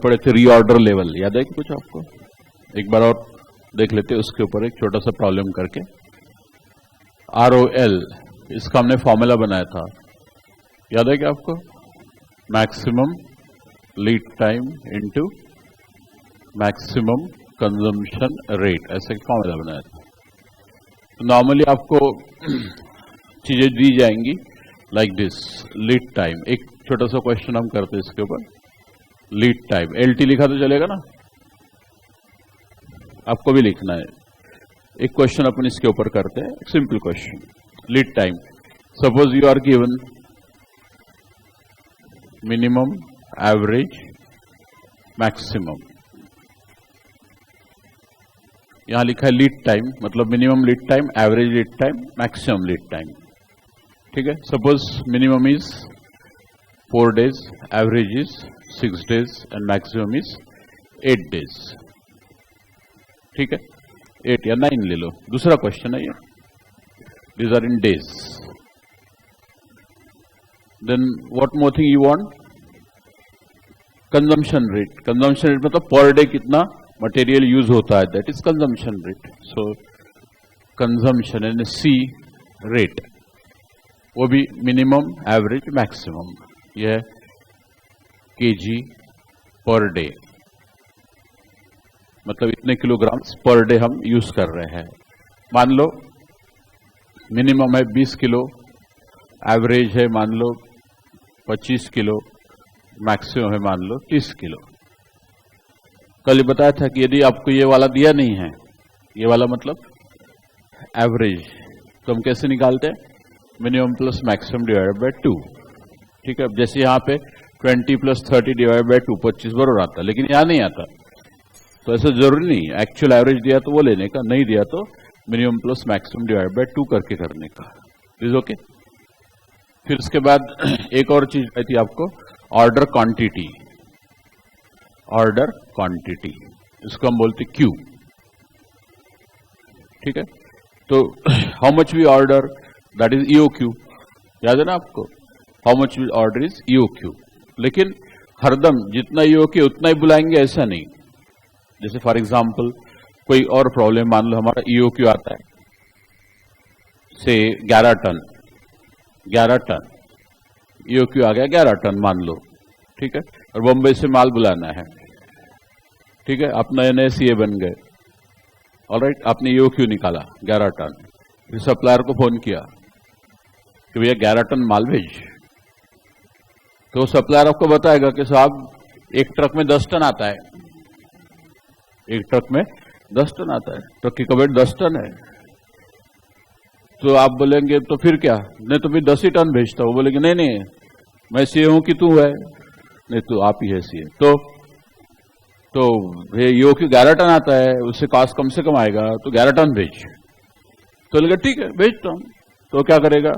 पढ़े थे reorder level, याद है कि कुछ आपको? एक बार और देख लेते हैं उसके ऊपर एक छोटा सा प्रॉब्लम करके। ROL, इसका हमने फॉर्मूला बनाया था, याद है क्या आपको? Maximum lead time into maximum consumption rate, ऐसे एक फॉर्मूला बनाया था। तो नॉर्मली आपको चीजें दी जाएंगी लाइक दिस, लीड टाइम। एक छोटा सा क्वेश्चन हम करते हैं इसके ऊपर, लीड टाइम, LT लिखा तो चलेगा ना? आपको भी लिखना है। एक क्वेश्चन अपन इसके ऊपर करते हैं, simple question, lead time. Suppose you are given minimum, average, maximum. यहां लिखा है लीड टाइम, मतलब minimum lead time, average lead time, maximum lead time. ठीक है, suppose minimum is 4 days, average is 6 days and maximum is 8 days। ठीक है, 8 या 9 ले लो। दूसरा क्वेश्चन है ये, these are in days. Then what more thing you want? Consumption rate. Consumption rate मतलब पर डे कितना मटेरियल यूज होता है, that is consumption rate. So consumption and C rate, वो भी मिनिमम, एवरेज, मैक्सिमम। यह है kg पर डे, मतलब इतने किलोग्राम पर डे हम यूज कर रहे हैं। मान लो मिनिमम है 20 किलो, एवरेज है मान लो 25 किलो, मैक्सिमम है मान लो 30 किलो। कल ये बताया था कि यदि आपको ये वाला दिया नहीं है, ये वाला मतलब एवरेज, तो हम कैसे निकालते हैं? Minimum plus maximum divided by 2। ठीक है, अब जैसे यहाँ पे 20 + 30 डिवाइडेड बाय 2 25 बराबर आता है, लेकिन यहाँ नहीं आता। तो ऐसा जरूरी नहीं, एक्चुअल एवरेज दिया तो वो लेने का, नहीं दिया तो minimum plus maximum divide by 2 करके करने का। Is okay. फिर उसके बाद एक और चीज आई थी आपको, ऑर्डर क्वांटिटी। ऑर्डर क्वांटिटी, इसको हम बोलते Q। ठीक है, तो how much we order, that is EOQ। याद है ना आपको? How much we order is EOQ। लेकिन हरदम जितना EOQ उतना ही बुलाएंगे ऐसा नहीं। जैसे फॉर एग्जाम्पल कोई और प्रॉब्लम, मान लो हमारा EOQ आता है से 11 टन, 11 टन EOQ आ गया 11 टन मान लो। ठीक है, और बम्बई से माल बुलाना है। ठीक है, आप नए नए CA बन गए, ऑलराइट, आपने EOQ निकाला 11 टन। फिर सप्लायर को फोन किया कि भैया 11 टन माल भेज। तो सप्लायर आपको बताएगा कि साहब एक ट्रक में 10 टन आता है, एक ट्रक में 10 टन आता है, ट्रक की कवेट 10 टन है। तो आप बोलेंगे तो फिर क्या? नहीं तो फिर 10 ही टन भेजता। वो बोलेंगे नहीं नहीं, मैं CA हूं कि तू है? नहीं, तो आप ही है CA। तो EOQ 11 टन आता है, उससे कॉस्ट कम से कम आएगा, तो 11 टन भेज। तो लगा ठीक है भेजता हूं। तो क्या करेगा?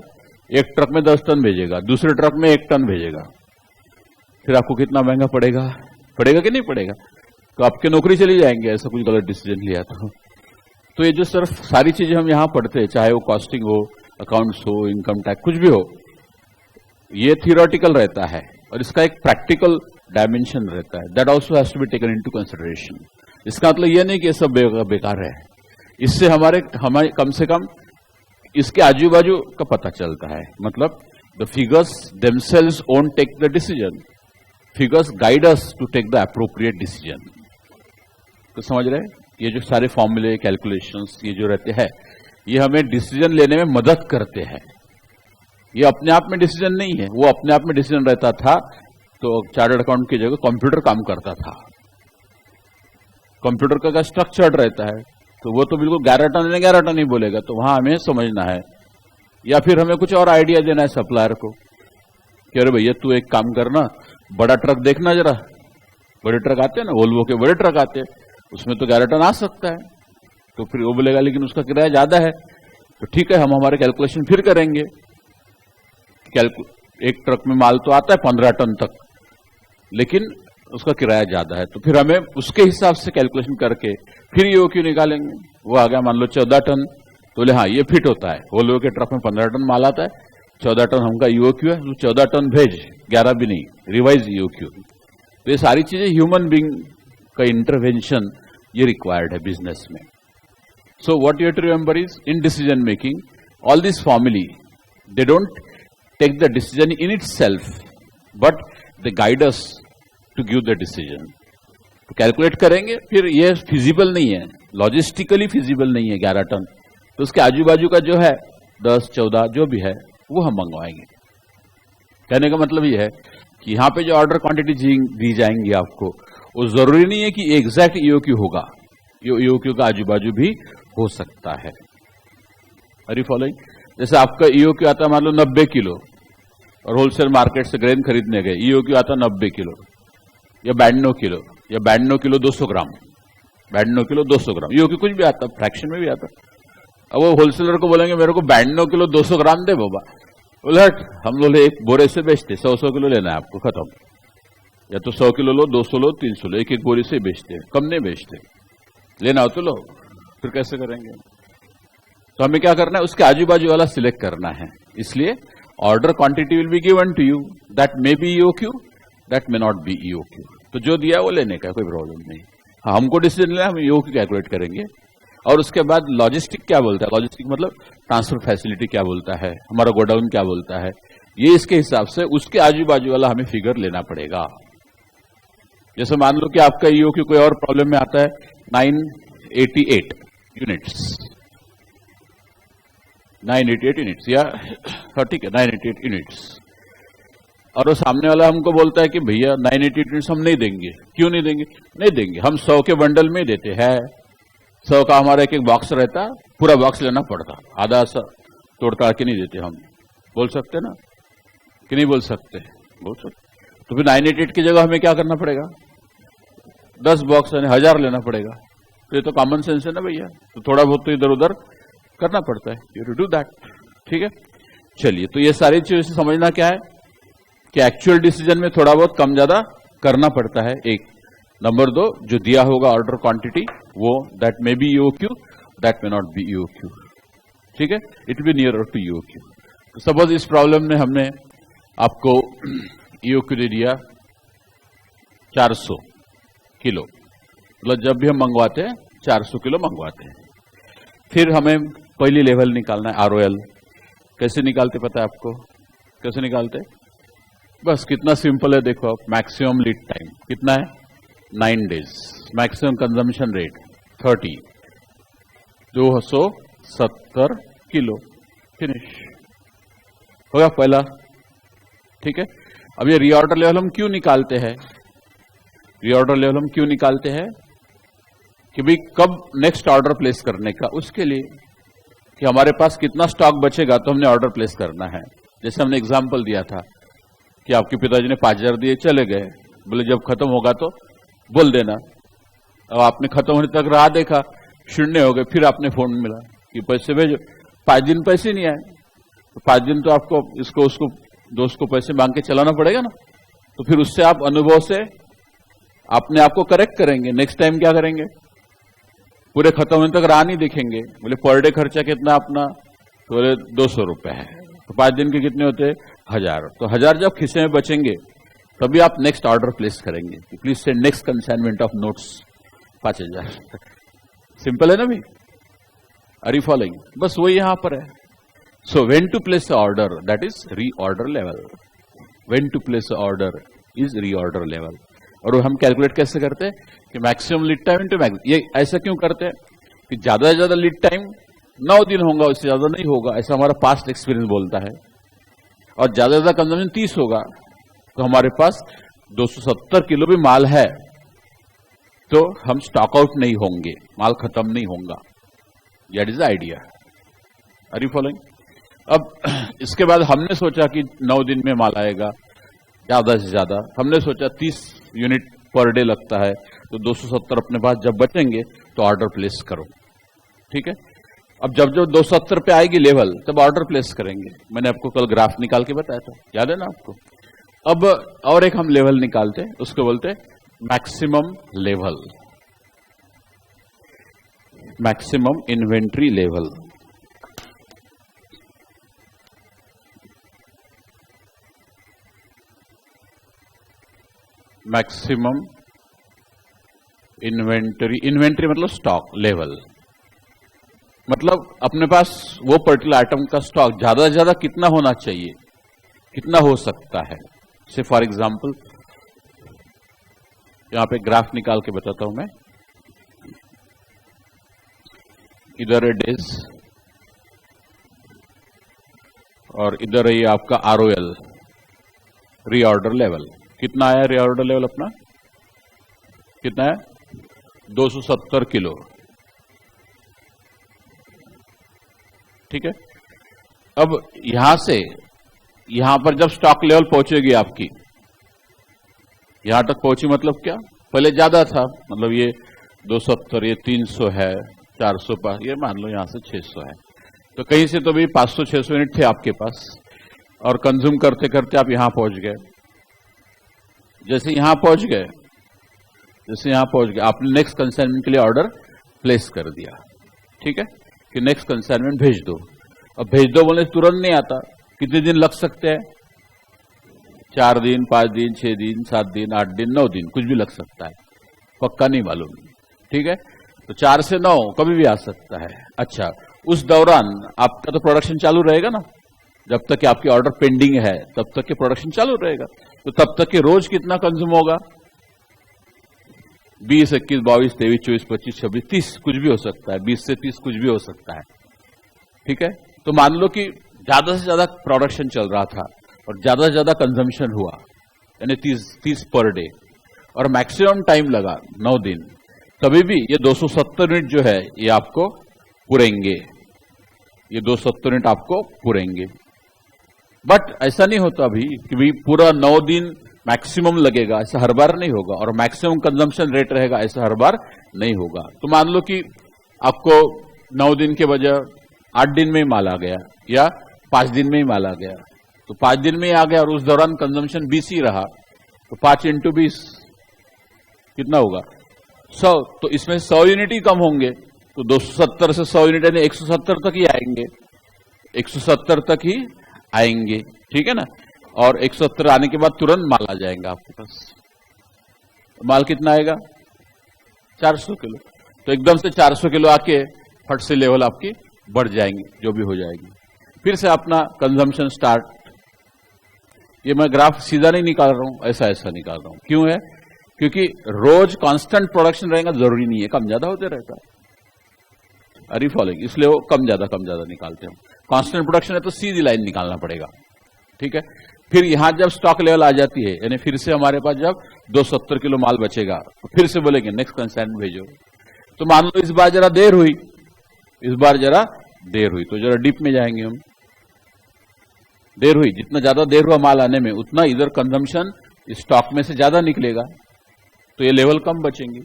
एक ट्रक में 10 टन भेजेगा, दूसरे ट्रक में 1 टन भेजेगा। फिर आपको कितना महंगा पड़ेगा? पड़ेगा कि नहीं पड़ेगा? तो आपके नौकरी चली जाएंगे, ऐसा कुछ गलत डिसीजन लिया तो ये जो सिर्फ सारी चीजें हम यहां पढ़ते हैं, चाहे वो कॉस्टिंग हो, अकाउंट्स हो, इनकम टैक्स, कुछ भी हो, ये थियोरेटिकल रहता है और इसका एक प्रैक्टिकल डायमेंशन रहता है, that also has to be taken into consideration. इसका मतलब यह नहीं कि ये सब बेकार है, इससे हमारे कम से कम इसके आजू बाजू का पता चलता है। मतलब the figures themselves won't take the decision, figures guide us to take the appropriate decision. तो समझ रहे हैं? ये जो सारे फॉर्मूले, कैलकुलेशंस ये जो रहते हैं, ये हमें डिसीजन लेने में मदद करते हैं। ये अपने आप में डिसीजन नहीं है, वो अपने आप में डिसीजन रहता था तो चार्टर्ड अकाउंट की जगह कंप्यूटर काम करता था। कंप्यूटर का स्ट्रक्चर्ड रहता है, तो वो तो बिल्कुल 11 टन 11 टन ही बोलेगा, तो वहां हमें समझना है। या फिर हमें कुछ और आइडिया देना है सप्लायर को कि अरे भैया तू एक काम करना, बड़ा ट्रक देखना जरा, बड़े ट्रक आते हैं ना, वोल्वो के बड़े ट्रक आते हैं, उसमें तो 11 टन आ सकता है। तो फिर वो बोलेगा लेकिन उसका किराया ज्यादा है, तो ठीक है हम हमारे कैलकुलेशन फिर करेंगे। एक ट्रक में माल तो आता है 15 टन तक, लेकिन उसका किराया ज्यादा है, तो फिर हमें उसके हिसाब से कैलकुलेशन करके फिर EOQ निकालेंगे। वो आ गया मान लो 14 टन, तो बोले हाँ ये फिट होता है, वोल्वो के ट्रक में 15 टन माल आता है, 14 टन हमका EOQ है, तो 14 टन भेज, 11 भी नहीं, रिवाइज EOQ। तो ये सारी चीजें ह्यूमन बीइंग का इंटरवेंशन ये रिक्वायर्ड है बिजनेस में. So what you have to remember is in decision making all this formally they don't take the decision in itself but they guide us to give the decision. तो calculate करेंगे, फिर ये feasible नहीं है, logistically feasible नहीं है 11 ton, तो उसके आजू बाजू का जो है 10-14 जो भी है वो हम मंगवाएंगे. कहने का मतलब ये है कि यहाँ पे जो ऑर्डर क्वांटिटी दी जाएंगी आपको, वो जरूरी नहीं है कि एग्जैक्ट ईओक्यू होगा, ईओक्यू का आजू बाजू भी हो सकता है. Are you following? जैसे आपका ईओक्यू आता मान लो 90 किलो और होलसेल मार्केट से ग्रेन खरीदने गए, ईओक्यू आता 90 किलो या 92 किलो या 92 किलो 200 ग्राम, 92 किलो 200 ग्राम, ईओक्यू कुछ भी आता, फ्रैक्शन में भी आता. अब वो होलसेलर को बोलेंगे मेरे को 92 किलो 200 ग्राम दे बाबा, उलट हम लोग एक बोरे से बेचते, 100 किलो लेना है आपको, खत्म. या तो 100 किलो लो, 200 लो, 300 लो, एक बोरी से बेचते, कम नहीं बेचते. लेना हो तो लो, फिर कैसे करेंगे? तो हमें क्या करना है, उसके आजू बाजू वाला सिलेक्ट करना है. इसलिए order quantity will be given to you, that may be EOQ, that may not be EOQ. तो जो दिया वो लेने का कोई प्रॉब्लम नहीं. हाँ, हमको डिसीजन लेना, हम ईओक्यू कैलकुलेट करेंगे. और उसके बाद लॉजिस्टिक क्या बोलता है, लॉजिस्टिक मतलब ट्रांसफर फैसिलिटी क्या बोलता है, हमारा गोडाउन क्या बोलता है, ये इसके हिसाब से उसके आजू बाजू वाला हमें फिगर लेना पड़ेगा. जैसे मान लो कि आपका ईओक्यू कोई और प्रॉब्लम में आता है 988 यूनिट्स, 988 यूनिट्स या ठीक है 988 यूनिट्स, और वो सामने वाला हमको बोलता है कि भैया 988 यूनिट्स हम नहीं देंगे. क्यों नहीं देंगे? नहीं देंगे, हम 100 के बंडल में देते हैं. 100 का हमारा एक बॉक्स रहता, पूरा बॉक्स लेना पड़ता, आधा सा तोड़ ताड़ के नहीं देते हम. बोल सकते ना कि नहीं बोल सकते? बोल सकते. तो फिर 988 की जगह हमें क्या करना पड़ेगा, 10 बॉक्स यानी 1000 लेना पड़ेगा. तो ये तो कॉमन सेंस है ना भैया. तो थोड़ा बहुत तो इधर उधर करना पड़ता है, यू टू डू दैट. ठीक है, चलिए. तो ये सारी चीजें समझना क्या है कि एक्चुअल डिसीजन में थोड़ा बहुत कम ज्यादा करना पड़ता है. एक नंबर 2, जो दिया होगा ऑर्डर क्वांटिटी वो that may be EOQ, that may not be EOQ. ठीक है, it be near to EOQ. तो सपोज इस प्रॉब्लम में हमने आपको ईओक्यू दे दिया 400 किलो, मतलब जब भी हम मंगवाते हैं 400 किलो मंगवाते हैं. फिर हमें पहली लेवल निकालना है आरओएल. कैसे निकालते पता है आपको? कैसे निकालते? बस कितना सिंपल है, देखो आप, मैक्सिमम लीड टाइम कितना है 9 days, maximum consumption rate 30, 270 kilo, finish हो गया पहला. ठीक है, अब ये रीऑर्डर लेवल हम क्यों निकालते हैं? रीऑर्डर लेवल हम क्यों निकालते हैं कि भाई कब नेक्स्ट ऑर्डर प्लेस करने का, उसके लिए कि हमारे पास कितना स्टॉक बचेगा तो हमने ऑर्डर प्लेस करना है. जैसे हमने एग्जांपल दिया था कि आपके पिताजी ने 5000 दिए, चले गए, बोले जब खत्म होगा तो बोल देना. अब आपने खत्म होने तक राह देखा, 0 हो गए, फिर आपने फोन मिला कि पैसे भेजो. 5 दिन पैसे नहीं आए, तो 5 दिन तो आपको इसको उसको दोस्त को पैसे मांग के चलाना पड़ेगा ना. तो फिर उससे आप अनुभव से अपने आप को करेक्ट करेंगे. नेक्स्ट टाइम क्या करेंगे, पूरे खत्म होने तक राह नहीं देखेंगे. बोले पर डे खर्चा कितना अपना, तो बोले 200 रुपए है, तो 5 दिन के कितने होते हैं 1000. तो 1000 जब खिस्से में बचेंगे तभी आप नेक्स्ट ऑर्डर प्लेस करेंगे. Please send next consignment of notes 5000. Simple है ना भाई? Are you following? बस वही यहां पर है. So when to place order, that is reorder level. When to place order is reorder level. और वो हम कैलकुलेट कैसे करते हैं कि maximum lead time into maximum. ये ऐसा क्यों करते हैं कि ज्यादा से ज्यादा लीड टाइम 9 दिन होगा, उससे ज्यादा नहीं होगा, ऐसा हमारा पास्ट एक्सपीरियंस बोलता है. और ज्यादा से ज्यादा कंजम्पशन 30 होगा, तो हमारे पास 270 किलो भी माल है, तो हम स्टॉक आउट नहीं होंगे, माल खत्म नहीं होगा. That is the idea. Are you following? अब इसके बाद हमने सोचा कि 9 दिन में माल आएगा, ज्यादा से ज्यादा हमने सोचा 30 यूनिट पर डे लगता है, तो 270 अपने पास जब बचेंगे तो ऑर्डर प्लेस करो. ठीक है, अब जब 270 पे आएगी लेवल तब ऑर्डर प्लेस करेंगे. मैंने आपको कल ग्राफ निकाल के बताया था, याद है ना आपको? अब और एक हम लेवल निकालते हैं, उसको बोलते हैं maximum level, maximum inventory level. Maximum inventory, inventory मतलब स्टॉक लेवल, मतलब अपने पास वो पर्टिकुलर आइटम का स्टॉक ज्यादा से ज्यादा कितना होना चाहिए, कितना हो सकता है। से फॉर एग्जांपल यहां पे ग्राफ निकाल के बताता हूं मैं। इधर है डेज और इधर है ये आपका ROL, रीऑर्डर लेवल। कितना आया रीऑर्डर लेवल अपना, कितना है 270 किलो, ठीक है। अब यहां से यहां पर जब स्टॉक लेवल पहुंचेगी आपकी, यहां तक पहुंची मतलब क्या, पहले ज्यादा था, मतलब ये 270, ये 300 है, 400 पास, ये मान लो यहां से 600 है, तो कहीं से तो भी 500-600 यूनिट थे आपके पास और कंज्यूम करते करते आप यहां पहुंच गए। जैसे यहां पहुंच गए, आपने नेक्स्ट कंसाइनमेंट के लिए ऑर्डर प्लेस कर दिया, ठीक है, कि नेक्स्ट कंसाइनमेंट भेज दो। अब भेज दो बोले तुरंत नहीं आता, कितने दिन लग सकते हैं, 4 दिन, 5 दिन, 6 दिन, 7 दिन, 8 दिन, 9 दिन, कुछ भी लग सकता है, पक्का नहीं मालूम, ठीक है। तो 4 से 9 कभी भी आ सकता है। अच्छा, उस दौरान आपका तो प्रोडक्शन चालू रहेगा ना, जब तक कि आपकी ऑर्डर पेंडिंग है तब तक के प्रोडक्शन चालू रहेगा, तो तब तक के रोज कितना कंज्यूम होगा, 20, 21, 22, 23, 24, 25, 26, 30, कुछ भी हो सकता है, 20 से 30 कुछ भी हो सकता है, ठीक है। तो मान लो कि ज्यादा से ज्यादा प्रोडक्शन चल रहा था और ज्यादा से ज्यादा कंजम्पशन हुआ, यानी 30 पर डे, और मैक्सिमम टाइम लगा 9 दिन, तभी भी ये 270 यूनिट जो है ये आपको पूरेंगे, ये 270 यूनिट आपको पूरेंगे। बट ऐसा नहीं होता अभी कि भाई पूरा 9 दिन मैक्सिमम लगेगा, ऐसा हर बार नहीं होगा, और मैक्सिमम कंजम्पशन रेट रहेगा, ऐसा हर बार नहीं होगा। तो मान लो कि आपको 9 दिन के बजाय 8 दिन में ही माल आ गया या 5 दिन में ही माल आ गया, तो 5 दिन में ही आ गया और उस दौरान कंजम्पशन 20 ही रहा, तो 5 × 20 कितना होगा, 100, तो इसमें 100 यूनिट ही कम होंगे, तो 270 से 100 यूनिट यानी 170 तक ही आएंगे, 170 तक ही आएंगे, ठीक है ना। और 170 आने के बाद तुरंत माल आ जाएगा आपके पास। माल कितना आएगा, 400 किलो, तो एकदम से 400 किलो आके फट से लेवल आपकी बढ़ जाएंगी, जो भी हो जाएगी। फिर से अपना कंजम्पशन स्टार्ट। ये मैं ग्राफ सीधा नहीं निकाल रहा हूं, ऐसा ऐसा निकाल रहा हूं। क्यों है, क्योंकि रोज कांस्टेंट प्रोडक्शन रहेगा जरूरी नहीं है, कम ज्यादा होते रहता है, अरे फॉलोइंग, इसलिए वो कम ज्यादा निकालते हैं। कांस्टेंट प्रोडक्शन है तो सीधी लाइन निकालना पड़ेगा, ठीक है। फिर यहां जब स्टॉक लेवल आ जाती है, यानी फिर से हमारे पास जब 270 किलो माल बचेगा, तो फिर से बोलेंगे नेक्स्ट कंसाइनमेंट भेजो। तो मान लो इस बार जरा देर हुई, तो जरा डीप में जाएंगे हम। देर हुई, जितना ज्यादा देर हुआ माल आने में, उतना इधर कंजम्पशन स्टॉक में से ज्यादा निकलेगा, तो ये लेवल कम बचेंगे।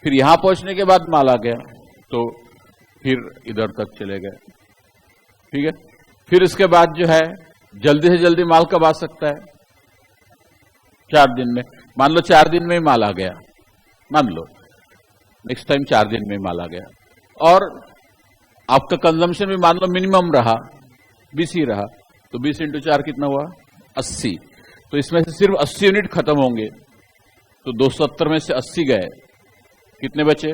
फिर यहां पहुंचने के बाद माल आ गया, तो फिर इधर तक चले गए, ठीक है। फिर इसके बाद जो है जल्दी से जल्दी माल कब आ सकता है, 4 दिन में। मान लो 4 दिन में माल आ गया, मान लो नेक्स्ट टाइम 4 दिन में माल आ गया, और आपका कंजम्पशन भी मान लो मिनिमम रहा, 20 ही रहा, तो 20 × 4 कितना हुआ, 80। तो इसमें से सिर्फ 80 यूनिट खत्म होंगे, तो 270 में से 80 गए, कितने बचे,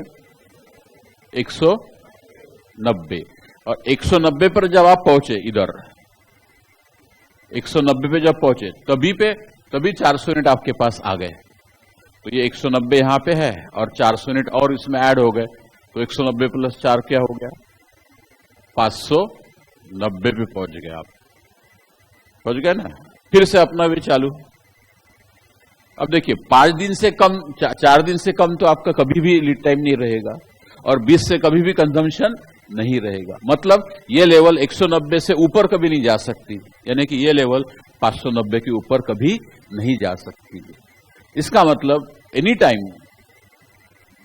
190। और 190 पर जब आप पहुंचे, इधर 190 पे जब पहुंचे, तभी 400 यूनिट आपके पास आ गए। तो ये 190 यहां पे है और 400 यूनिट और इसमें ऐड हो गए, तो 190 + 4 क्या हो गया, 590 पे पहुंच गए आप, पहुंच गए ना। फिर से अपना भी चालू। अब देखिए 5 दिन से कम, 4 दिन से कम तो आपका कभी भी लीड टाइम नहीं रहेगा, और 20 से कभी भी कंजम्पशन नहीं रहेगा। मतलब ये लेवल 190 से ऊपर कभी नहीं जा सकती, यानी कि ये लेवल 590 के ऊपर कभी नहीं जा सकती। इसका मतलब any time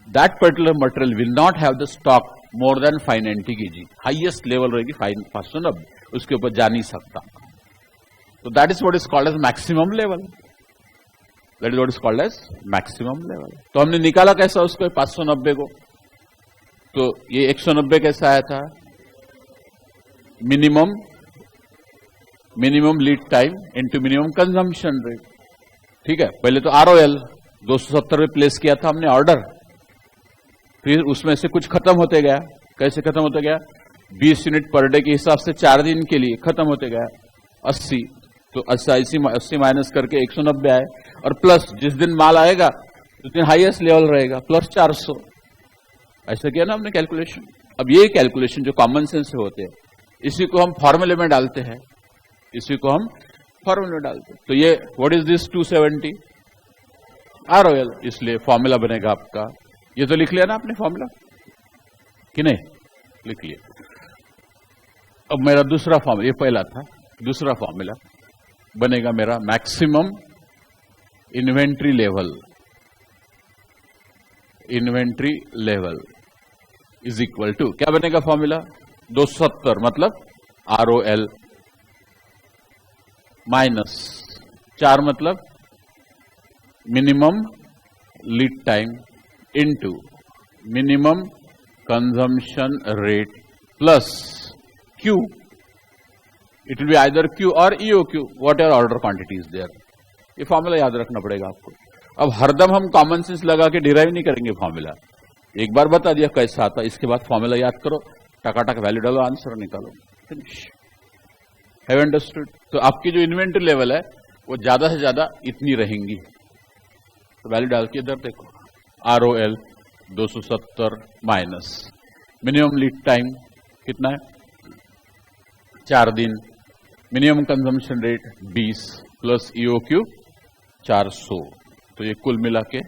that particular material will not have the stock more than 590 kg, highest level रहेगी 590, उसके ऊपर जा नहीं सकता। तो that is what is called as maximum level, that is what is called as maximum level. तो हमने निकाला कैसा उसको, 590 को, तो ये 190 कैसा आया था, minimum lead time into minimum consumption rate, ठीक है। पहले तो ROL 270 में प्लेस किया था हमने ऑर्डर, फिर उसमें से कुछ खत्म होते गया। कैसे खत्म होते गया? 20 यूनिट पर डे के हिसाब से 4 दिन के लिए खत्म होते गया। 80, तो 80 माइनस करके 190 आए, और प्लस जिस दिन माल आएगा उस दिन हाईएस्ट लेवल रहेगा, प्लस 400। ऐसा किया ना हमने कैलकुलेशन। अब ये कैलकुलेशन जो कॉमन सेंस से होते हैं, इसी को हम फॉर्मूले में डालते हैं, इसी को हम फॉर्मूले में डालते हैं। तो ये व्हाट इज दिस 270 ROL, इसलिए फॉर्मूला बनेगा आपका, ये तो लिख लिया ना आपने फॉर्मूला कि नहीं? लिख लिया। अब मेरा दूसरा फॉर्मूला, ये पहला था, दूसरा फॉर्मूला बनेगा मेरा maximum inventory level. Inventory level is equal to, क्या बनेगा फॉर्मूला? 270 मतलब ROL माइनस 4 मतलब minimum lead time into minimum consumption rate plus Q. It will be either Q or EOQ, whatever order quantity is there. ये formula याद रखना पड़ेगा आपको। अब हरदम हम कॉमन सेंस लगा के डिराइव नहीं करेंगे फॉर्मूला, एक बार बता दिया कैसा आता, इसके बाद फॉर्मूला याद करो, टकाटक वैल्यू डालो, आंसर निकालो, फिनिश। Have understood? तो आपकी जो इन्वेंटरी लेवल है वो ज्यादा से ज्यादा इतनी रहेंगी, तो वैल्यू डाल के इधर देखो, ROL 270 minus minimum lead time कितना है? 4 दिन, minimum consumption rate 20 plus EOQ 400, तो ये कुल मिला के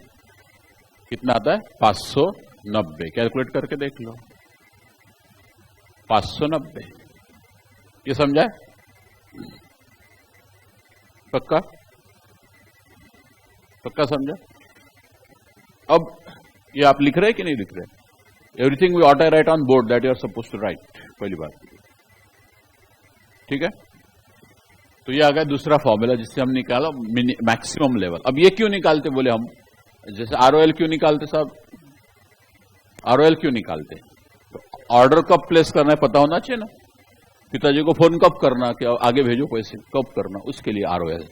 कितना आता है? 590। कैलकुलेट करके देख लो, 590। ये समझा? पक्का? पक्का समझा? अब ये आप लिख रहे हैं कि नहीं लिख रहे? Everything we ought I write on board that you are suppose to write, पहली बात, ठीक है? तो ये आ गया दूसरा फॉर्मूला जिससे हम निकाला मैक्सिमम लेवल। अब ये क्यों निकालते बोले हम, जैसे ROL क्यों निकालते साहब? ROL क्यों निकालते? तो ऑर्डर कब प्लेस करना है पता होना चाहिए ना, पिताजी को फोन कब करना कि आगे भेजो पैसे, कब करना, उसके लिए ROL,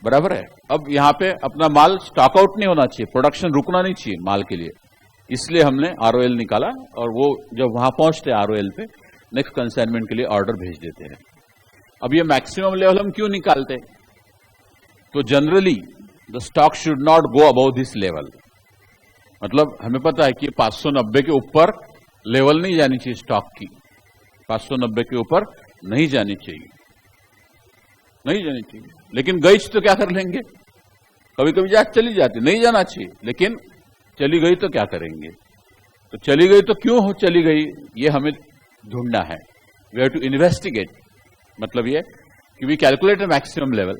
बराबर है। अब यहाँ पे अपना माल स्टॉक आउट नहीं होना चाहिए, प्रोडक्शन रुकना नहीं चाहिए माल के लिए, इसलिए हमने ROL निकाला, और वो जब वहां पहुंचते ROL पे नेक्स्ट कंसाइनमेंट के लिए ऑर्डर भेज देते हैं। अब ये मैक्सिमम लेवल हम क्यों निकालते? तो generally the stock should not go above this level, मतलब हमें पता है कि 590 के ऊपर लेवल नहीं जानी चाहिए स्टॉक की, 590 के ऊपर नहीं जानी चाहिए, नहीं जानी चाहिए। लेकिन गई तो क्या कर लेंगे, कभी कभी जा चली जाती, नहीं जाना चाहिए, लेकिन चली गई तो क्या करेंगे? तो चली गई तो क्यों हो चली गई, ये हमें ढूंढना है। वी हैव टू इन्वेस्टिगेट, मतलब ये कि we calculate maximum level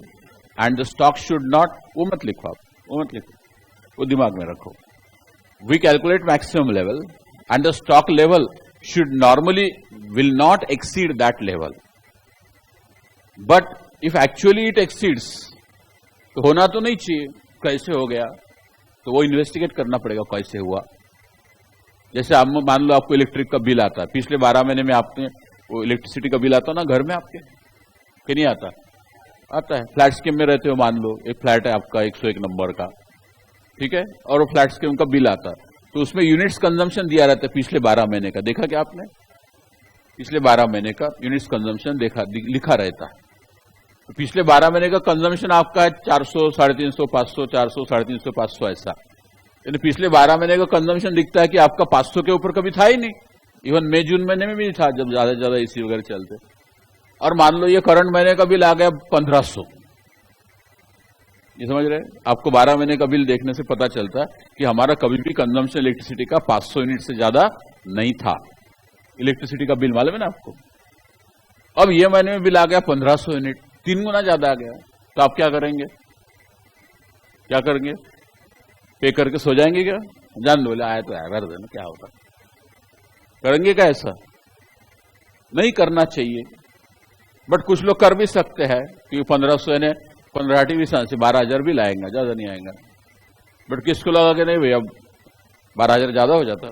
and the stock should not, वो मत लिखो आप, वो मत लिखो, वो दिमाग में रखो। We calculate maximum level and the stock level should normally will not exceed that level, but if actually it exceeds, तो होना तो नहीं चाहिए, कैसे हो गया, तो वो इन्वेस्टिगेट करना पड़ेगा कैसे हुआ। जैसे आप मान लो आपको इलेक्ट्रिक का बिल आता है, पिछले 12 महीने में आपने वो इलेक्ट्रिसिटी का बिल आता ना घर में आपके, कि नहीं आता? आता है। फ्लैट स्कीम में रहते हो, मान लो एक फ्लैट है आपका 101 नंबर का, ठीक है, और वो फ्लैट स्कीम का बिल आता है, तो उसमें यूनिट्स कंजम्पशन दिया रहता है पिछले 12 महीने का, देखा क्या आपने? पिछले 12 महीने का यूनिट्स कंजम्पशन लिखा रहता है। तो पिछले 12 महीने का कंजम्पशन आपका है 400, 350, 500, 400, 350, 500 ऐसा, यानी पिछले 12 महीने का कंजम्पशन दिखता है कि आपका 500 के ऊपर कभी था ही नहीं। इवन मई जून महीने में भी था जब ज्यादा से ज्यादा एसी वगैरह चलते, और मान लो ये करंट महीने का बिल आ गया 1500, ये समझ रहे? आपको 12 महीने का बिल देखने से पता चलता है कि हमारा कभी भी कंजम्पशन इलेक्ट्रिसिटी का 500 यूनिट से ज्यादा नहीं था। इलेक्ट्रिसिटी का बिल मालूम है ना आपको? अब ये महीने में बिल आ गया 1500 यूनिट, 3 गुना ज्यादा आ गया, तो आप क्या करेंगे? क्या करेंगे? पे करके सो जाएंगे क्या? जान लो, आया तो आया, कर देना, क्या होता, करेंगे क्या? ऐसा नहीं करना चाहिए, बट कुछ लोग कर भी सकते हैं कि 1500 यानी 15 भी से 12,000 भी लाएंगे, ज्यादा नहीं आएगा। बट किसको लगा कि नहीं भैया 12,000 ज्यादा हो जाता,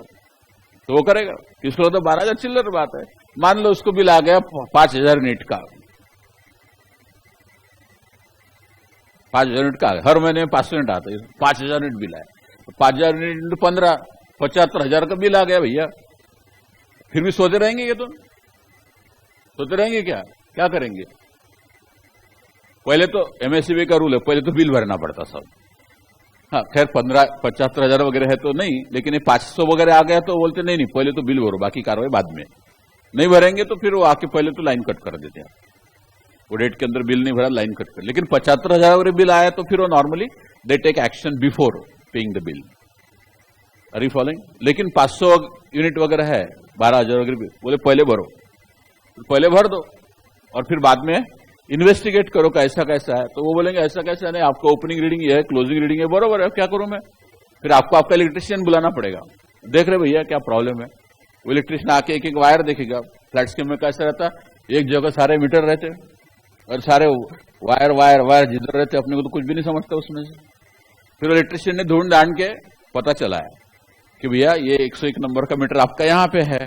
तो वो करेगा। किसको लगा तो 12,000 चिल्लर बात है। मान लो उसको बिल आ गया 5,000 यूनिट का, 5,000 यूनिट का हर महीने में 500 यूनिट आता है, 5,000 यूनिट बिल आया, 5,000 यूनिट इंटू 15 75,000 का बिल आ गया भैया। फिर भी सोते रहेंगे, ये तो सोते रहेंगे, क्या करेंगे? पहले तो एमएससीबी का रूल है, पहले तो बिल भरना पड़ता सब। हाँ खैर 75,000 वगैरह है तो नहीं, लेकिन ये 500 वगैरह आ गया तो बोलते नहीं पहले तो बिल भरो, बाकी कार्रवाई बाद में। नहीं भरेंगे तो फिर वो आके पहले तो लाइन कट कर देते हैं, वो डेट के अंदर बिल नहीं भरा लाइन कट कर। लेकिन 75,000 वगैरह बिल आया तो फिर वो normally they take action before paying the bill. Are you following? लेकिन 500 यूनिट वगैरह है, 12,000 वगैरह बिल, बोले पहले भरो, पहले भर दो और फिर बाद में इन्वेस्टिगेट करो कैसा कैसा है। तो वो बोलेंगे ऐसा कैसा नहीं, आपका ओपनिंग रीडिंग ये है, क्लोजिंग रीडिंग है, बरोबर है, क्या करूं मैं? फिर आपको आपका इलेक्ट्रिशियन बुलाना पड़ेगा, देख रहे भैया क्या प्रॉब्लम है। वो इलेक्ट्रिशियन आके एक एक वायर देखेगा। फ्लैट स्कीम में कैसा रहता, एक जगह सारे मीटर रहते और सारे वायर वायर वायर जिधर रहते, अपने को तो कुछ भी नहीं समझता उसमें से। फिर इलेक्ट्रिशियन ने ढूंढ ढांड के पता चला है कि भैया ये 101 नंबर का मीटर आपका यहाँ पे है,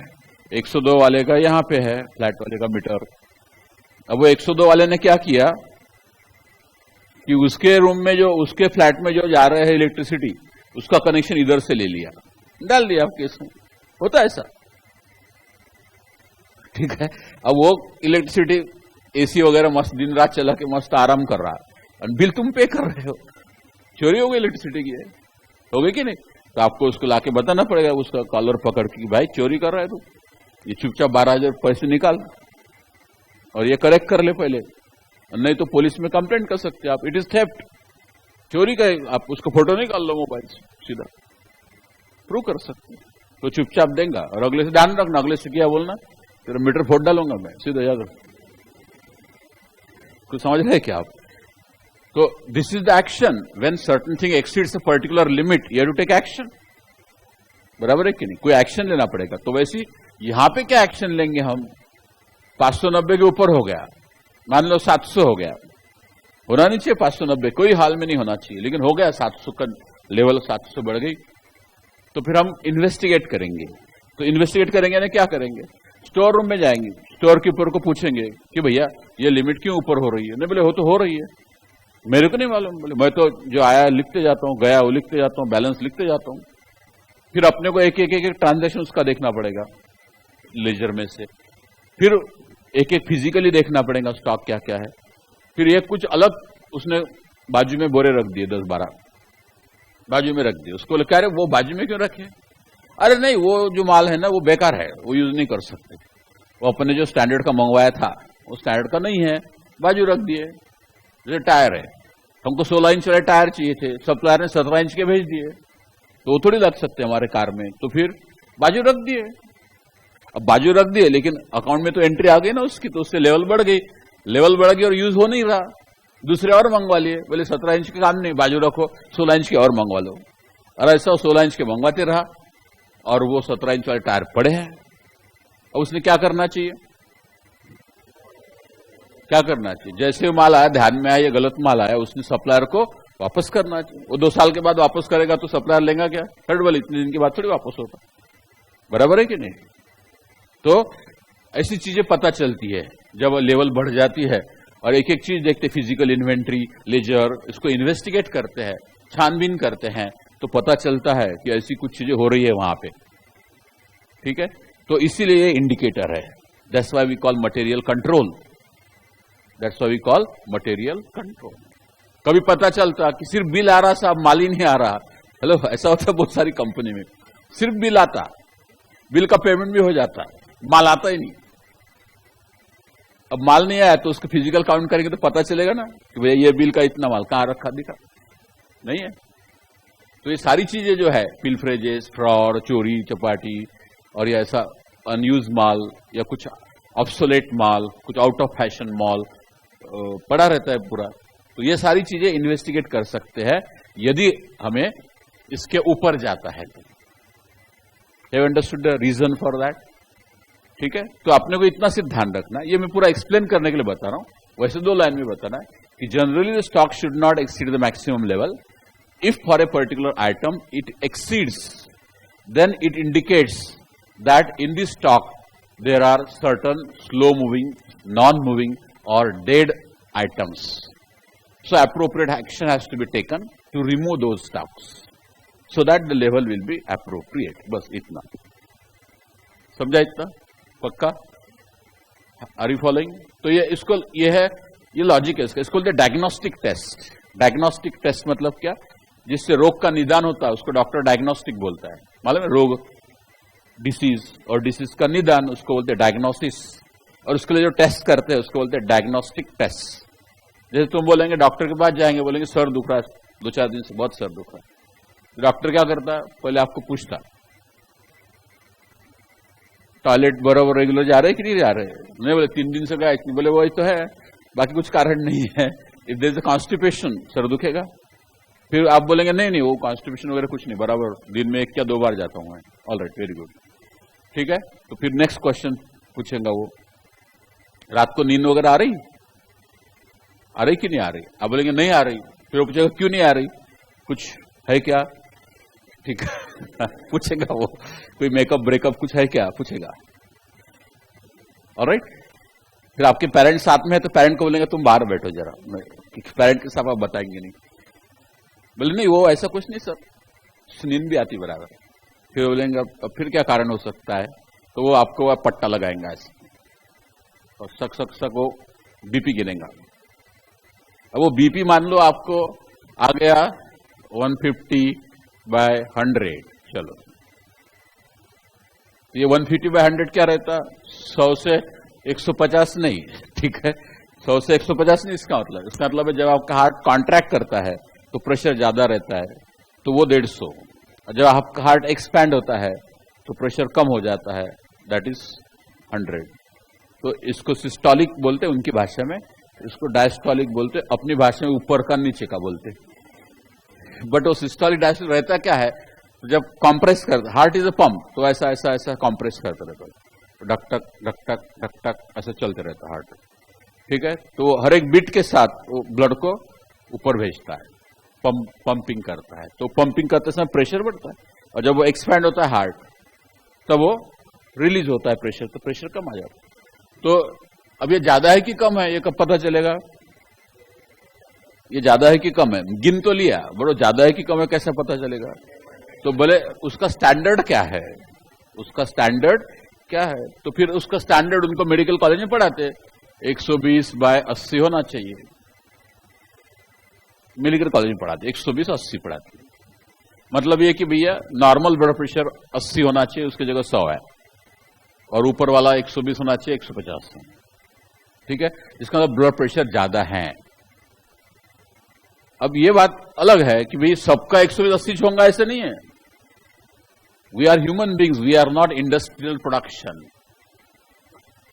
102 वाले का यहाँ पे है, फ्लैट वाले का मीटर। अब वो 102 वाले ने क्या किया कि उसके रूम में जो, उसके फ्लैट में जो जा रहे हैं इलेक्ट्रिसिटी, उसका कनेक्शन इधर से ले लिया, डाल दिया आपके इसमें। होता है ऐसा, ठीक है। अब वो इलेक्ट्रिसिटी एसी वगैरह मस्त दिन रात चला के मस्त आराम कर रहा है और बिल तुम पे कर रहे हो। चोरी हो गई इलेक्ट्रिसिटी की, हो गई कि नहीं? तो आपको उसको लाके बताना पड़ेगा, उसका कॉलर पकड़ के, भाई चोरी कर रहा है तू, ये चुपचाप 12,000 पैसे निकाल और ये करेक्ट कर ले पहले, नहीं तो पुलिस में कंप्लेंट कर सकते हैं आप। इट इज थेफ्ट, चोरी का। आप उसको फोटो निकाल लो मोबाइल से, सीधा प्रूव कर सकते हैं। तो चुपचाप देगा और अगले से ध्यान रखना, अगले से क्या बोलना, तेरा मीटर फोड़ डालूंगा मैं, सीधा याद रखो। कुछ समझ रहे क्या आप? तो this is the action when certain thing exceeds a particular limit, you have to take action. बराबर है कि नहीं? कोई एक्शन लेना पड़ेगा। तो वैसे यहां पे क्या एक्शन लेंगे हम? 590 के ऊपर हो गया, मान लो 700 हो गया, होना नहीं चाहिए 590, कोई हाल में नहीं होना चाहिए, लेकिन हो गया 700 का लेवल, 700 बढ़ गई, तो फिर हम इन्वेस्टिगेट करेंगे। तो इन्वेस्टिगेट करेंगे ना, क्या करेंगे? स्टोर रूम में जाएंगे, स्टोर कीपर को पूछेंगे कि भैया ये लिमिट क्यों ऊपर हो रही है? नहीं बोले हो तो हो रही है, मेरे को नहीं मालूम। बोले मैं तो जो आया लिखते जाता हूँ, गया वो लिखते जाता हूँ, बैलेंस लिखते जाता हूँ। फिर अपने को एक एक ट्रांजेक्शन उसका देखना पड़ेगा लेजर में से, फिर एक एक फिजिकली देखना पड़ेगा स्टॉक क्या क्या है। फिर एक कुछ अलग उसने बाजू में बोरे रख दिए, 10-12 बाजू में रख दिए, उसको कह रहे वो बाजू में क्यों रखे? अरे नहीं, वो जो माल है ना वो बेकार है, वो यूज नहीं कर सकते, वो अपने जो स्टैंडर्ड का मंगवाया था वो स्टैंडर्ड का नहीं है, बाजू रख दिए। जैसे टायर है, हमको 16 इंच वाले टायर चाहिए थे, सप्लायर ने 17 इंच के भेज दिए, तो वो थोड़ी लग सकते हमारे कार में, तो फिर बाजू रख दिए। अब बाजू रख दिए, लेकिन अकाउंट में तो एंट्री आ गई ना उसकी, तो उससे लेवल बढ़ गई, लेवल बढ़ गई और यूज हो नहीं रहा, दूसरे और मंगवा लिए। बोले 17 इंच के काम नहीं, बाजू रखो, 16 इंच के और मंगवा लो। और ऐसा 16 इंच के मंगवाते रहा और वो 17 इंच वाले टायर पड़े हैं। अब उसने क्या करना चाहिए? क्या करना चाहिए? जैसे वो माल आया, ध्यान में आया ये गलत माल आया, उसने सप्लायर को वापस करना चाहिए। वो 2 साल के बाद वापस करेगा तो सप्लायर लेगा क्या? थर्ड वाले इतने दिन के बाद थोड़ी वापस होता, बराबर है कि नहीं? तो ऐसी चीजें पता चलती है जब लेवल बढ़ जाती है और एक एक चीज देखते, फिजिकल इन्वेंट्री, लेजर, इसको इन्वेस्टिगेट करते हैं, छानबीन करते हैं, तो पता चलता है कि ऐसी कुछ चीजें हो रही है वहां पे, ठीक है। तो इसीलिए ये इंडिकेटर है, that's why we call material control, that's why we call material control. कभी पता चलता कि सिर्फ बिल आ रहा, साहब माल ही नहीं आ रहा। हेलो, ऐसा होता है बहुत सारी कंपनी में, सिर्फ बिल आता, बिल का पेमेंट भी हो जाता, माल आता ही नहीं। अब माल नहीं आया तो उसको फिजिकल काउंट करेंगे तो पता चलेगा ना कि भैया ये बिल का इतना माल कहां रखा, दिखा नहीं है। तो ये सारी चीजें जो है, पिलफ्रेजेस, फ्रॉड, चोरी चपाटी, और ये ऐसा अनयूज माल या कुछ ऑब्सोलेट माल, कुछ आउट ऑफ फैशन माल पड़ा रहता है पूरा, तो ये सारी चीजें इन्वेस्टिगेट कर सकते हैं यदि हमें इसके ऊपर जाता है तो। Have understood the reason for that? ठीक है। तो आपने को इतना सिर्फ ध्यान रखना, ये मैं पूरा एक्सप्लेन करने के लिए बता रहा हूं, वैसे 2 लाइन में बताना है कि generally the stock should not exceed the maximum level. If for a particular item it exceeds, then it indicates that in this stock there are certain slow moving, non moving or dead items. So appropriate action has to be taken to remove those stocks so that the level will be appropriate. बस इतना समझा, इतना पक्का? Are you following? तो ये logic है इसका. इसको बोलते हैं डायग्नोस्टिक टेस्ट. डायग्नोस्टिक टेस्ट मतलब क्या? जिससे रोग का निदान होता है उसको डॉक्टर डायग्नोस्टिक बोलता है. मालूम है? रोग, डिसीज, और डिसीज का निदान उसको बोलते हैं डायग्नोसिस, और उसके लिए जो टेस्ट करते हैं उसको बोलते हैं डायग्नोस्टिक टेस्ट. जैसे तुम बोलेंगे डॉक्टर के पास जाएंगे, बोलेंगे सर दुख रहा है, 2-4 दिन से बहुत सर दुख रहा है. डॉक्टर क्या करता है? पहले आपको पूछता टॉयलेट बराबर रेगुलर जा रहे कि नहीं जा रहे. नहीं बोले 3 दिन से गया, इतनी बोले वही तो है, बाकी कुछ कारण नहीं है. If there is a constipation, सर दुखेगा. फिर आप बोलेंगे नहीं वो कॉन्स्टिपेशन वगैरह कुछ नहीं, बराबर दिन में 1 या 2 बार जाता हूं मैं. ऑल राइट, वेरी गुड, ठीक है. तो फिर नेक्स्ट क्वेश्चन पूछेगा वो, रात को नींद वगैरह आ रही कि नहीं आ रही? आप बोलेंगे नहीं आ रही. फिर वो पूछेगा क्यों नहीं आ रही, कुछ है क्या? ठीक है पूछेगा वो, कोई मेकअप ब्रेकअप कुछ है क्या, पूछेगा. ऑलराइट. फिर आपके पेरेंट्स साथ में है तो पेरेंट को बोलेंगे तुम बाहर बैठो जरा, पेरेंट के साथ आप बताएंगे नहीं. बोले नहीं वो ऐसा कुछ नहीं सर, नींद भी आती बराबर. फिर बोलेंगे अब फिर क्या कारण हो सकता है? तो वो आपको पट्टा लगाएंगे ऐसे, और सक वो बीपी गिनेगा. अब वो बीपी मान लो आपको आ गया 150/100. चलो, ये 150/100 क्या रहता? 100 से 150 नहीं, ठीक है. 100 से 150 नहीं. इसका मतलब है जब आपका हार्ट कॉन्ट्रैक्ट करता है तो प्रेशर ज्यादा रहता है, तो वो 150. और जब आपका हार्ट एक्सपैंड होता है तो प्रेशर कम हो जाता है, दैट इज 100. तो इसको सिस्टोलिक बोलते हैं उनकी भाषा में, इसको डायस्टोलिक बोलते, अपनी भाषा में ऊपर का नीचे का बोलते. बट वो सिस्टोलिक डायस्टोलिक रहता क्या है? जब कंप्रेस करता, हार्ट इज अ पंप, तो ऐसा ऐसा ऐसा कंप्रेस करता रहता है, धक टक धक टक धक टक ऐसा चलते रहता हार्ट, ठीक है. तो हर एक बीट के साथ वो ब्लड को ऊपर भेजता है, पंपिंग करता है. तो पंपिंग करते समय प्रेशर बढ़ता है, और जब वो एक्सपैंड होता है हार्ट तब वो रिलीज होता है प्रेशर, तो प्रेशर कम आ जाता है. तो अब ये ज्यादा है कि कम है, ये कब पता चलेगा? ये ज्यादा है कि कम है, गिन तो लिया, बड़ो ज्यादा है कि कम है कैसे पता चलेगा? तो बोले उसका स्टैंडर्ड क्या है, उसका स्टैंडर्ड क्या है? तो फिर उसका स्टैंडर्ड उनको मेडिकल कॉलेज में पढ़ाते 120/80 होना चाहिए. मेडिकल कॉलेज में पढ़ाते 120/80 पढ़ाते. मतलब ये कि भैया नॉर्मल ब्लड प्रेशर 80 होना चाहिए, उसकी जगह 100 है, और ऊपर वाला 120 होना चाहिए 150, ठीक है. इसका मतलब ब्लड प्रेशर ज्यादा है. अब ये बात अलग है कि भाई सबका 120/80 होगा, ऐसे नहीं है. We are human beings, we are not industrial production.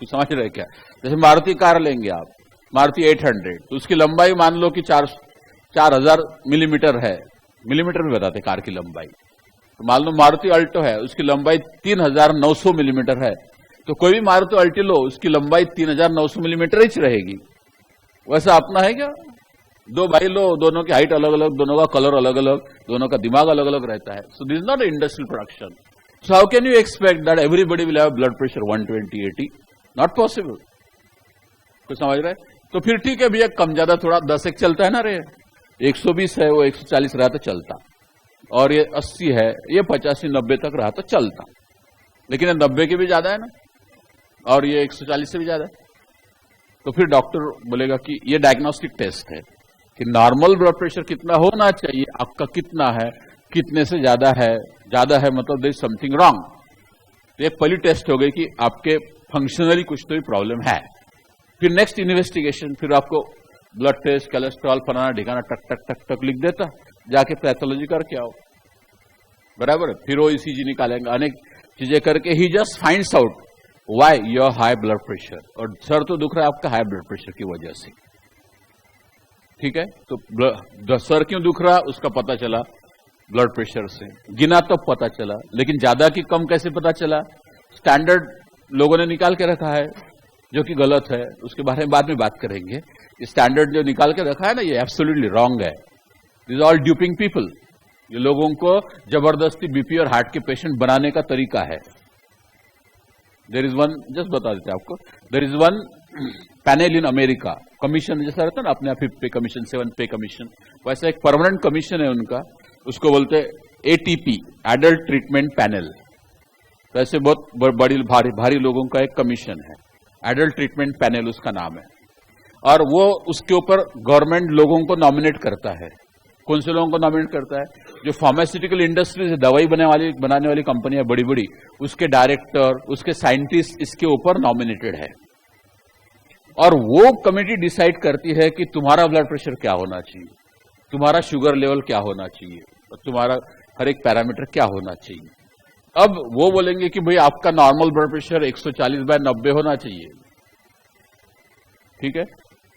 तो समझ रहे क्या? जैसे मारुति कार लेंगे आप, मारुति 800, तो उसकी लंबाई मान लो कि 4000 मिलीमीटर है, मिलीमीटर में बताते कार की लंबाई. तो मान लो मारुति अल्टो है, उसकी लंबाई 3900 मिलीमीटर है, तो कोई भी मारुति अल्टो लो, उसकी लंबाई 3900 मिलीमीटर ही रहेगी. वैसा अपना है क्या? 2 भाई लो, दोनों की हाइट अलग अलग, दोनों का कलर अलग अलग, दोनों का दिमाग अलग अलग रहता है. So this is not industrial production. So how can you expect that everybody will have blood pressure 120/80? Not possible. कुछ समझ रहे? तो फिर ठीक है भैया, कम ज्यादा थोड़ा 10 चलता है ना रे. 120 है, वो 140 रहा तो चलता, और ये 80 है, ये 85-90 तक रहा तो चलता. लेकिन 90 के भी ज्यादा है ना, और ये 140 से भी ज्यादा है. तो फिर डॉक्टर बोलेगा कि ये डायग्नोस्टिक टेस्ट है कि नॉर्मल ब्लड प्रेशर कितना होना चाहिए, आपका कितना है, कितने से ज्यादा है मतलब देयर इज समथिंग रॉन्ग. तो एक पहली टेस्ट हो गई कि आपके फंक्शनली कुछ तो भी प्रॉब्लम है. फिर नेक्स्ट इन्वेस्टिगेशन, फिर आपको ब्लड टेस्ट, कोलेस्ट्रॉल, फलाना ढिकाना टक टक टक टक लिख देता, जाके पैथोलॉजी करके आओ, बराबर है. फिर वो ईसीजी निकालेंगे, अनेक चीजें करके ही just finds out why your high blood pressure. और सर तो दुख रहा है आपका हाई ब्लड प्रेशर की वजह से, ठीक है. तो सर क्यों दुख रहा, उसका पता चला ब्लड प्रेशर से. गिना तब पता चला, लेकिन ज्यादा की कम कैसे पता चला? स्टैंडर्ड लोगों ने निकाल के रखा है, जो कि गलत है, उसके बारे में बाद में बात करेंगे. स्टैंडर्ड जो निकाल के रखा है ना, ये एब्सोल्युटली रॉन्ग है. This all duping people. ये लोगों को जबरदस्ती बीपी और हार्ट के पेशेंट बनाने का तरीका है. देयर इज वन, जस्ट बता देते आपको, there is one panel in America, commission जैसा रहता है ना, अपने आप 5th पे कमीशन, 7th पे कमीशन, वैसा एक परमानेंट कमीशन है उनका, उसको बोलते हैं ATP, एडल्ट ट्रीटमेंट पैनल। तो ऐसे बहुत बड़ी भारी लोगों का एक कमीशन है, एडल्ट ट्रीटमेंट पैनल उसका नाम है। और वो उसके ऊपर गवर्नमेंट लोगों को नॉमिनेट करता है। कौन से लोगों को नॉमिनेट करता है? जो फार्मास्यूटिकल इंडस्ट्रीज, दवाई बनाने वाली कंपनियां बड़ी बड़ी, उसके डायरेक्टर, उसके साइंटिस्ट इसके ऊपर नॉमिनेटेड है। और वो कमेटी डिसाइड करती है कि तुम्हारा ब्लड प्रेशर क्या होना चाहिए, तुम्हारा शुगर लेवल क्या होना चाहिए, और तुम्हारा हर एक पैरामीटर क्या होना चाहिए। अब वो बोलेंगे कि भाई आपका नॉर्मल ब्लड प्रेशर 140/90 होना चाहिए, ठीक है।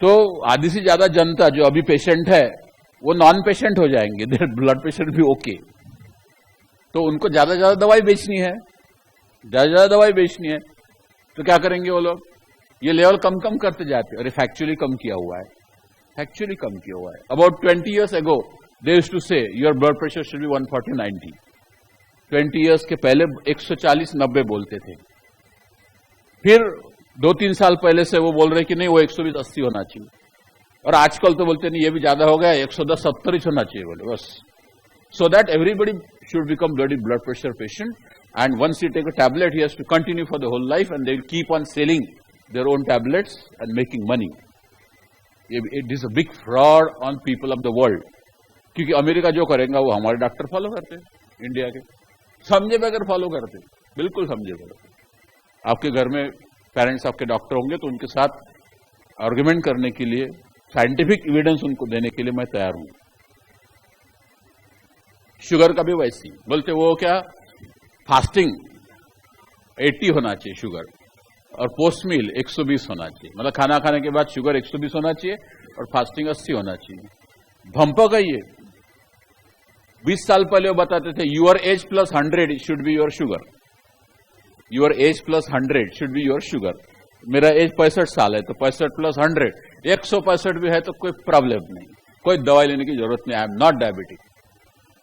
तो आधी से ज्यादा जनता जो अभी पेशेंट है वो नॉन पेशेंट हो जाएंगे, देयर ब्लड प्रेशर भी ओके। तो उनको ज्यादा ज्यादा दवाई बेचनी है, ज्यादा दवाई बेचनी है, तो क्या करेंगे वो लोग? ये लेवल कम करते जाते हैं। और फैक्चुअली कम किया हुआ है, फैक्चुअली कम किया हुआ है। About 20 years ago they used to say your blood pressure should be 140/90। 20 years के पहले 140/90 बोलते थे। फिर 2-3 साल पहले से वो बोल रहे कि नहीं, वो 120/80 होना चाहिए। और आजकल तो बोलते नहीं, ये भी ज्यादा हो गया, 110/70 ही होना चाहिए बोले बस। So that everybody should become blood pressure patient, and once he take a tablet he has to continue for the whole life, and they will keep on selling their own tablets and making money. It is a big fraud on people of the world. क्योंकि America जो करेगा वो हमारे doctor follow करते हैं, India के समझे बगैर फॉलो करते, बिल्कुल समझे बगैर। आपके घर में पेरेंट्स आपके डॉक्टर होंगे तो उनके साथ आर्गुमेंट करने के लिए, साइंटिफिक एविडेंस उनको देने के लिए मैं तैयार हूं। शुगर का भी वैसी बोलते, वो क्या फास्टिंग 80 होना चाहिए शुगर, और पोस्ट मील 120 होना चाहिए, मतलब खाना खाने के बाद शुगर 120 होना चाहिए और फास्टिंग 80 होना चाहिए। भंपक है ये। 20 साल पहले वो बताते थे your age plus 100 should be your sugar, your age plus 100 should be your sugar. मेरा एज 65 साल है तो 65 प्लस 100 165 भी है तो कोई प्रॉब्लम नहीं, कोई दवाई लेने की जरूरत नहीं, I am not diabetic.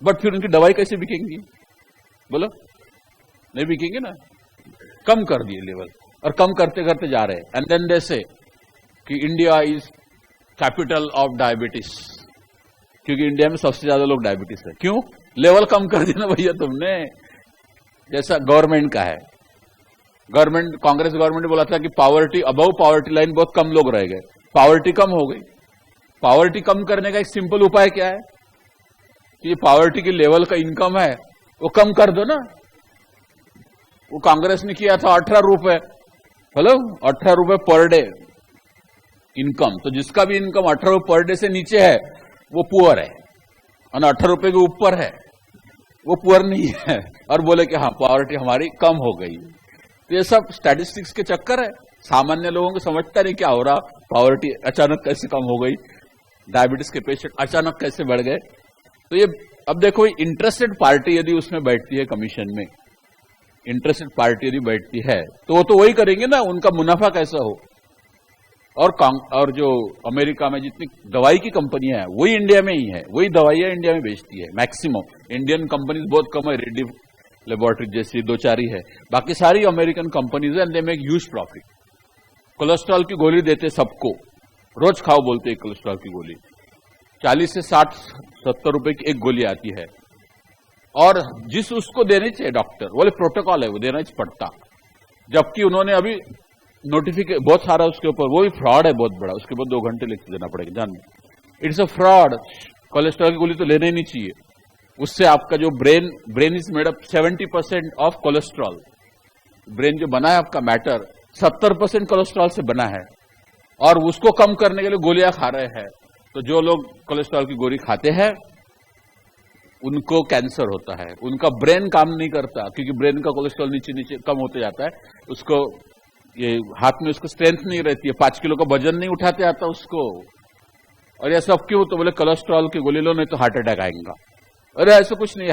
But फिर उनकी दवाई कैसे बिकेंगी? बोलो, नहीं बिकेंगे ना। कम कर दिए लेवल, और कम करते करते जा रहे हैं। एंड देन दे से कि India is capital of diabetes, क्योंकि इंडिया में सबसे ज्यादा लोग डायबिटीज है। क्यों? लेवल कम कर दिया ना भैया तुमने। जैसा गवर्नमेंट का है, गवर्नमेंट, कांग्रेस गवर्नमेंट ने बोला था कि पॉवर्टी, अबव पॉवर्टी लाइन बहुत कम लोग रह गए, पॉवर्टी कम हो गई। पॉवर्टी कम करने का एक सिंपल उपाय क्या है कि पॉवर्टी की लेवल का इनकम है वो कम कर दो ना। वो कांग्रेस ने किया था 18 रुपए, हेलो 18 रुपए पर डे इनकम। तो जिसका भी इनकम 18 रुपए पर डे से नीचे है वो पुअर है, और 18 रुपए के ऊपर है वो पुअर नहीं है। और बोले कि हाँ पॉवर्टी हमारी कम हो गई। तो ये सब स्टैटिस्टिक्स के चक्कर है। सामान्य लोगों को समझता नहीं क्या हो रहा, पॉवर्टी अचानक कैसे कम हो गई, डायबिटीज के पेशेंट अचानक कैसे बढ़ गए। तो ये अब देखो, इंटरेस्टेड पार्टी यदि उसमें बैठती है कमीशन में, इंटरेस्टेड पार्टी यदि बैठती है तो वो तो वही करेंगे ना, उनका मुनाफा कैसा हो। और जो अमेरिका में जितनी दवाई की कंपनियां हैं वही इंडिया में ही है, वही दवाइयां इंडिया में बेचती है मैक्सिमम। इंडियन कंपनीज बहुत कम है, रेड्डी लेबोरेटरी जैसी 2-4 ही है, बाकी सारी अमेरिकन कंपनीज है, and they make huge profit. Cholesterol की गोली देते सबको, रोज खाओ बोलते हैं कोलेस्ट्रॉल की गोली, 40 से 60-70 रुपए की एक गोली आती है। और जिस उसको देनी चाहिए डॉक्टर, बोले प्रोटोकॉल है वो देना ही पड़ता, जबकि उन्होंने अभी नोटिफिकेशन बहुत सारा उसके ऊपर, वो भी फ्रॉड है बहुत बड़ा, उसके ऊपर 2 घंटे लिख देना पड़ेगा जान। It's a fraud. कोलेस्ट्रॉल की गोली तो लेने ही नहीं चाहिए, उससे आपका जो brain is made up 70% of cholesterol. Brain जो बना है आपका मैटर 70% कोलेस्ट्रॉल से बना है, और उसको कम करने के लिए गोलियां खा रहे हैं। तो जो लोग कोलेस्ट्रॉल की गोली खाते हैं उनको कैंसर होता है, उनका ब्रेन काम नहीं करता, क्योंकि ब्रेन का कोलेस्ट्रॉल नीचे नीचे कम होते जाता है, उसको ये हाथ में उसको स्ट्रेंथ नहीं रहती है, 5 किलो का वजन नहीं उठाते आता उसको। और ये सब क्यों? तो बोले कोलेस्ट्रॉल की गोली लो नहीं तो हार्ट अटैक आएगा। अरे ऐसा कुछ नहीं,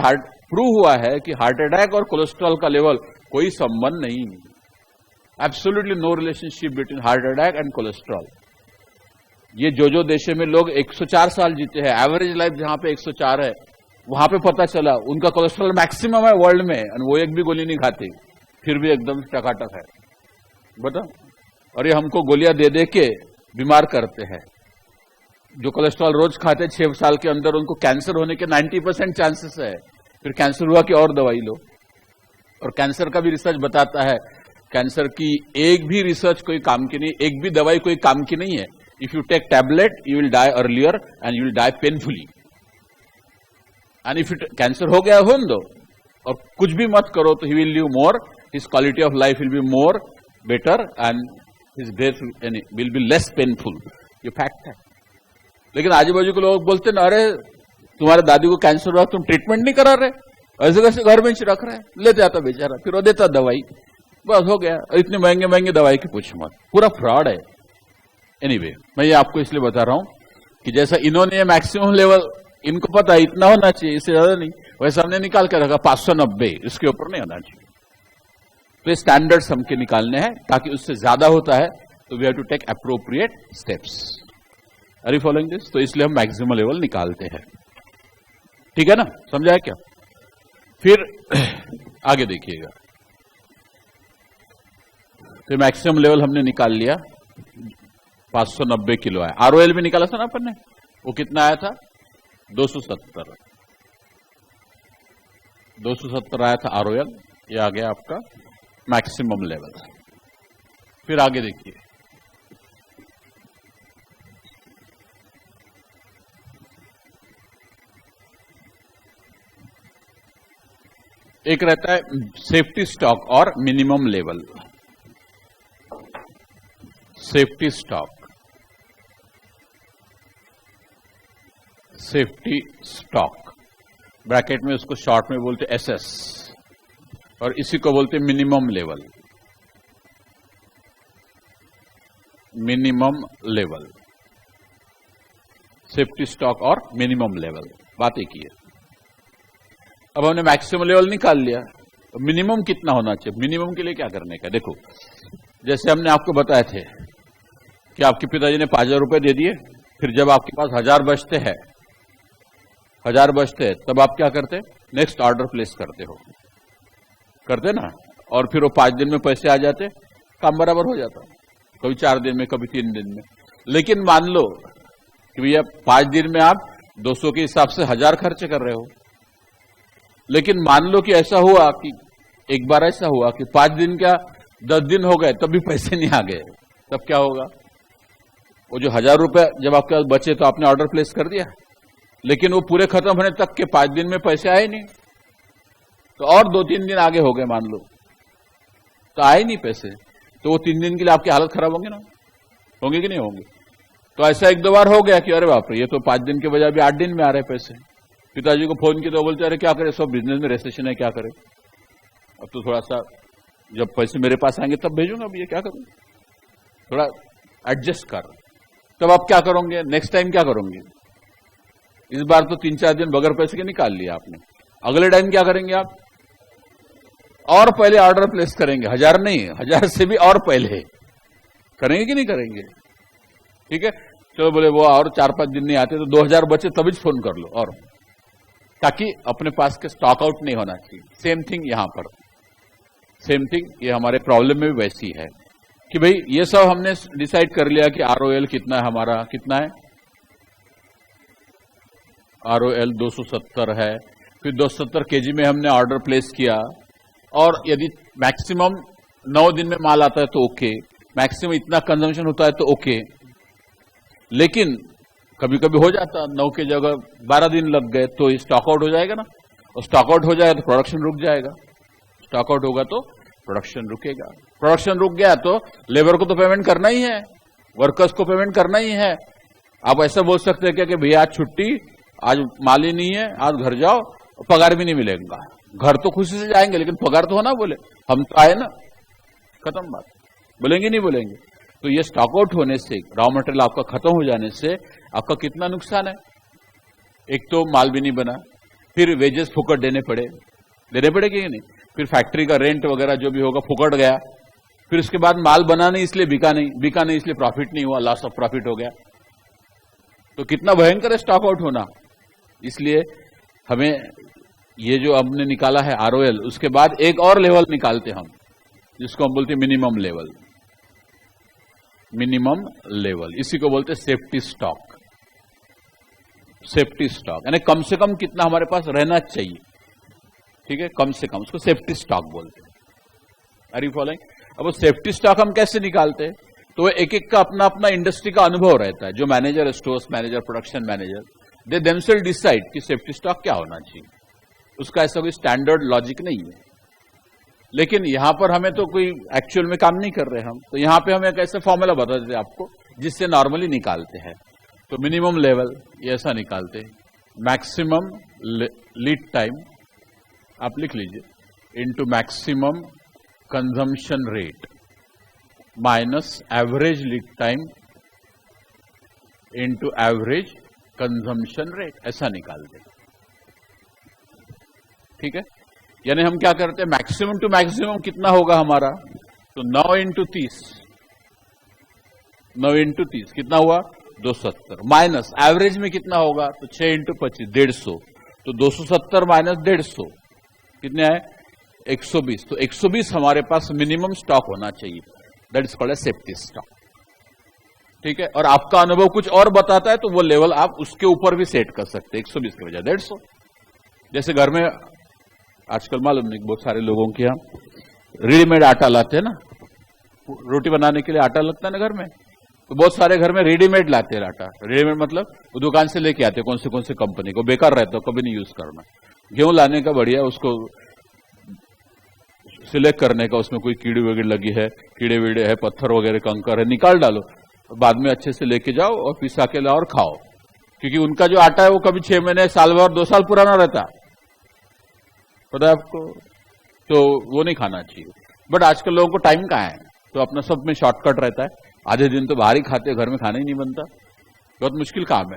प्रूव हुआ है कि हार्ट अटैक और कोलेस्ट्रॉल का लेवल कोई संबंध नहीं, absolutely no relationship between heart attack and cholesterol. ये जो देशों में लोग 104 साल जीते हैं, एवरेज लाइफ जहां पे 104 है, वहां पे पता चला उनका कोलेस्ट्रॉल मैक्सिमम है वर्ल्ड में, और वो एक भी गोली नहीं खाते, फिर भी एकदम टकाटक है। बता। और ये हमको गोलियां दे दे के बीमार करते हैं। जो कोलेस्ट्रॉल रोज खाते हैं 6 साल के अंदर उनको कैंसर होने के 90% चांसेस है। फिर कैंसर हुआ कि और दवाई लो। और कैंसर का भी रिसर्च बताता है, कैंसर की एक भी रिसर्च कोई काम की नहीं, एक भी दवाई कोई काम की नहीं है। If you take tablet you will die earlier and you will die painfully. And if cancer हो गया होने दो और कुछ भी मत करो तो he will live more, his quality of life will be more better and his death will be less painful. ये फैक्ट है। लेकिन आजू बाजू के लोग बोलते ना, अरे तुम्हारे दादी को कैंसर हुआ तुम ट्रीटमेंट नहीं करा रहे, ऐसे कैसे घर में रख रहे, ले जाता बेचारा, फिर वो देता दवाई, बस हो गया। इतने महंगे महंगे दवाई की पूछ मत, पूरा फ्रॉड है। एनीवे, मैं ये आपको इसलिए बता रहा हूं कि जैसा इन्होंने मैक्सिमम लेवल इनको पता है इतना होना चाहिए, इससे ज्यादा नहीं, वैसे हमने निकाल के रखा 590, इसके ऊपर नहीं होना चाहिए। तो ये स्टैंडर्ड्स हमके निकालने हैं, ताकि उससे ज्यादा होता है तो we have to take appropriate steps. Are you following this? तो इसलिए हम मैक्सिमम लेवल निकालते हैं। ठीक है ना, समझाया क्या? फिर आगे देखिएगा, फिर मैक्सिमम लेवल हमने निकाल लिया, 590 किलो आया। आरओएल भी निकाला था ना अपन ने, वो कितना आया था? 270 आया था आरओएल। ये आ गया आपका मैक्सिमम लेवल। फिर आगे देखिए, एक रहता है सेफ्टी स्टॉक और minimum level. Safety stock, safety stock bracket में उसको शॉर्ट में बोलते एसएस, और इसी को बोलते minimum level. Minimum level, safety stock और मिनिमम लेवल, बात एक ही है। अब हमने मैक्सिमम लेवल निकाल लिया, तो मिनिमम कितना होना चाहिए? मिनिमम के लिए क्या करने का? देखो, जैसे हमने आपको बताए थे कि आपके पिताजी ने 5,000 रुपए दे दिए, फिर जब आपके पास 1,000 बचते हैं, 1,000 बचते हैं, तब आप क्या करते? नेक्स्ट ऑर्डर प्लेस करते हो, करते ना, और फिर वो 5 दिन में पैसे आ जाते, काम बराबर हो जाता, कभी 4 दिन में, कभी 3 दिन में। लेकिन मान लो कि भैया 5 दिन में आप 200 के हिसाब से 1,000 खर्च कर रहे हो, लेकिन मान लो कि ऐसा हुआ कि एक बार ऐसा हुआ कि 5 दिन क्या 10 दिन हो गए तब भी पैसे नहीं आ गए, तब क्या होगा? वो जो 1,000 रुपए जब आपके पास बचे तो आपने ऑर्डर प्लेस कर दिया, लेकिन वो पूरे खत्म होने तक के 5 दिन में पैसे आए नहीं, तो और 2-3 दिन आगे हो गए मान लो, तो आए नहीं पैसे, तो वो 3 दिन के लिए आपकी हालत खराब होंगे ना, होंगे कि नहीं होंगे? तो ऐसा 1-2 बार हो गया कि अरे बाप रे, ये तो 5 दिन के बजाय भी 8 दिन में आ रहे पैसे। पिताजी को फोन किया तो बोलते अरे क्या करे, सब बिजनेस में रेसेशन है, क्या करे, अब तो थोड़ा सा जब पैसे मेरे पास आएंगे तब भेजूंगा, अब ये क्या करूं, थोड़ा एडजस्ट कर। तब आप क्या करोगे? नेक्स्ट टाइम क्या करोगे? इस बार तो 3-4 दिन बगैर पैसे के निकाल लिया आपने, अगले टाइम क्या करेंगे आप? और पहले ऑर्डर प्लेस करेंगे, 1,000 नहीं, 1,000 से भी और पहले करेंगे कि नहीं करेंगे? ठीक है, चलो बोले वो और 4-5 दिन नहीं आते तो 2,000 बचे तभी फोन कर लो, और ताकि अपने पास के स्टॉक आउट नहीं होना चाहिए। सेम थिंग यहां पर, सेम थिंग ये हमारे प्रॉब्लम में भी वैसी है कि भाई ये सब हमने डिसाइड कर लिया कि आरओएल कितना है, हमारा कितना है, आरओएल 270 है, फिर 270 केजी में हमने ऑर्डर प्लेस किया, और यदि मैक्सिमम 9 दिन में माल आता है तो ओके, मैक्सिमम इतना कंजम्पशन होता है तो ओके, लेकिन कभी कभी हो जाता 9 के जगह 12 दिन लग गए तो स्टॉक आउट हो जाएगा ना, और स्टॉक आउट हो जाएगा तो प्रोडक्शन रुक जाएगा, स्टॉक आउट होगा तो प्रोडक्शन रुकेगा, प्रोडक्शन रुक गया तो लेबर को तो पेमेंट करना ही है, वर्कर्स को पेमेंट करना ही है। आप ऐसा बोल सकते हैं क्या कि भैया आज छुट्टी, आज माल ही नहीं है, आज घर जाओ, पगार भी नहीं मिलेगा। घर तो खुशी से जाएंगे लेकिन पगार तो होना, बोले हम तो आए ना, खत्म बात, बोलेंगे नहीं बोलेंगे। तो ये स्टॉक आउट होने से, रॉ मटेरियल आपका खत्म हो जाने से आपका कितना नुकसान है? एक तो माल भी नहीं बना, फिर वेजेस फुकट देने पड़ेगे कि नहीं, फिर फैक्ट्री का रेंट वगैरह जो भी होगा फुकट गया, फिर उसके बाद माल बना नहीं इसलिए बिका नहीं इसलिए प्रॉफिट नहीं हुआ, लॉस ऑफ प्रॉफिट हो गया। तो कितना भयंकर है स्टॉक आउट होना। इसलिए हमें ये जो हमने निकाला है आरओएल, उसके बाद एक और लेवल निकालते हम, जिसको हम बोलते हैं मिनिमम लेवल। मिनिमम लेवल, इसी को बोलते हैं सेफ्टी स्टॉक। सेफ्टी स्टॉक यानी कम से कम कितना हमारे पास रहना चाहिए, ठीक है, कम से कम, उसको सेफ्टी स्टॉक बोलते हैं। Are you following? अब वो सेफ्टी स्टॉक हम कैसे निकालते हैं? तो एक एक का अपना अपना इंडस्ट्री का अनुभव रहता है। जो manager, stores manager, production manager, they themselves decide कि सेफ्टी स्टॉक क्या होना चाहिए। उसका ऐसा कोई स्टैंडर्ड लॉजिक नहीं है। लेकिन यहां पर हमें तो कोई एक्चुअल में काम नहीं कर रहे हम, तो यहां पे हम एक ऐसा फॉर्मूला बता देते हैं आपको जिससे नॉर्मली निकालते हैं। तो मिनिमम लेवल ये ऐसा निकालते हैं, मैक्सिमम लीड टाइम आप लिख लीजिए into maximum consumption rate minus average lead time into average consumption rate, ऐसा निकालते हैं। ठीक है, यानी हम क्या करते हैं, मैक्सिमम टू मैक्सिमम कितना होगा हमारा, तो 9 इंटू 30, 9 इंटू 30 कितना हुआ 270, माइनस एवरेज में कितना होगा, तो 6 इंटू 25 150, तो 270 माइनस 150 कितने आए 120। तो 120 हमारे पास मिनिमम स्टॉक होना चाहिए, that is called a safety stock. ठीक है, और आपका अनुभव कुछ और बताता है तो वो लेवल आप उसके ऊपर भी सेट कर सकते हैं, 120 के बजाय 150। जैसे घर में आजकल मालूम नहीं बहुत सारे लोगों के यहाँ रेडीमेड आटा लाते हैं ना, रोटी बनाने के लिए आटा लगता है ना घर में, तो बहुत सारे घर में रेडीमेड लाते हैं आटा। रेडीमेड मतलब वो दुकान से लेके आते हैं, कौन सी कंपनी को, बेकार रहता है, कभी नहीं यूज करना। गेहूं लाने का बढ़िया, उसको सिलेक्ट करने का, उसमें कोई कीड़ी वगैरह लगी है, कीड़े वीड़े है, पत्थर वगैरह कंकर है, निकाल डालो, बाद में अच्छे से लेके जाओ और पिसा के लाओ और खाओ, क्योंकि उनका जो आटा है वो कभी 6 महीने, साल भर, 2 साल पुराना रहता, पता है आपको, तो वो नहीं खाना चाहिए। बट आजकल लोगों को टाइम कहाँ है, तो अपना सब में शॉर्टकट रहता है, आधे दिन तो बाहर ही खाते हैं, घर में खाना ही नहीं बनता, बहुत मुश्किल काम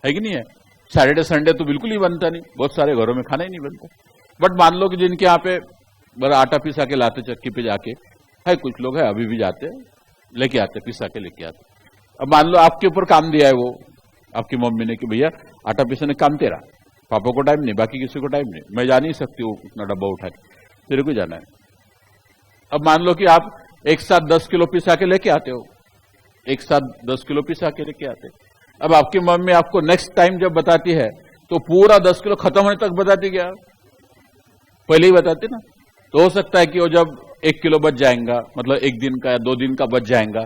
है कि नहीं है। सैटरडे संडे तो बिल्कुल ही बनता नहीं, बहुत सारे घरों में खाना ही नहीं बनता। बट मान लो कि जिनके यहाँ पे बड़ा आटा पिसा के लाते चक्की पे जाके है, कुछ लोग है अभी भी जाते लेके आते, पिसा के लेके आते। अब मान लो आपके ऊपर काम दिया है वो आपकी मम्मी ने कि भैया आटा पिसाने काम तेरा, पापा को टाइम नहीं, बाकी किसी को टाइम नहीं, मैं जा नहीं सकती हूँ उतना डब्बा उठा के, तेरे को जाना है। अब मान लो कि आप एक साथ 10 किलो पिसा के लेके आते हो, एक साथ 10 किलो पिसा के लेके आते। अब आपकी मम्मी आपको नेक्स्ट टाइम जब बताती है तो पूरा 10 किलो खत्म होने तक बताती क्या, पहले ही बताती ना। तो हो सकता है कि वो जब 1 किलो बच जाएगा, मतलब 1 दिन का या 2 दिन का बच जाएगा,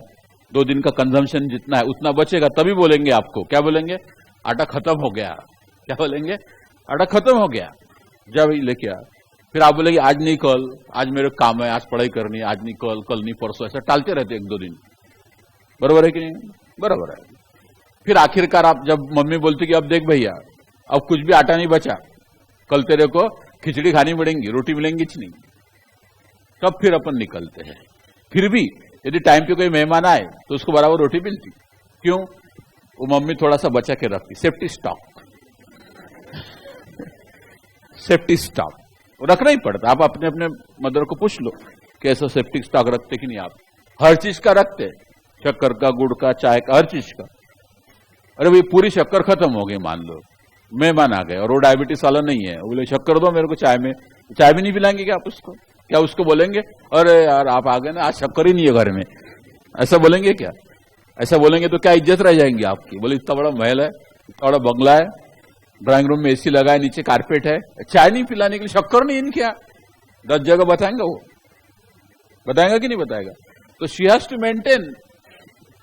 2 दिन का कंजम्पशन जितना है उतना बचेगा, तभी बोलेंगे आपको, क्या बोलेंगे, आटा खत्म हो गया। क्या बोलेंगे, आटा खत्म हो गया, जब लेके आ। फिर आप बोलेंगे आज नहीं कल, आज मेरे काम है, आज पढ़ाई करनी है, आज नहीं कल, कल नहीं परसों, ऐसा टालते रहते 1-2 दिन। बराबर है कि नहीं, बराबर है। फिर आखिरकार आप जब मम्मी बोलती कि अब देख भैया अब कुछ भी आटा नहीं बचा, कल तेरे को खिचड़ी खानी पड़ेगी, रोटी मिलेंगी नहीं, तब फिर अपन निकलते हैं। फिर भी यदि टाइम पे कोई मेहमान आए तो उसको बराबर रोटी मिलती, क्यों, वो मम्मी थोड़ा सा बचा के रखती, सेफ्टी स्टॉक। सेफ्टी स्टॉक रखना ही पड़ता। आप अपने अपने मदर को पूछ लो कि ऐसा सेफ्टी स्टॉक रखते कि नहीं, आप हर चीज का रखते, शक्कर का, गुड़ का, चाय का, हर चीज का। अरे भाई पूरी शक्कर खत्म हो गई, मान लो मेहमान आ गए और वो डायबिटीज वाला नहीं है, बोले शक्कर दो मेरे को चाय में, चाय भी नहीं पिलाएंगे क्या आप उसको, क्या उसको बोलेंगे अरे यार आप आ गए ना, आज शक्कर ही नहीं है घर में, ऐसा बोलेंगे क्या? ऐसा बोलेंगे तो क्या इज्जत रह जाएंगी आपकी। बोले इतना बड़ा महल है, इतना बड़ा बंगला है, ड्राइंग रूम में एसी लगा है, नीचे कारपेट है, चाय नहीं पिलाने के लिए, शक्कर नहीं इनके यहाँ, 10 जगह बताएंगे, वो बताएगा कि नहीं बताएगा। तो she has to maintain,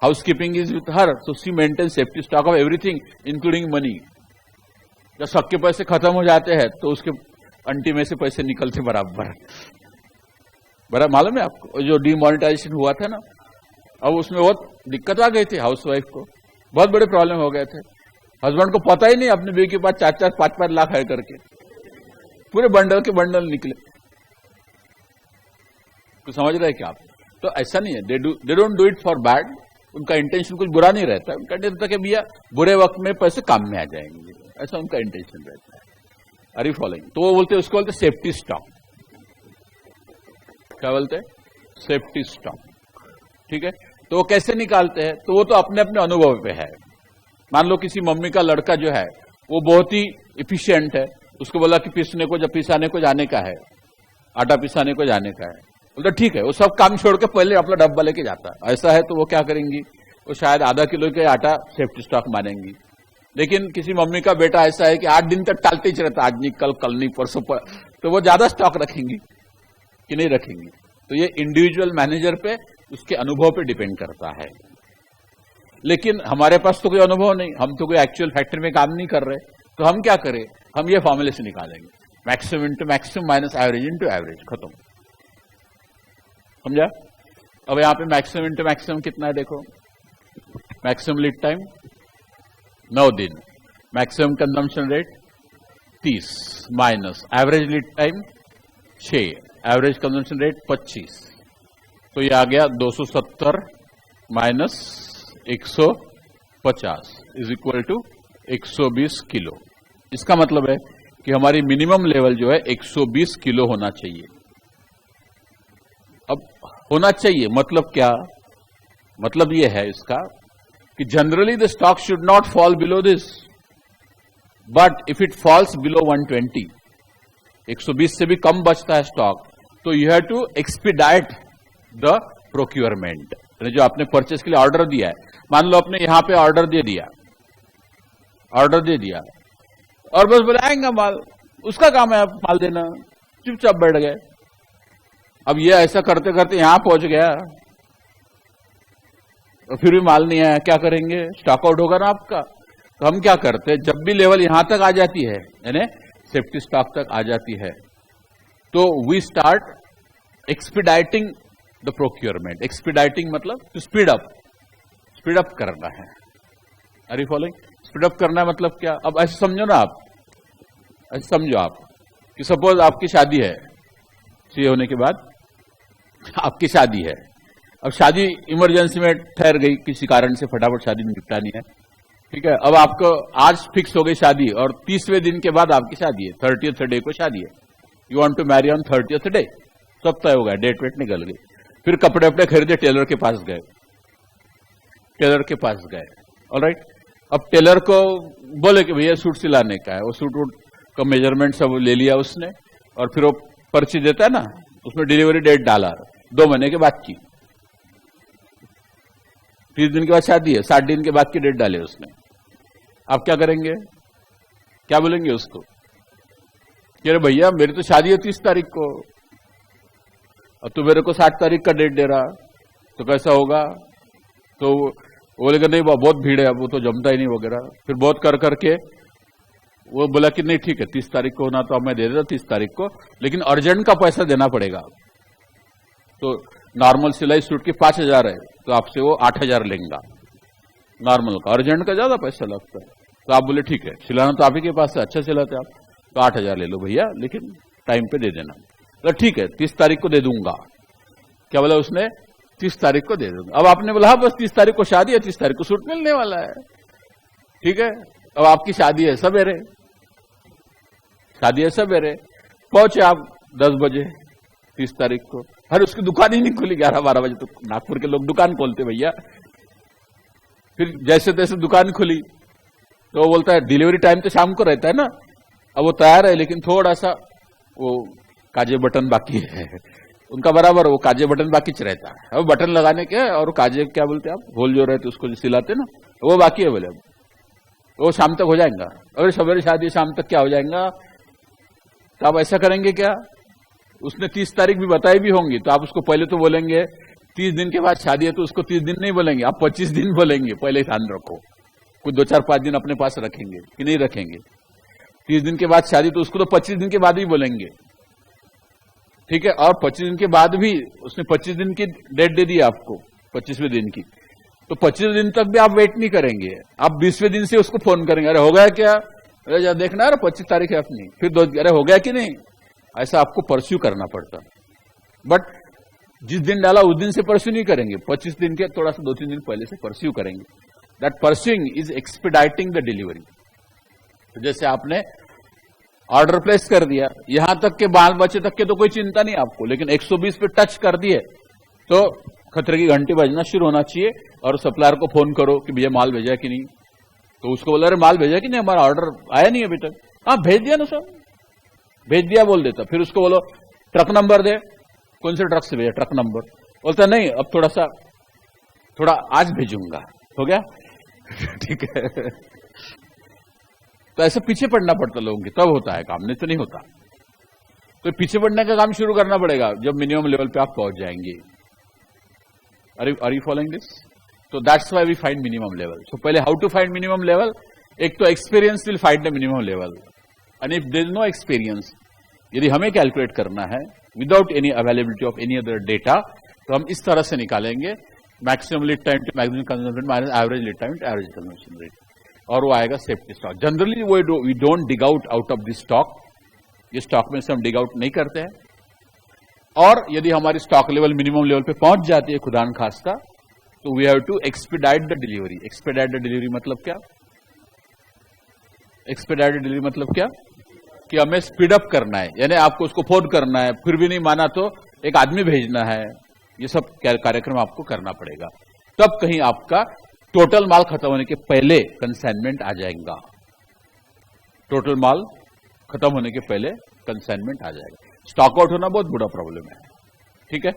housekeeping is with her, so she maintain safety stock of everything including money. जब सबके पैसे खत्म हो जाते हैं तो उसके अंटी में से पैसे निकलते बराबर। मालूम है आपको जो डिमोनेटाइजेशन हुआ था ना, अब उसमें बहुत दिक्कत आ गई थी हाउसवाइफ को, बहुत बड़े प्रॉब्लम हो गए थे। हस्बैंड को पता ही नहीं अपने बीवी के पास 4-4, 5-5 लाख है करके, पूरे बंडल के बंडल निकले। तो समझ रहे क्या आप? तो ऐसा नहीं है, they don't do it for bad, उनका इंटेंशन कुछ बुरा नहीं रहता, उनका इंटेंशन रहता कि भैया बुरे वक्त में पैसे काम में आ जाएंगे, ऐसा उनका इंटेंशन रहता है। Are you following? तो वो बोलते हैं, उसको बोलते सेफ्टी स्टॉक। क्या बोलते हैं? Safety stock. ठीक है, तो वो कैसे निकालते हैं? तो वो तो अपने अपने अनुभव पे है। मान लो किसी मम्मी का लड़का जो है वो बहुत ही इफिशिएंट है, उसको बोला कि पिसाने को जाने का है, आटा पिसाने को जाने का है, बोलते ठीक है, वो सब काम छोड़ के पहले अपना डब्बा लेके जाता है। ऐसा है तो वो क्या करेंगी, वो शायद आधा किलो के आटा सेफ्टी स्टॉक मानेंगी। लेकिन किसी मम्मी का बेटा ऐसा है कि 8 दिन तक टालते ही रहता, आज नहीं कल नहीं परसों पर, तो वो ज्यादा स्टॉक रखेंगी कि नहीं रखेंगी। तो ये इंडिविजुअल मैनेजर पे, उसके अनुभव पे डिपेंड करता है। लेकिन हमारे पास तो कोई अनुभव नहीं, हम तो कोई एक्चुअल फैक्ट्री में काम नहीं कर रहे, तो हम क्या करें, हम ये फॉर्मूले से निकालेंगे, maximum into maximum minus average into average, खत्म। समझा? अब यहां पे मैक्सिमम इंटू मैक्सिमम कितना है देखो, मैक्सिमम लीड टाइम 9 दिन, maximum consumption rate 30 minus average lead time 6, average consumption rate 25, तो ये आ गया 270 minus 150 is equal to 120 kilo. इसका मतलब है कि हमारी मिनिमम लेवल जो है 120 किलो होना चाहिए। अब होना चाहिए मतलब क्या, मतलब यह है इसका कि generally the stock should not fall below this, but if it falls below 120, 120 से भी कम बचता है स्टॉक, तो you have to expedite the procurement. जो आपने परचेस के लिए ऑर्डर दिया है, मान लो आपने यहां पे ऑर्डर दे दिया और बस बुलाएंगे माल, उसका काम है आप माल देना, चुपचाप बैठ गए। अब ये ऐसा करते करते यहां पहुंच गया और फिर भी माल नहीं आया, क्या करेंगे, स्टॉक आउट होगा ना आपका। तो हम क्या करते हैं, जब भी लेवल यहां तक आ जाती है, यानी सेफ्टी स्टॉक तक आ जाती है, तो we start expediting the procurement. Expediting मतलब टू स्पीड अप करना है। Are you following? Speed up करना है मतलब क्या, अब ऐसे समझो ना आप, ऐसे समझो आप कि सपोज आपकी शादी है, सीए होने के बाद आपकी शादी है, अब शादी इमरजेंसी में ठहर गई किसी कारण से, फटाफट शादी निपटानी है, ठीक है। अब आपको आज फिक्स हो गई शादी और 30वें दिन के बाद आपकी शादी है, 30th डे को शादी है, you want to marry on 30th day, सब तय हो गया, डेट वेट निकल गई। फिर कपड़े अपने खरीदे, टेलर के पास गए, ऑलराइट। अब टेलर को बोले कि भैया सूट सिलाने का है, वो सूट वूट का मेजरमेंट सब ले लिया उसने, और फिर वो पर्ची देता है ना, उसमें डिलीवरी डेट डाला 2 महीने के बाद की, 30 दिन के बाद शादी है, 60 दिन के बाद की डेट डाले उसने। आप क्या करेंगे, क्या बोलेंगे उसको कि अरे भैया मेरी तो शादी है 30 तारीख को, और तू मेरे को 60 तारीख का डेट दे रहा, तो कैसा होगा। तो वो बोलेगा नहीं बहुत भीड़ है, अब वो तो जमता ही नहीं वगैरह। फिर बहुत कर करके वो बोला कि नहीं ठीक है 30 तारीख को होना तो अब मैं दे देता 30 तारीख को, लेकिन अर्जेंट का पैसा देना पड़ेगा। तो नॉर्मल सिलाई सूट की 5000 है, तो आपसे वो 8000 लेंगे नॉर्मल का, अर्जेंट का ज्यादा पैसा लगता है। तो आप बोले ठीक है, सिलाना तो आप ही के पास है, अच्छा सिलाते आप, तो 8000 ले लो भैया, लेकिन टाइम पे दे देना। तो ठीक है 30 तारीख को दे दूंगा, क्या बोला उसने, 30 तारीख को दे दूंगा। अब आपने बोला बस 30 तारीख को शादी है, 30 तारीख को सूट मिलने वाला है, ठीक है। अब आपकी शादी है सवेरे, पहुंचे आप 10 बजे 30 तारीख को, अरे उसकी दुकान ही नहीं खुली, 11-12 बजे तो नागपुर के लोग दुकान खोलते भैया। फिर जैसे तैसे दुकान खुली, तो वो बोलता है डिलीवरी टाइम तो शाम को रहता है ना, अब वो तैयार है लेकिन थोड़ा सा वो काजे बटन बाकी है उनका, बराबर वो काजे बटन बाकी रहता है। अब बटन लगाने के और काजे क्या बोलते हैं आप, होल जो रहते उसको जो सिलाते ना, वो बाकी है, बोले वो शाम तक हो जाएगा। अगर सवेरे शादी शाम तक क्या हो जाएगा, तो आप ऐसा करेंगे क्या, उसने 30 तारीख भी बताई भी होंगी, तो आप उसको पहले तो बोलेंगे 30 दिन के बाद शादी है, तो उसको 30 दिन नहीं बोलेंगे, आप 25 दिन बोलेंगे, पहले ध्यान रखो। कुछ 2-4-5 दिन अपने पास रखेंगे कि नहीं रखेंगे। 30 दिन के बाद शादी, तो उसको तो 25 दिन के बाद ही बोलेंगे, ठीक है। और 25 दिन के बाद भी उसने 25 दिन की डेट दे दी आपको, 25वें दिन की, तो 25 दिन तक भी आप वेट नहीं करेंगे, आप 20वें दिन से उसको फोन करेंगे, अरे हो गया क्या, अरे देखना यार 25 तारीख है अपनी, फिर अरे हो गया कि नहीं, ऐसा आपको परस्यू करना पड़ता। बट जिस दिन डाला उस दिन से परस्यू नहीं करेंगे, 25 दिन के थोड़ा सा 2-3 दिन पहले से परस्यू करेंगे। That pursuing is expediting the delivery. तो जैसे आपने ऑर्डर प्लेस कर दिया, यहां तक के बाल बचे तक के तो कोई चिंता नहीं आपको, लेकिन 120 पे टच कर दिए तो खतरे की घंटी बजना शुरू होना चाहिए, और सप्लायर को फोन करो कि भैया माल भेजा कि नहीं। तो उसको बोला अरे माल भेजा कि नहीं, हमारा ऑर्डर आया नहीं अभी तक। हाँ भेज दिया ना सर, भेज दिया बोल देता। फिर उसको बोलो ट्रक नंबर दे, कौन से ट्रक से भेजा, ट्रक नंबर, बोलता नहीं अब थोड़ा आज भेजूंगा, हो गया ठीक है। तो ऐसे पीछे पड़ना पड़ता लोगों की, तब होता है काम, नहीं तो नहीं होता। तो पीछे पड़ने का काम शुरू करना पड़ेगा जब मिनिमम लेवल पे आप पहुंच जाएंगे। Are you following this? तो that's why we find minimum level. So पहले how to find minimum level, एक तो experience will find the minimum level, and if there is no experience, यदि हमें कैलकुलेट करना है without any availability of any other data, तो हम इस तरह से निकालेंगे maximum lead time to maximum consumption minus average lead time to average consumption rate, और वो आएगा safety stock. Generally we don't dig out of this stock, ये स्टॉक में से हम डिग आउट नहीं करते हैं। और यदि हमारी स्टॉक लेवल मिनिमम लेवल पे पहुंच जाती है खुदान खास्ता, तो we have to expedite the delivery. Expedite the delivery मतलब क्या? एक्सपीडाइट द डिलीवरी मतलब क्या कि हमें स्पीड अप करना है, यानी आपको उसको फोन करना है, फिर भी नहीं माना तो एक आदमी भेजना है, ये सब कार्यक्रम आपको करना पड़ेगा। तब कहीं आपका टोटल माल खत्म होने के पहले कंसाइनमेंट आ जाएगा, टोटल माल खत्म होने के पहले कंसाइनमेंट आ जाएगा। स्टॉक आउट होना बहुत बड़ा प्रॉब्लम है, ठीक है।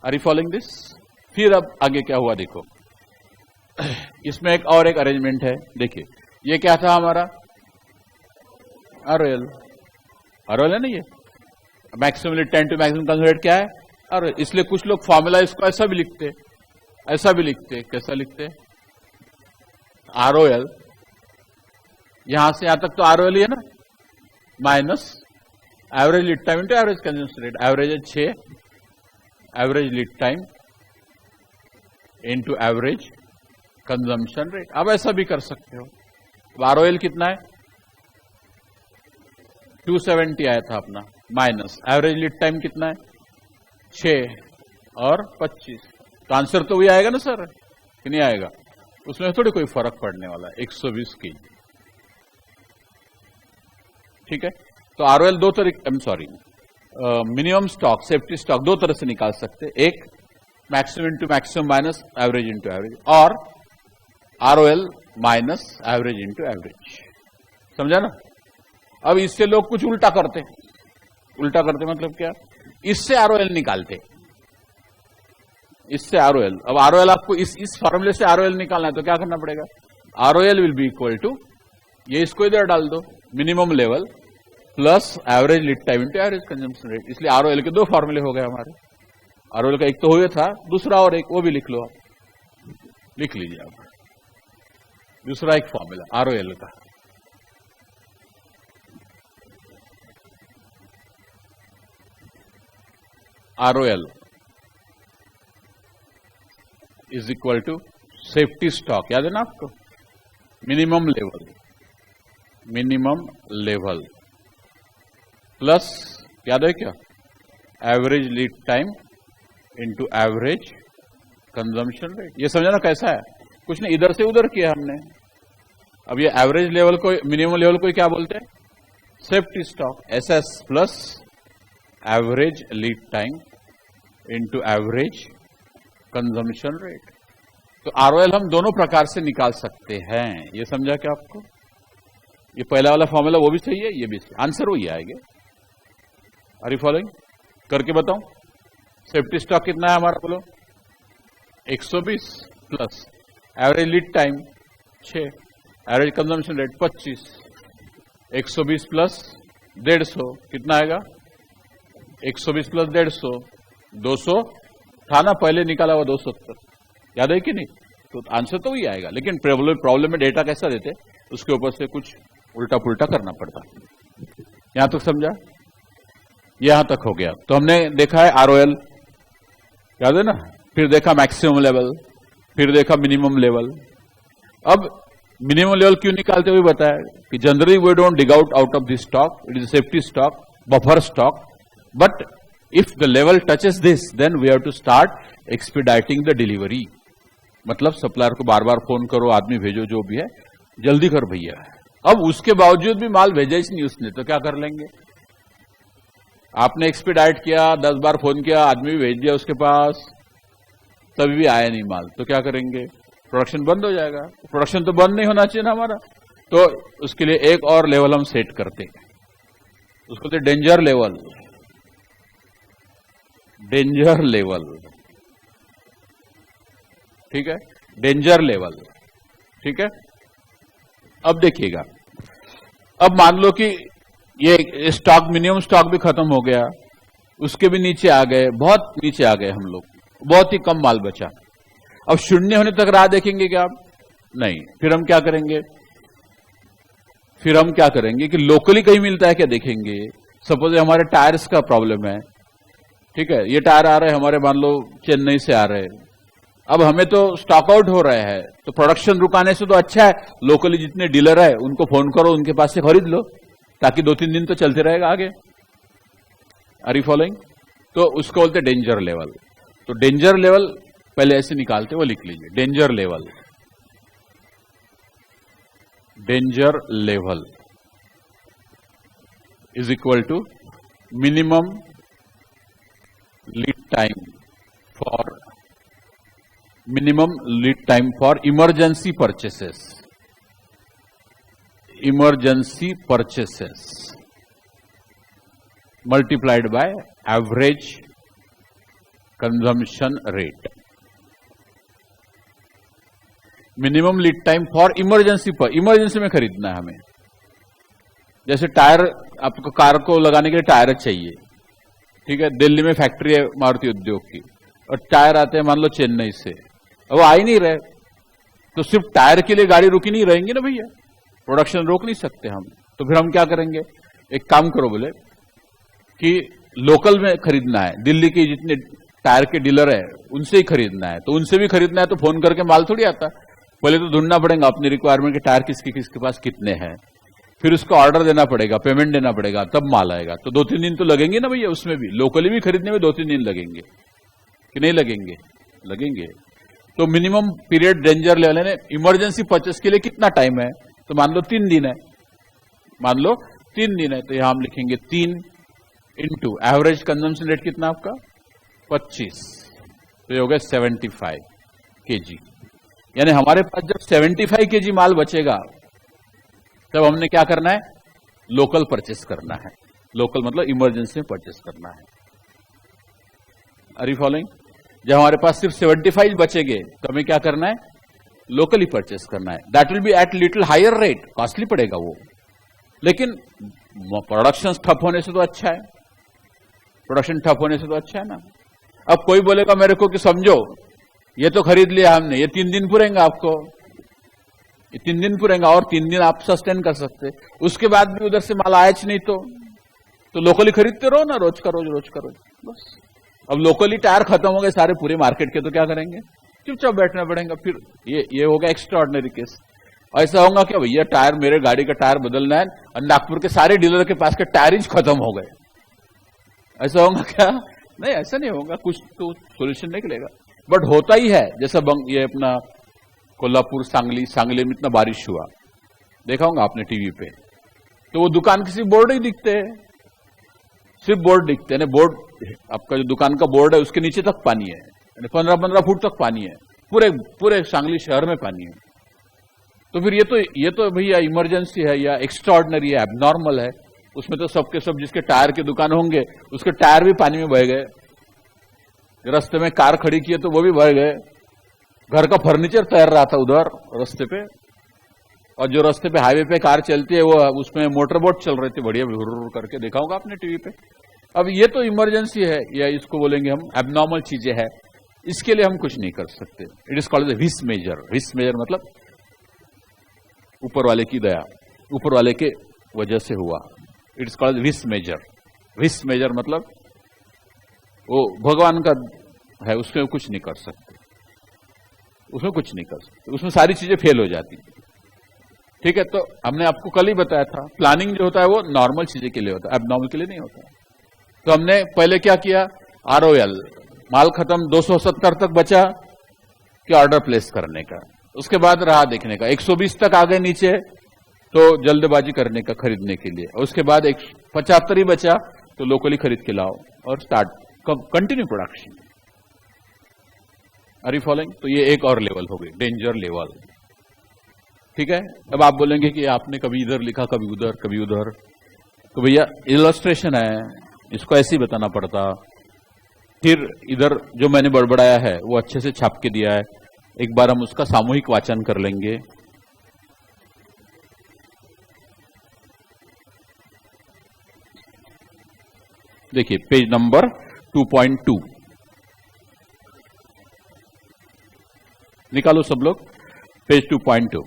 Are you following this? फिर अब आगे क्या हुआ देखो, इसमें एक और एक अरेंजमेंट है। देखिए ये क्या था हमारा आरओएल, आरओएल है ना, ये maximum lead time to maximum consumer rate क्या है, आरओएल। इसलिए कुछ लोग फॉर्मूला इसको ऐसा भी लिखते, ऐसा भी लिखते, कैसा लिखते, आरओएल, यहां से यहां तक तो आरओएल ही है ना, minus average lead time into average consumer rate. Average है 6, average lead time into average consumption rate. अब ऐसा भी कर सकते हो। आरओएल कितना है, 270 आया था अपना, माइनस एवरेज लीड टाइम कितना है 6 और 25, तो आंसर तो वही आएगा ना सर, कि नहीं आएगा? उसमें थोड़ी कोई फर्क पड़ने वाला है, 120 की, ठीक है। तो आरओएल दो तरीके, मिनिमम स्टॉक, सेफ्टी स्टॉक दो तरह से निकाल सकते हैं, एक maximum into maximum minus average into average, और ROL minus average into average, समझा ना। अब इससे लोग कुछ उल्टा करते, उल्टा करते मतलब क्या, इससे आरओएल निकालते, इससे आरओएल। अब आरओएल आपको इस फॉर्मूले से आरओएल निकालना है तो क्या करना पड़ेगा, ROL will be equal to, ये इसको इधर डाल दो, minimum level plus average lead time into average consumption rate. इसलिए आरओएल के दो फॉर्मूले हो गए हमारे। आरओएल का एक तो हुआ था, दूसरा और एक, वो भी लिख लो आप, लिख लीजिए आप, दूसरा एक फॉर्मूला आरओएल का, ROL is equal to safety stock, याद है ना आपको, मिनिमम लेवल प्लस, याद है क्या, average lead time into average consumption rate. ये समझा ना कैसा है, कुछ नहीं, इधर से उधर किया हमने। अब ये एवरेज लेवल को, मिनिमम लेवल को क्या बोलते हैं, safety stock, SS plus average lead time into average consumption rate. तो आरओएल हम दोनों प्रकार से निकाल सकते हैं, ये समझा क्या आपको? ये पहला वाला फॉर्मूला वो भी सही है, ये भी सही, आंसर वही आएगा। Are you following? करके बताऊं, सेफ्टी स्टॉक कितना है हमारा, बोलो, 120 plus average lead time 6, average consumption rate 25, 120 plus 150 कितना आएगा, 120 प्लस 150 200 था ना, पहले निकाला हुआ 270, याद है कि नहीं? तो आंसर तो वही आएगा, लेकिन प्रॉब्लम में डेटा कैसा देते, उसके ऊपर से कुछ उल्टा पुल्टा करना पड़ता। यहां तक समझा? यहां तक हो गया। तो हमने देखा है आरओएल, याद है ना, फिर देखा मैक्सिमम लेवल, फिर देखा मिनिमम लेवल। अब मिनिमम लेवल क्यों निकालते हुए बताया कि generally we don't dig out of this stock, it is safety stock, buffer stock, but if the level touches this then we have to start expediting the delivery. मतलब supplier को बार बार phone करो, आदमी भेजो, जो भी है जल्दी कर भैया। अब उसके बावजूद भी माल भेजा ही नहीं उसने, तो क्या कर लेंगे? आपने एक्सपीडाइट किया, 10 बार फोन किया, आदमी भी भेज दिया उसके पास, तभी भी आया नहीं माल, तो क्या करेंगे? प्रोडक्शन बंद हो जाएगा। प्रोडक्शन तो बंद नहीं होना चाहिए ना हमारा, तो उसके लिए एक और लेवल हम सेट करते, उसको तो डेंजर लेवल। डेंजर लेवल, ठीक है, डेंजर लेवल, ठीक है। अब देखिएगा, अब मान लो कि ये स्टॉक, मिनिमम स्टॉक भी खत्म हो गया, उसके भी नीचे आ गए, बहुत नीचे आ गए हम लोग, बहुत ही कम माल बचा। अब शून्य होने तक राह देखेंगे क्या आप? नहीं। फिर हम क्या करेंगे? फिर हम क्या करेंगे कि लोकली कहीं मिलता है क्या देखेंगे। सपोज हमारे टायर्स का प्रॉब्लम है, ठीक है, ये टायर आ रहे हैं हमारे, मान लो चेन्नई से आ रहे हैं, अब हमें तो स्टॉक आउट हो रहा है, तो प्रोडक्शन रुकाने से तो अच्छा है लोकली जितने डीलर है उनको फोन करो, उनके पास से खरीद लो, ताकि 2-3 दिन तो चलते रहेगा आगे। Are you following? तो उसको बोलते डेंजर लेवल। तो डेंजर लेवल पहले ऐसे निकालते, वो लिख लीजिए, danger level, danger level is equal to minimum lead time for, minimum lead time for emergency purchases, emergency purchases multiplied by average consumption rate. Minimum lead time for emergency, पर emergency में खरीदना है हमें। जैसे टायर, आपको car को लगाने के लिए टायर चाहिए, ठीक है, दिल्ली में फैक्ट्री है मारुति उद्योग की, और टायर आते हैं मान लो चेन्नई से, वो आ ही नहीं रहे, तो सिर्फ टायर के लिए गाड़ी रुकी नहीं रहेंगी ना भैया, प्रोडक्शन रोक नहीं सकते हम। तो फिर हम क्या करेंगे? एक काम करो, बोले कि लोकल में खरीदना है, दिल्ली के जितने टायर के डीलर है उनसे ही खरीदना है, तो उनसे भी खरीदना है तो फोन करके माल थोड़ी आता, पहले तो ढूंढना पड़ेगा अपनी रिक्वायरमेंट के टायर किसके पास कितने हैं, फिर उसको ऑर्डर देना पड़ेगा, पेमेंट देना पड़ेगा, तब माल आएगा। तो 2-3 दिन तो लगेंगे ना भैया, उसमें भी लोकली भी खरीदने में 2-3 दिन लगेंगे कि नहीं लगेंगे? लगेंगे। तो मिनिमम पीरियड डेंजर लेवल है, इमरजेंसी परचेस के लिए कितना टाइम है? तो मान लो 3 दिन है, मान लो 3 दिन है, तो यहां हम लिखेंगे 3 इंटू एवरेज कंजम्पशन रेट कितना आपका 25, तो ये हो गया 75 kg। यानी हमारे पास जब 75 kg माल बचेगा तब हमने क्या करना है? लोकल परचेस करना है। लोकल मतलब इमरजेंसी में परचेस करना है। Are you following? जब हमारे पास सिर्फ 75 बचेंगे तो हमें क्या करना है? लोकली परचेस करना है। That will be at little higher rate, costly पड़ेगा वो, लेकिन प्रोडक्शन ठप होने से तो अच्छा है, प्रोडक्शन ठप होने से तो अच्छा है ना। अब कोई बोलेगा मेरे को कि समझो ये तो खरीद लिया हमने, ये 3 दिन पुरेंगे आपको, ये 3 दिन पुरेंगे और 3 दिन आप सस्टेन कर सकते, उसके बाद भी उधर से माल आया नहीं तो लोकली खरीदते रहो ना, रोज का रोज बस। अब लोकली टायर खत्म हो गए सारे पूरे मार्केट के, तो क्या करेंगे? चुपचाप बैठना पड़ेगा। फिर ये होगा एक्स्ट्रा ऑर्डिनरी केस। ऐसा होगा क्या भैया टायर, मेरे गाड़ी का टायर बदलना है और नागपुर के सारे डीलर के पास के टायर ही खत्म हो गए, ऐसा होगा क्या? नहीं, ऐसा नहीं होगा, कुछ तो सोल्यूशन निकलेगा। बट होता ही है, जैसा ये अपना कोल्हापुर, सांगली में इतना बारिश हुआ, देखा होगा आपने टीवी पे, तो वो दुकान किसी बोर्ड ही दिखते हैं, सिर्फ बोर्ड दिखते हैं। बोर्ड, आपका जो दुकान का बोर्ड है उसके नीचे तक पानी है, 15-15 फुट तक पानी है, पूरे सांगली शहर में पानी है। तो फिर ये तो भैया इमरजेंसी है या एक्स्ट्रा ऑर्डिनरी है, एबनॉर्मल है। उसमें तो सबके सब जिसके टायर की दुकान होंगे उसके टायर भी पानी में बह गए, रास्ते में कार खड़ी की है तो वो भी बह गए, घर का फर्नीचर तैर रहा था उधर रास्ते पे, और जो रास्ते पे हाईवे पे कार चलती है वो उसमें मोटर बोट चल रही थी बढ़िया हुर करके, देखा होगा आपने टीवी पे। अब ये तो इमरजेंसी है, या इसको बोलेंगे हम एबनॉर्मल चीजें है, इसके लिए हम कुछ नहीं कर सकते। इट इज कॉल्ड विस मेजर। विस मेजर मतलब ऊपर वाले की दया, ऊपर वाले के वजह से हुआ। इट इज कॉल्ड विस मेजर। विस मेजर मतलब वो भगवान का है, उसमें कुछ नहीं कर सकते, उसमें कुछ नहीं कर सकते, उसमें सारी चीजें फेल हो जाती। ठीक है, तो हमने आपको कल ही बताया था, प्लानिंग जो होता है वो नॉर्मल चीजें के लिए होता है, एबनॉर्मल के लिए नहीं होता। तो हमने पहले क्या किया, ROL, माल खत्म 270 तक बचा कि ऑर्डर प्लेस करने का, उसके बाद राह देखने का, 120 तक आ गए नीचे तो जल्दबाजी करने का खरीदने के लिए, और उसके बाद 75 ही बचा तो लोकली खरीद के लाओ और start continue production. Are you following? तो ये एक और लेवल हो गई, डेंजर लेवल। ठीक है, अब आप बोलेंगे कि आपने कभी इधर लिखा कभी उधर कभी उधर, तो भैया इलस्ट्रेशन है, इसको ऐसे ही बताना पड़ता। फिर इधर जो मैंने बड़बड़ाया है वो अच्छे से छाप के दिया है, एक बार हम उसका सामूहिक वाचन कर लेंगे। देखिए पेज नंबर 2.2 निकालो सब लोग, पेज 2.2।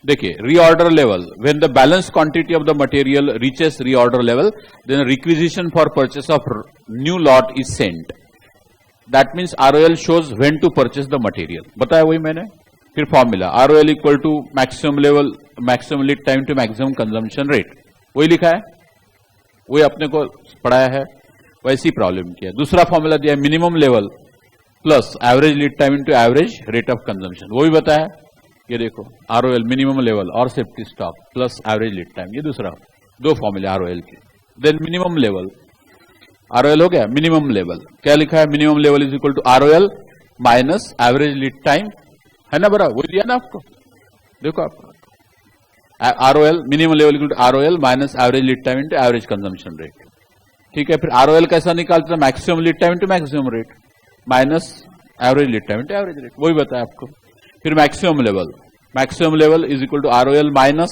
देखिए reorder level, when the balance quantity of the material reaches reorder level then requisition for purchase of new lot is sent. That means ROL shows when to purchase the material, बताया वही मैंने। फिर formula ROL equal to maximum level, maximum lead time to maximum consumption rate, वही लिखा है, वही अपने को पढ़ाया है, वैसी प्रॉब्लम किया। दूसरा फॉर्मूला दिया minimum level plus average lead time into average rate of consumption, वो भी बताया। ये देखो ROL मिनिमम लेवल और safety stock plus average lead time, ये दूसरा दो फॉर्मूले ROL के। देन मिनिमम लेवल, ROL हो गया, मिनिमम लेवल क्या लिखा है, minimum level is equal to ROL minus average lead time, है ना बराबर, वो दिया ना आपको, देखो आपको ROL minimum level equal to ROL minus average lead time into average consumption rate. ठीक है, फिर ROL कैसा निकालते हैं, maximum lead time into maximum rate minus average lead time into average rate, वही बताया आपको। फिर maximum level is equal to ROL minus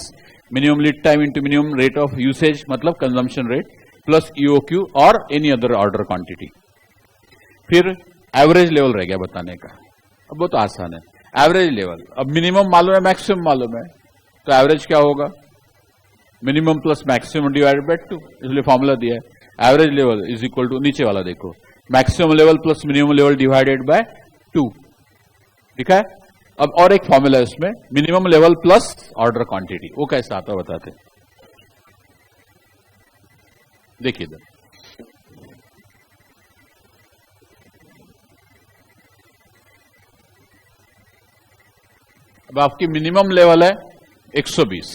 minimum lead time into minimum rate of usage मतलब कंजम्पशन रेट प्लस EOQ और any other order quantity. फिर average level रह गया बताने का, अब वो तो आसान है। एवरेज लेवल, अब मिनिमम मालूम है, मैक्सिमम मालूम है, तो एवरेज क्या होगा, minimum plus maximum divided by 2, इसलिए फॉर्मूला दिया है average level is equal to, नीचे वाला देखो, maximum level plus minimum level divided by 2, ठीक है। अब और एक फॉर्मूला है उसमें, minimum level plus order quantity, वो कैसा आता बताते, देखिए इधर अब आपकी मिनिमम लेवल है 120,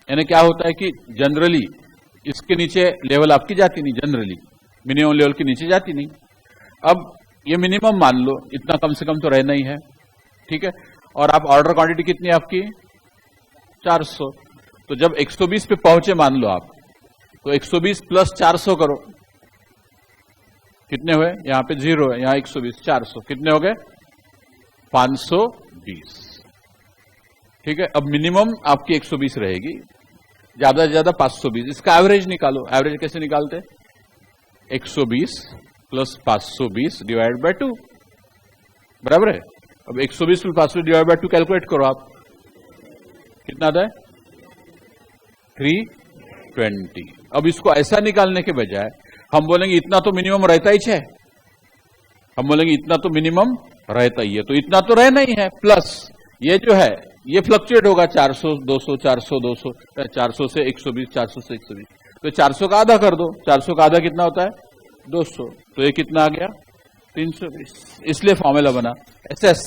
यानी क्या होता है कि जनरली इसके नीचे लेवल आपकी जाती नहीं, जनरली मिनिमम लेवल के नीचे जाती नहीं। अब ये मिनिमम मान लो, इतना कम से कम तो रहना ही है, ठीक है। और आप ऑर्डर क्वांटिटी कितनी है आपकी 400, तो जब 120 पे पहुंचे मान लो आप, तो 120 प्लस 400 करो, कितने हुए, यहां पे 0 है, यहां 120 400 कितने हो गए 520, ठीक है। अब मिनिमम आपकी 120 रहेगी, ज्यादा से ज्यादा 520, इसका एवरेज निकालो। एवरेज कैसे निकालते, 120 प्लस 520 डिवाइड बाय 2, बराबर है। अब 120 प्लस 520 डिवाइड बाय 2 कैलकुलेट करो आप, कितना आता है 320। अब इसको ऐसा निकालने के बजाय हम बोलेंगे इतना तो मिनिमम रहता ही है, हम बोलेंगे इतना तो मिनिमम रहता ही है, तो इतना तो रहना ही है, प्लस ये जो है ये फ्लक्चुएट होगा 400 200 400 200, 400 से 120 400 से 120, तो 400 का आधा कर दो, 400 का आधा कितना होता है 200, तो ये कितना आ गया 320। इसलिए फॉर्मूला बना SS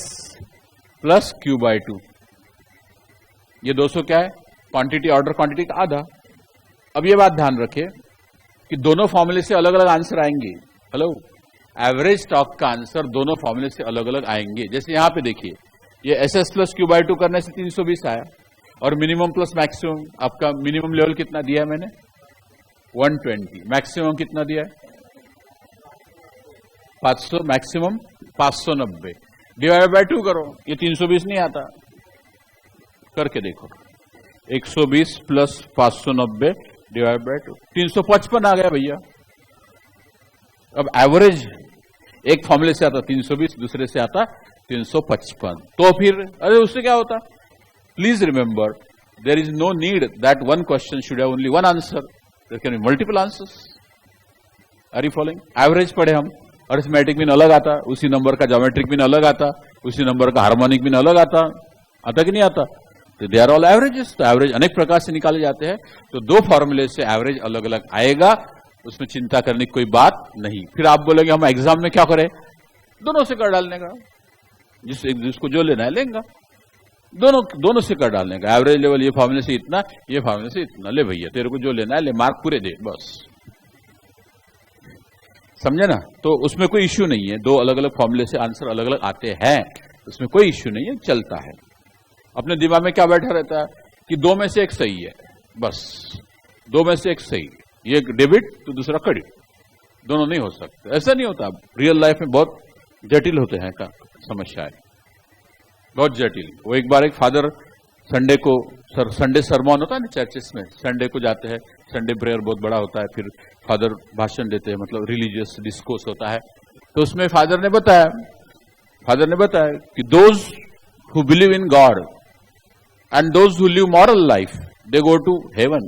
प्लस Q/2, ये 200 क्या है क्वांटिटी, ऑर्डर क्वांटिटी का आधा। अब ये बात ध्यान रखें कि दोनों फॉर्मूले से अलग अलग आंसर आएंगे। हेलो, एवरेज स्टॉक का आंसर दोनों फॉर्मूले से अलग अलग आएंगे। जैसे यहां पे देखिए, ये SS प्लस Q/2 करने से 320 आया, और मिनिमम प्लस मैक्सिमम, आपका मिनिमम लेवल कितना दिया है मैंने 120, मैक्सिमम कितना दिया है 500, मैक्सिमम 590, डिवाइड बाय 2 करो, ये 320 नहीं आता, करके देखो 120 प्लस 590 डिवाइड बाय 2, 355 आ गया भैया। अब एवरेज एक फॉर्मूले से आता 320, दूसरे से आता 355, तो फिर अरे उससे क्या होता, please remember there is no need that one question should have only one answer, there can be multiple answers. Are you following? Average पढ़े हम, अरिथमेटिक मीन अलग आता, उसी नंबर का ज्योमेट्रिक मीन अलग आता, उसी नंबर का हार्मोनिक मीन अलग आता कि नहीं आता, तो दे आर ऑल एवरेजेस। तो एवरेज अनेक प्रकार से निकाले जाते हैं, तो दो फॉर्मूले से एवरेज अलग अलग आएगा, उसमें चिंता करने की कोई बात नहीं। फिर आप बोलेंगे हम एग्जाम में क्या करें, दोनों से कर डालने का, जिसको जो लेना है लेंगे, दोनों से कर डालने का। एवरेज लेवल ये फॉर्मूले से इतना, ये फॉर्मूले से इतना, ले भैया तेरे को जो लेना है ले, मार्क पूरे दे, बस, समझे ना। तो उसमें कोई इश्यू नहीं है, दो अलग अलग फॉर्मूले से आंसर अलग अलग आते हैं, उसमें कोई इश्यू नहीं है, चलता है। अपने दिमाग में क्या बैठा रहता है कि दो में से एक सही है, बस दो में से एक सही, ये डेबिट तो दूसरा क्रेडिट, दोनों नहीं हो सकते, ऐसा नहीं होता। रियल लाइफ में बहुत जटिल होते हैं का समस्याएं, बहुत जटिल। वो एक बार एक फादर संडे को संडे सरमॉन होता है ना चर्चेस में, संडे को जाते हैं, संडे प्रेयर बहुत बड़ा होता है, फिर फादर भाषण देते हैं, मतलब रिलीजियस डिस्कोर्स होता है। तो उसमें फादर ने बताया कि those who believe in God and those who live moral life they go to heaven.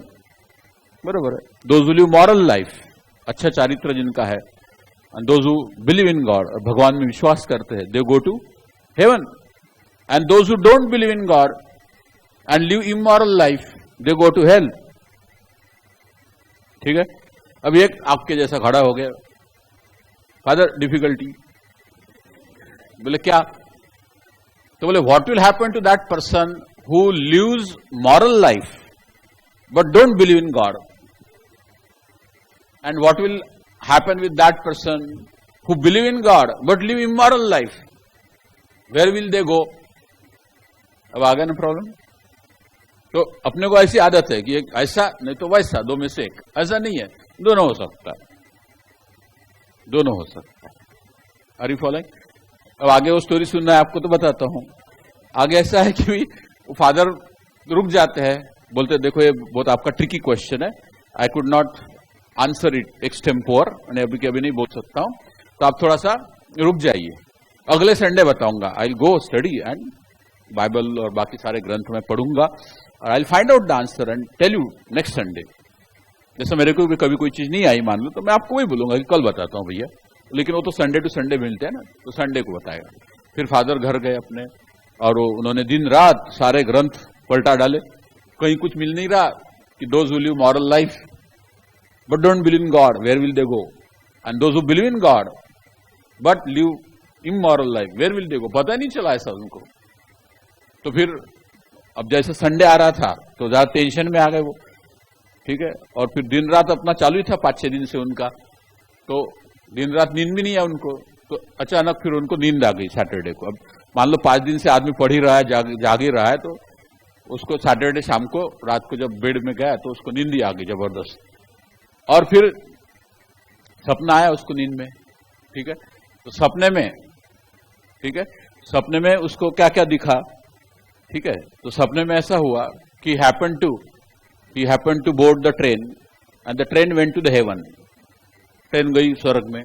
बरोबर है, those who live moral life, अच्छा चारित्र जिनका है, and those who believe in God, और भगवान में विश्वास करते हैं, they go to heaven, and those who don't believe in God and live immoral life they go to hell. ठीक है, अब एक आपके जैसा खड़ा हो गया, फादर डिफिकल्टी, बोले क्या? तो बोले what will happen to that person who lives moral life but don't believe in God, and what will happen with that person who believe in God but live immoral life, where will they go? अब आ गया ना problem. तो अपने को ऐसी आदत है कि एक ऐसा नहीं तो वैसा, दो में से एक, ऐसा नहीं है, दोनों हो सकता है, दोनों हो सकता है। Are you following? अब आगे वो स्टोरी सुनना है आपको तो बताता हूं। आगे ऐसा है कि वो फादर रुक जाते हैं, बोलते देखो ये बहुत आपका ट्रिकी क्वेश्चन है, I could not answer it extempore, मैंने अभी के अभी नहीं बोल सकता हूं, तो आप थोड़ा सा रुक जाइए, अगले संडे बताऊंगा। I will go study and Bible और बाकी सारे ग्रंथ में पढ़ूंगा, I will find out the answer and tell you next Sunday. जैसे मेरे को भी कभी कोई चीज नहीं आई मान लो, तो मैं आपको वही बोलूंगा कि कल बताता हूं भैया, लेकिन वो तो संडे टू संडे मिलते हैं ना, तो संडे को बताएगा। फिर फादर घर गए अपने, और उन्होंने दिन रात सारे ग्रंथ पलटा डाले, कहीं कुछ मिल नहीं रहा कि those who live moral life but don't believe in God where will they go, and those who believe in God but live immoral life where will they go, पता नहीं चला ऐसा उनको। तो फिर अब जैसे संडे आ रहा था तो ज्यादा टेंशन में आ गए वो, ठीक है, और फिर दिन रात अपना चालू ही था 5-6 दिन से उनका, तो दिन रात नींद भी नहीं है उनको। तो अचानक फिर उनको नींद आ गई सैटरडे को। अब मान लो 5 दिन से आदमी पढ़ ही रहा है, जाग ही रहा है, तो उसको सैटरडे शाम को रात को जब बेड में गया तो उसको नींद ही आ गई जबरदस्त, और फिर सपना आया उसको नींद में। ठीक है, तो सपने में, ठीक है, सपने में उसको क्या क्या दिखा? ठीक है, तो सपने में ऐसा हुआ कि he happened to board the train and the train went to the heaven, train गई स्वर्ग में।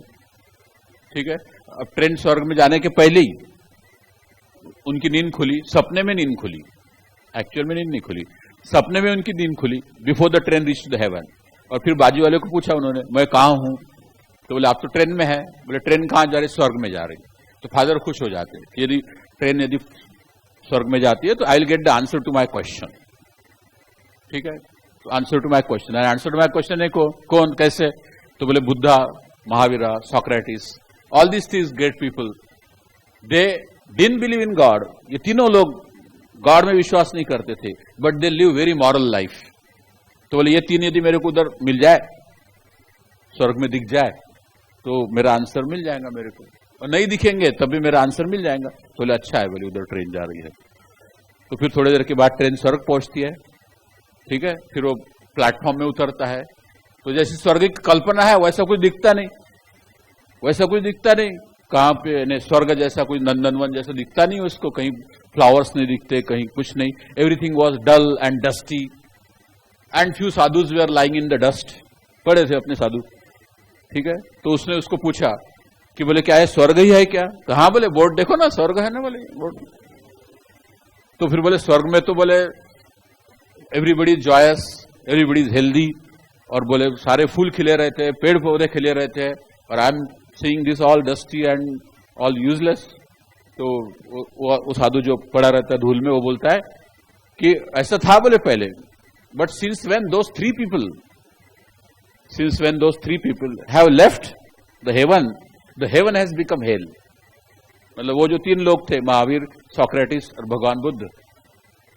ठीक है, अब ट्रेन स्वर्ग में जाने के पहले ही उनकी नींद खुली, सपने में नींद खुली, एक्चुअल में नींद नहीं खुली, सपने में उनकी नींद खुली before the train reach the haven. और फिर बाजू वाले को पूछा उन्होंने, मैं कहाँ हूं? तो बोले आप तो ट्रेन में है। बोले ट्रेन कहाँ जा रही? स्वर्ग में जा रही। तो फादर खुश हो जाते कि यदि ट्रेन यदि स्वर्ग में जाती है तो I will get the answer to my question. ठीक है, तो answer to my question, answer to my question है कौन, कैसे? तो बोले Buddha, Mahavira, Socrates, all this these great people, they didn't believe in God. ये तीनों लोग गॉड में विश्वास नहीं करते थे, but they live very moral life. तो बोले ये तीन यदि मेरे को उधर मिल जाए, स्वर्ग में दिख जाए, तो मेरा आंसर मिल जाएगा मेरे को, और नहीं दिखेंगे तब भी मेरा आंसर मिल जाएगा। तो बोले अच्छा है, बोले उधर ट्रेन जा रही है। तो फिर थोड़ी देर के बाद ट्रेन स्वर्ग पहुंचती है। ठीक है, फिर वो प्लेटफॉर्म में उतरता है, तो जैसी स्वर्ग की कल्पना है वैसा कुछ दिखता नहीं, वैसा कुछ दिखता नहीं। कहाँ पे स्वर्ग जैसा कोई नंदनवन जैसा दिखता नहीं उसको, कहीं फ्लावर्स नहीं दिखते, कहीं कुछ नहीं। Everything was dull and dusty and few sadhus they were lying in the dust, पड़े थे अपने साधु। ठीक है, तो उसने उसको पूछा कि बोले क्या है स्वर्ग ही है क्या? तो हाँ, बोले बोर्ड देखो ना, स्वर्ग है ना, बोले बोर्ड। तो फिर बोले स्वर्ग में तो बोले everybody is joyous, everybody is healthy, और बोले सारे फूल खिले रहते हैं, पेड़ पौधे खिले रहते हैं, और I am seeing this all dusty and all useless. तो वो साधु जो पड़ा रहता है धूल में, वो बोलता है कि ऐसा था बोले पहले, but since when those three people have left the haven has become hello. मतलब वो जो तीन लोग थे, महावीर, सोक्रेटिस और भगवान बुद्ध,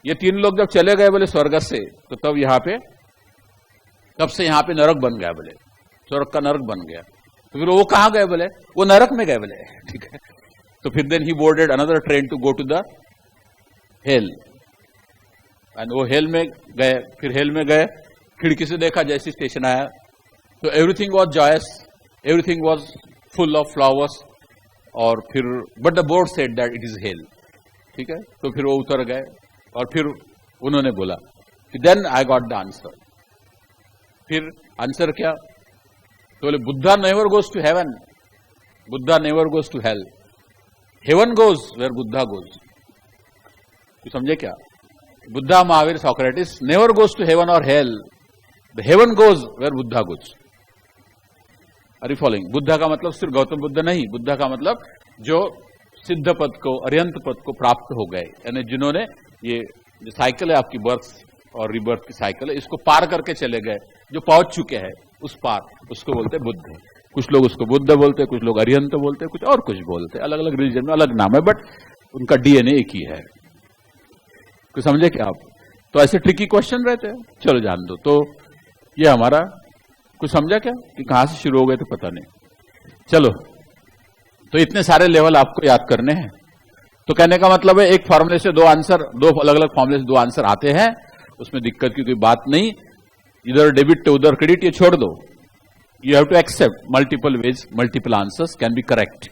ये तीन लोग जब चले गए बोले स्वर्ग से, तो तब से यहाँ पे नरक बन गया, बोले स्वर्ग का नरक बन गया। तो फिर वो कहाँ गए? बोले वो नरक में गए, बोले। ठीक है, तो फिर then he boarded another train to go to the hell, एंड वो हेल में गए। फिर हेल में गए, खिड़की से देखा जैसी स्टेशन आया, तो everything was joyous, everything was full of flowers, और फिर but the board said that it is hell, ठीक है। तो फिर वो उतर गए और फिर उन्होंने बोला कि then I got the answer. फिर आंसर क्या? तो बोले Buddha never goes to heaven, Buddha never goes to hell, heaven goes where Buddha goes. तो समझे क्या? Buddha, Mahavir, Socrates never goes to heaven और hell, the heaven goes where Buddha goes. Are you following? Buddha का मतलब सिर्फ गौतम बुद्ध नहीं, बुद्धा का मतलब जो सिद्ध पद को, अर्यंत पद को प्राप्त हो गए, यानी जिन्होंने ये जो साइकिल है आपकी बर्थ और रिबर्थ की साइकिल है, इसको पार करके चले गए, जो पहुंच चुके हैं उस पार, उसको बोलते हैं बुद्ध। कुछ लोग उसको बुद्ध बोलते हैं, कुछ लोग अर्यंत बोलते हैं, कुछ और कुछ बोलते हैं, अलग अलग रिलीजन में अलग नाम है, बट उनका डीएनए एक ही है। कुछ समझे क्या आप? तो ऐसे ट्रिकी क्वेश्चन रहते हैं, चलो जान दो। तो ये हमारा कुछ समझा क्या कि कहां से शुरू हो गए? तो पता नहीं। चलो, तो इतने सारे लेवल आपको याद करने हैं। तो कहने का मतलब है एक फॉर्मूले से दो आंसर, दो अलग अलग फॉर्मूले से दो आंसर आते हैं, उसमें दिक्कत की कोई बात नहीं। इधर डेबिट तो उधर क्रेडिट, ये छोड़ दो। You have to accept multiple ways, multiple answers can be correct.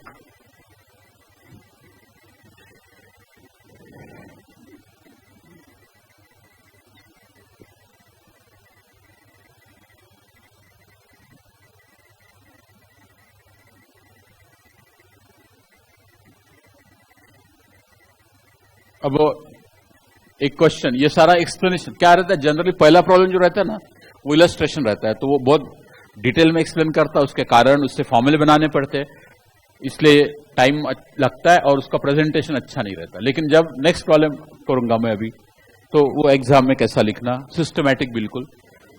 अब एक क्वेश्चन, ये सारा एक्सप्लेनेशन क्या रहता है? जनरली पहला प्रॉब्लम जो रहता है ना, वो इलस्ट्रेशन रहता है, तो वो बहुत डिटेल में एक्सप्लेन करता है, उसके कारण उससे फॉर्मूले बनाने पड़ते हैं, इसलिए टाइम लगता है और उसका प्रेजेंटेशन अच्छा नहीं रहता। लेकिन जब नेक्स्ट प्रॉब्लम करूंगा मैं अभी, तो वो एग्जाम में कैसा लिखना, सिस्टमैटिक बिल्कुल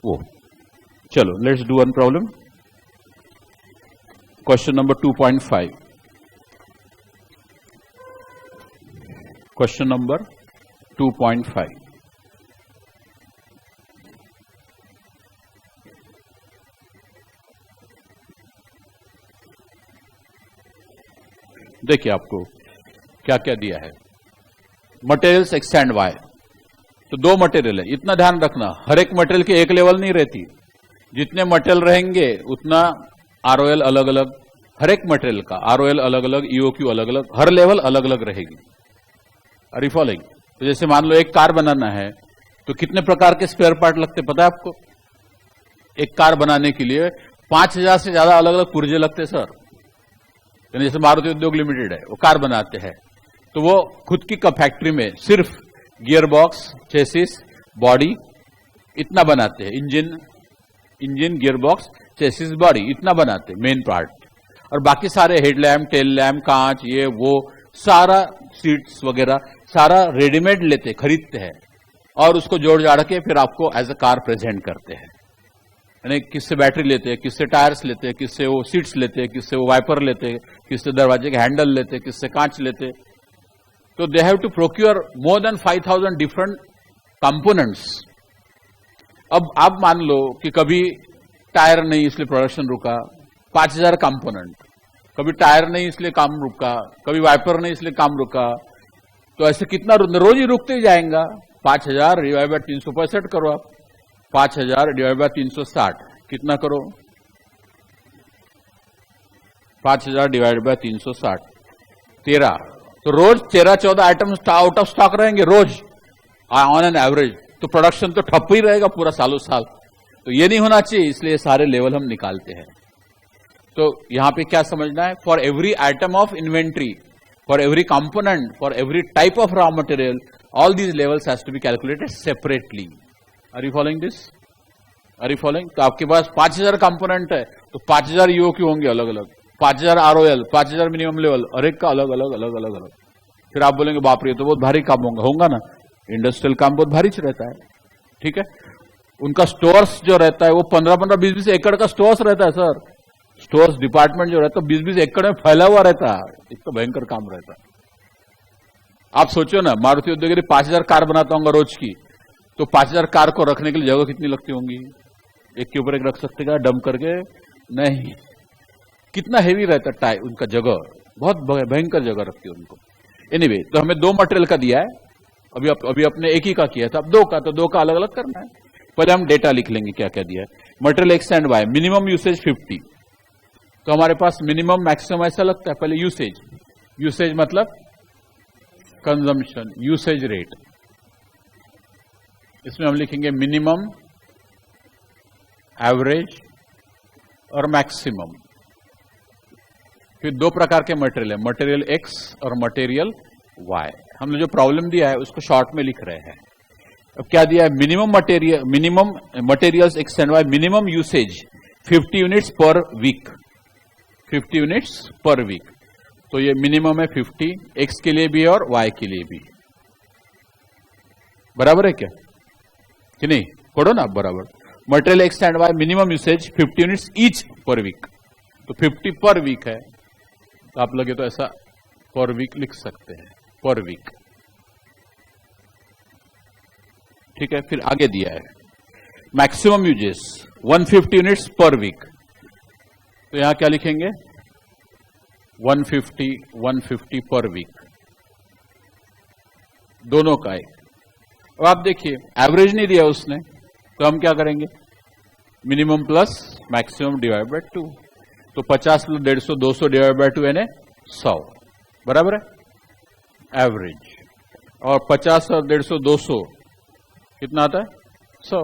वो। चलो let's do one problem. Question number 2.5। Question number 2.5। देखिए आपको क्या क्या दिया है। मटेरियल्स एक्स एंड वाई, तो दो मटेरियल है, इतना ध्यान रखना, हर एक मटेरियल की एक लेवल नहीं रहती। जितने मटेरियल रहेंगे उतना आरओएल अलग अलग, हर एक मटेरियल का आरओएल अलग अलग, ईओक्यू अलग अलग, हर लेवल अलग अलग रहेगी। Are you following? तो जैसे मान लो एक कार बनाना है, तो कितने प्रकार के स्पेयर पार्ट लगते पता है आपको? एक कार बनाने के लिए 5000 से ज्यादा अलग अलग पुर्जे लगते सर। जैसे मारुति उद्योग लिमिटेड है, वो कार बनाते हैं, तो वो खुद की फैक्ट्री में सिर्फ गियर बॉक्स, चेसिस, बॉडी इतना बनाते हैं। Engine, gear box, chassis, body इतना बनाते हैं मेन पार्ट, और बाकी सारे हेडलैम्प, टेल लैम्प, कांच, ये वो सारा सीट्स वगैरह सारा रेडीमेड लेते, खरीदते हैं, और उसको जोड़ जाड़ के फिर आपको एज अ कार प्रेजेंट करते हैं। यानी किससे बैटरी लेते हैं, किससे टायर्स लेते हैं, किससे वो सीट्स लेते हैं, किससे वो वाइपर लेते हैं, किससे दरवाजे के हैंडल लेते हैं, किससे कांच लेते हैं। तो they have to procure more than 5000 different components. अब आप मान लो कि कभी टायर नहीं इसलिए प्रोडक्शन रुका, 5000 कंपोनेंट, कभी टायर नहीं इसलिए काम रुका, कभी वाइपर नहीं इसलिए काम रुका, तो ऐसे कितना रोज ही रुकते ही जाएगा। 5000 डिवाइड बाय 365 करो आप, 5000 डिवाइड बाय 360 कितना करो? 5000 डिवाइड बाय 360 13। तो रोज 13-14 आइटम आउट ऑफ स्टॉक रहेंगे रोज ऑन एन एवरेज, तो प्रोडक्शन तो ठप ही रहेगा पूरा सालों साल। तो ये नहीं होना चाहिए, इसलिए सारे लेवल हम निकालते हैं। तो यहां पे क्या समझना है? For every item of inventory, for every component, for every type of raw material, all these levels has to be calculated separately. Are you following this? Are you following? तो आपके पास 5000 कंपोनेंट है, तो 5000 ईओक्यू होंगे अलग अलग, 5000 ROL, 5000 minimum level, और एक का अलग अलग अलग अलग अलग। फिर आप बोलेंगे बाप रे तो बहुत भारी काम होगा ना, इंडस्ट्रियल काम बहुत भारी रहता है, ठीक है। उनका स्टोर्स जो रहता है वो 15-15, 20-20 एकड़ का स्टोर्स रहता है सर। स्टोर्स डिपार्टमेंट जो रहता है 20-20 एकड़ में फैला हुआ रहता है, इतना भयंकर काम रहता है। आप सोचो ना, मारुति उद्योग 5000 कार बनाता होगा रोज की, तो 5000 कार को रखने के लिए जगह कितनी लगती होंगी? एक के ऊपर एक रख सकते क्या डंप करके? नहीं, कितना हेवी रहता है टायर, उनका जगह बहुत भयंकर जगह रखती है उनको। एनीवे, तो हमें दो मटेरियल का दिया है, अभी अपने एक ही का किया था, अब दो का, तो दो का अलग अलग करना है। पहले हम डेटा लिख लेंगे क्या क्या दिया है। Material X and Y, minimum usage 50, तो हमारे पास मिनिमम मैक्सिमम ऐसा लगता है। पहले यूसेज, यूसेज मतलब कंजम्पशन, यूसेज रेट, इसमें हम लिखेंगे मिनिमम, एवरेज और मैक्सिमम। फिर दो प्रकार के मटेरियल है, मटेरियल एक्स और मटेरियल वाई। हमने जो प्रॉब्लम दिया है उसको शॉर्ट में लिख रहे हैं। अब क्या दिया है, minimum materials X and Y, minimum usage 50 units per week, 50 units per week. तो ये मिनिमम है 50, एक्स के लिए भी और वाई के लिए भी। बराबर है क्या कि नहीं? पढ़ो ना आप बराबर। Material X and Y minimum usage 50 units each per week, तो 50 पर वीक है, तो आप लगे तो ऐसा पर वीक लिख सकते हैं, पर वीक। ठीक है, फिर आगे दिया है maximum usages 150 units per week, तो यहां क्या लिखेंगे 150 पर वीक, दोनों का एक। अब आप देखिए एवरेज नहीं दिया उसने, तो हम क्या करेंगे, minimum plus maximum divide by 2, तो 50 प्लस 150 200 डिवाइड बाय 2 यानी 100, बराबर है एवरेज। और 50 और 150 200 कितना आता है 100।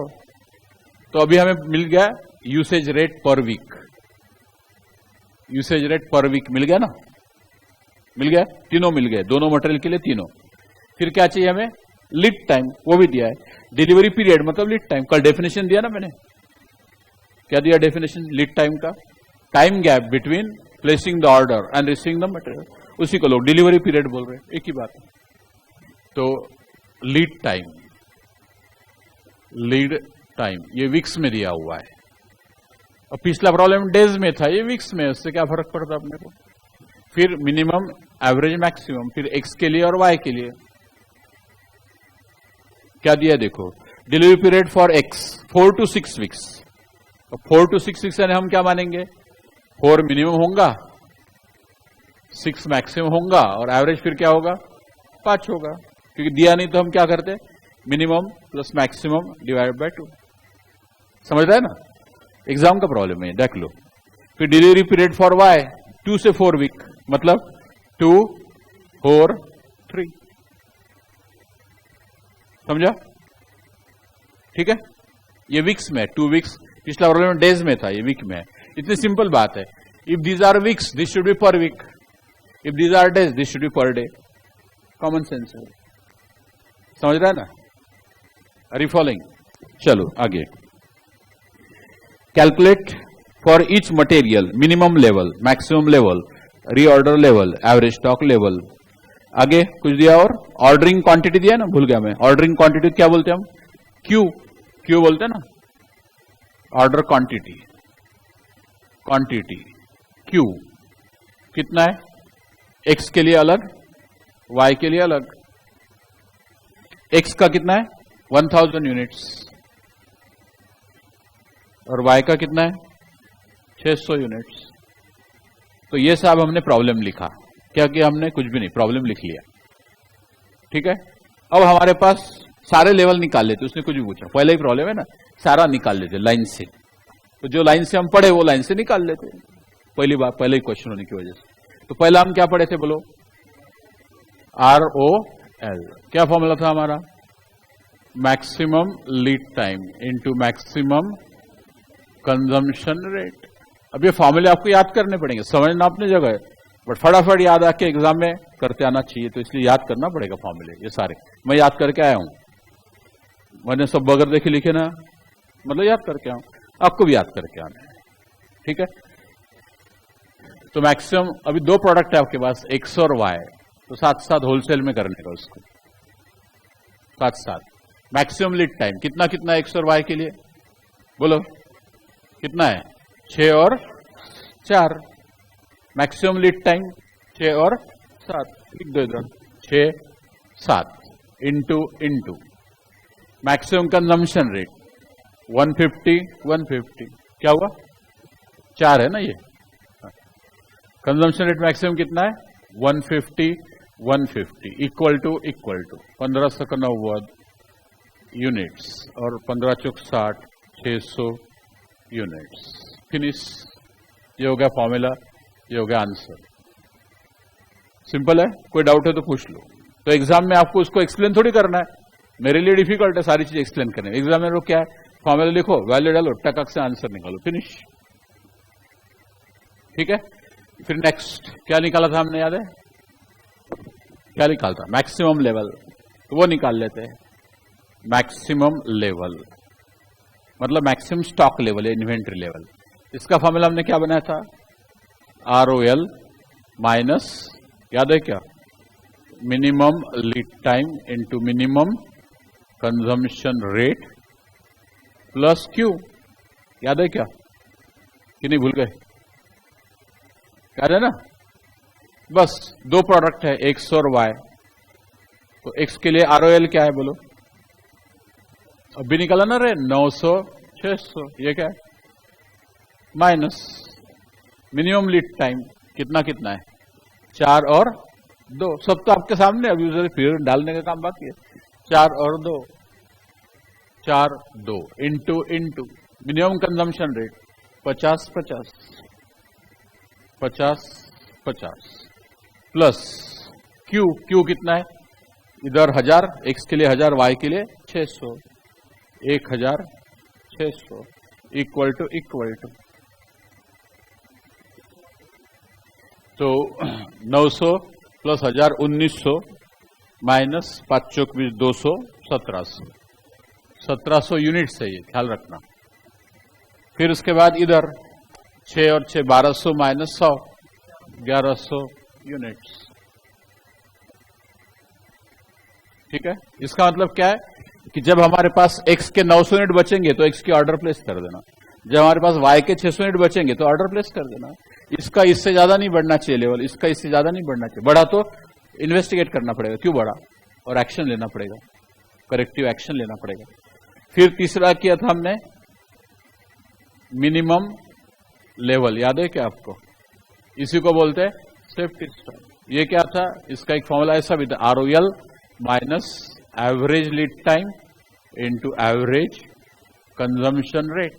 तो अभी हमें मिल गया usage rate per week, usage rate per week मिल गया ना, मिल गया, तीनों मिल गए, दोनों मटेरियल के लिए तीनों। फिर क्या चाहिए हमें, लीड टाइम, वो भी दिया है। डिलीवरी पीरियड मतलब लीड टाइम, कल डेफिनेशन दिया ना मैंने, क्या दिया डेफिनेशन लीड टाइम का, time gap between placing the order and receiving the material, उसी को लोग डिलीवरी पीरियड बोल रहे हैं, एक ही बात है। तो लीड टाइम, लीड टाइम ये वीक्स में दिया हुआ है, और पिछला प्रॉब्लम डेज में था, ये वीक्स में, उससे क्या फर्क पड़ता अपने को। फिर मिनिमम, एवरेज, मैक्सिमम, फिर एक्स के लिए और वाई के लिए क्या दिया देखो, delivery period for x 4 to 6 weeks, 4 to 6 weeks यानी हम क्या मानेंगे 4 मिनिमम होगा, 6 मैक्सिमम होगा, और एवरेज फिर क्या होगा 5 होगा, क्योंकि दिया नहीं तो हम क्या करते, minimum plus maximum divide by 2। समझ रहा है ना, एग्जाम का प्रॉब्लम है, देख लो। फिर डिलीवरी पीरियड फॉर वाई 2 से 4 वीक, मतलब 2 4 3, समझा? ठीक है, ये वीक्स में, 2 वीक्स, पिछला प्रॉब्लम डेज में था, ये वीक में है। इतनी सिंपल बात है। If these are weeks this should be per week, if these are days this should be per day, common sense है, समझ रहा है ना? Are you following? चलो आगे, calculate for each material minimum level, maximum level, reorder level, average stock level. आगे कुछ दिया और ऑर्डरिंग क्वांटिटी दिया ना, भूल गया मैं, ऑर्डरिंग क्वांटिटी क्या बोलते हैं हम, क्यू, क्यू बोलते हैं ना, ऑर्डर क्वांटिटी, क्वांटिटी क्यू कितना है, एक्स के लिए अलग, वाई के लिए अलग। एक्स का कितना है 1000 यूनिट्स, और वाई का कितना है 600 यूनिट्स। तो ये साहब हमने प्रॉब्लम लिखा, क्या किया हमने, कुछ भी नहीं, प्रॉब्लम लिख लिया। ठीक है, अब हमारे पास सारे लेवल निकाल लेते, उसने कुछ भी पूछा, पहले ही प्रॉब्लम है ना, सारा निकाल लेते लाइन से, तो जो लाइन से हम पढ़े वो लाइन से निकाल लेते, पहली बार, पहले ही क्वेश्चन होने की वजह से। तो पहला हम क्या पढ़े थे बोलो, ROL, क्या फॉर्मूला था हमारा, maximum lead time into maximum consumption rate. अब ये फॉर्मूले आपको याद करने पड़ेंगे, समझना अपनी जगह है, बट फटाफट याद आके एग्जाम में करते आना चाहिए, तो इसलिए याद करना पड़ेगा फॉर्मूले ये सारे। मैं याद करके आया हूं, मैंने सब बगैर देखे लिखे ना, मतलब याद करके आऊं, आपको भी याद करके आना है। ठीक है, तो मैक्सिमम, अभी दो प्रोडक्ट है आपके पास, एक्स और वाई, तो साथ साथ होलसेल में करने का उसको, साथ साथ। मैक्सिमम लीड टाइम कितना कितना एक्स और वाई के लिए, बोलो कितना है, 6 और 4। मैक्सिमम लीड टाइम 6 और 7, लिख दो इधर, 6 7 into into maximum consumption rate 150 क्या हुआ, 4 है ना ये, कंजम्पशन रेट मैक्सिमम कितना है 150 इक्वल टू 1590 यूनिट्स, और 15 चौक 60, 600 यूनिट्स। फिनिश, ये हो गया फॉर्मूला, ये हो गया आंसर। सिंपल है, कोई डाउट है तो पूछ लो। तो एग्जाम में आपको उसको एक्सप्लेन थोड़ी करना है, मेरे लिए डिफिकल्ट है सारी चीज एक्सप्लेन करने। एग्जाम में क्या है, फॉर्मूला लिखो, वैल्यू डालो, टक से आंसर निकालो, फिनिश। ठीक है, फिर नेक्स्ट क्या निकाला था हमने, याद है क्या निकाला था? मैक्सिमम लेवल, तो वो निकाल लेते हैं। मैक्सिमम लेवल मतलब मैक्सिमम स्टॉक लेवल है, इन्वेंट्री लेवल। इसका फॉर्मूला हमने क्या बनाया था? ROL माइनस, याद है क्या, minimum lead time into minimum consumption rate plus Q। याद है क्या कि नहीं, भूल गए? याद है ना? बस दो प्रोडक्ट है, X और Y। तो X के लिए ROL क्या है बोलो? अभी निकाला ना रे, 900 600, ये क्या है? माइनस मिनिमम लीड टाइम कितना कितना है, 4 और 2। सब तो आपके सामने, अभी उसे फिर डालने का काम बाकी है। 4 और 2, 4 2 into minimum consumption rate 50 50 50 50 plus Q कितना है? इधर 1000, X के लिए 1000, Y के लिए 600, 1600 इक्वल टू तो 900 प्लस 1000 1900 माइनस 5 चौक 20 200 1700 यूनिट्स है ये, ख्याल रखना। फिर उसके बाद इधर 6 और 6 1200 माइनस 100 1100 यूनिट्स। ठीक है, इसका मतलब क्या है कि जब हमारे पास X के 900 यूनिट बचेंगे तो X की ऑर्डर प्लेस कर देना, जब हमारे पास Y के 600 यूनिट बचेंगे तो ऑर्डर प्लेस कर देना। इसका इससे ज्यादा नहीं बढ़ना चाहिए लेवल, इसका इससे ज्यादा नहीं बढ़ना चाहिए। बढ़ा तो इन्वेस्टिगेट करना पड़ेगा, क्यों बढ़ा, और एक्शन लेना पड़ेगा, करेक्टिव एक्शन लेना पड़ेगा। फिर तीसरा किया था हमने मिनिमम लेवल, याद है क्या आपको? इसी को बोलते हैं सेफ्टी स्टॉक। ये क्या था, इसका एक फॉर्मूला ऐसा भी था, ROL minus average lead time into average consumption rate.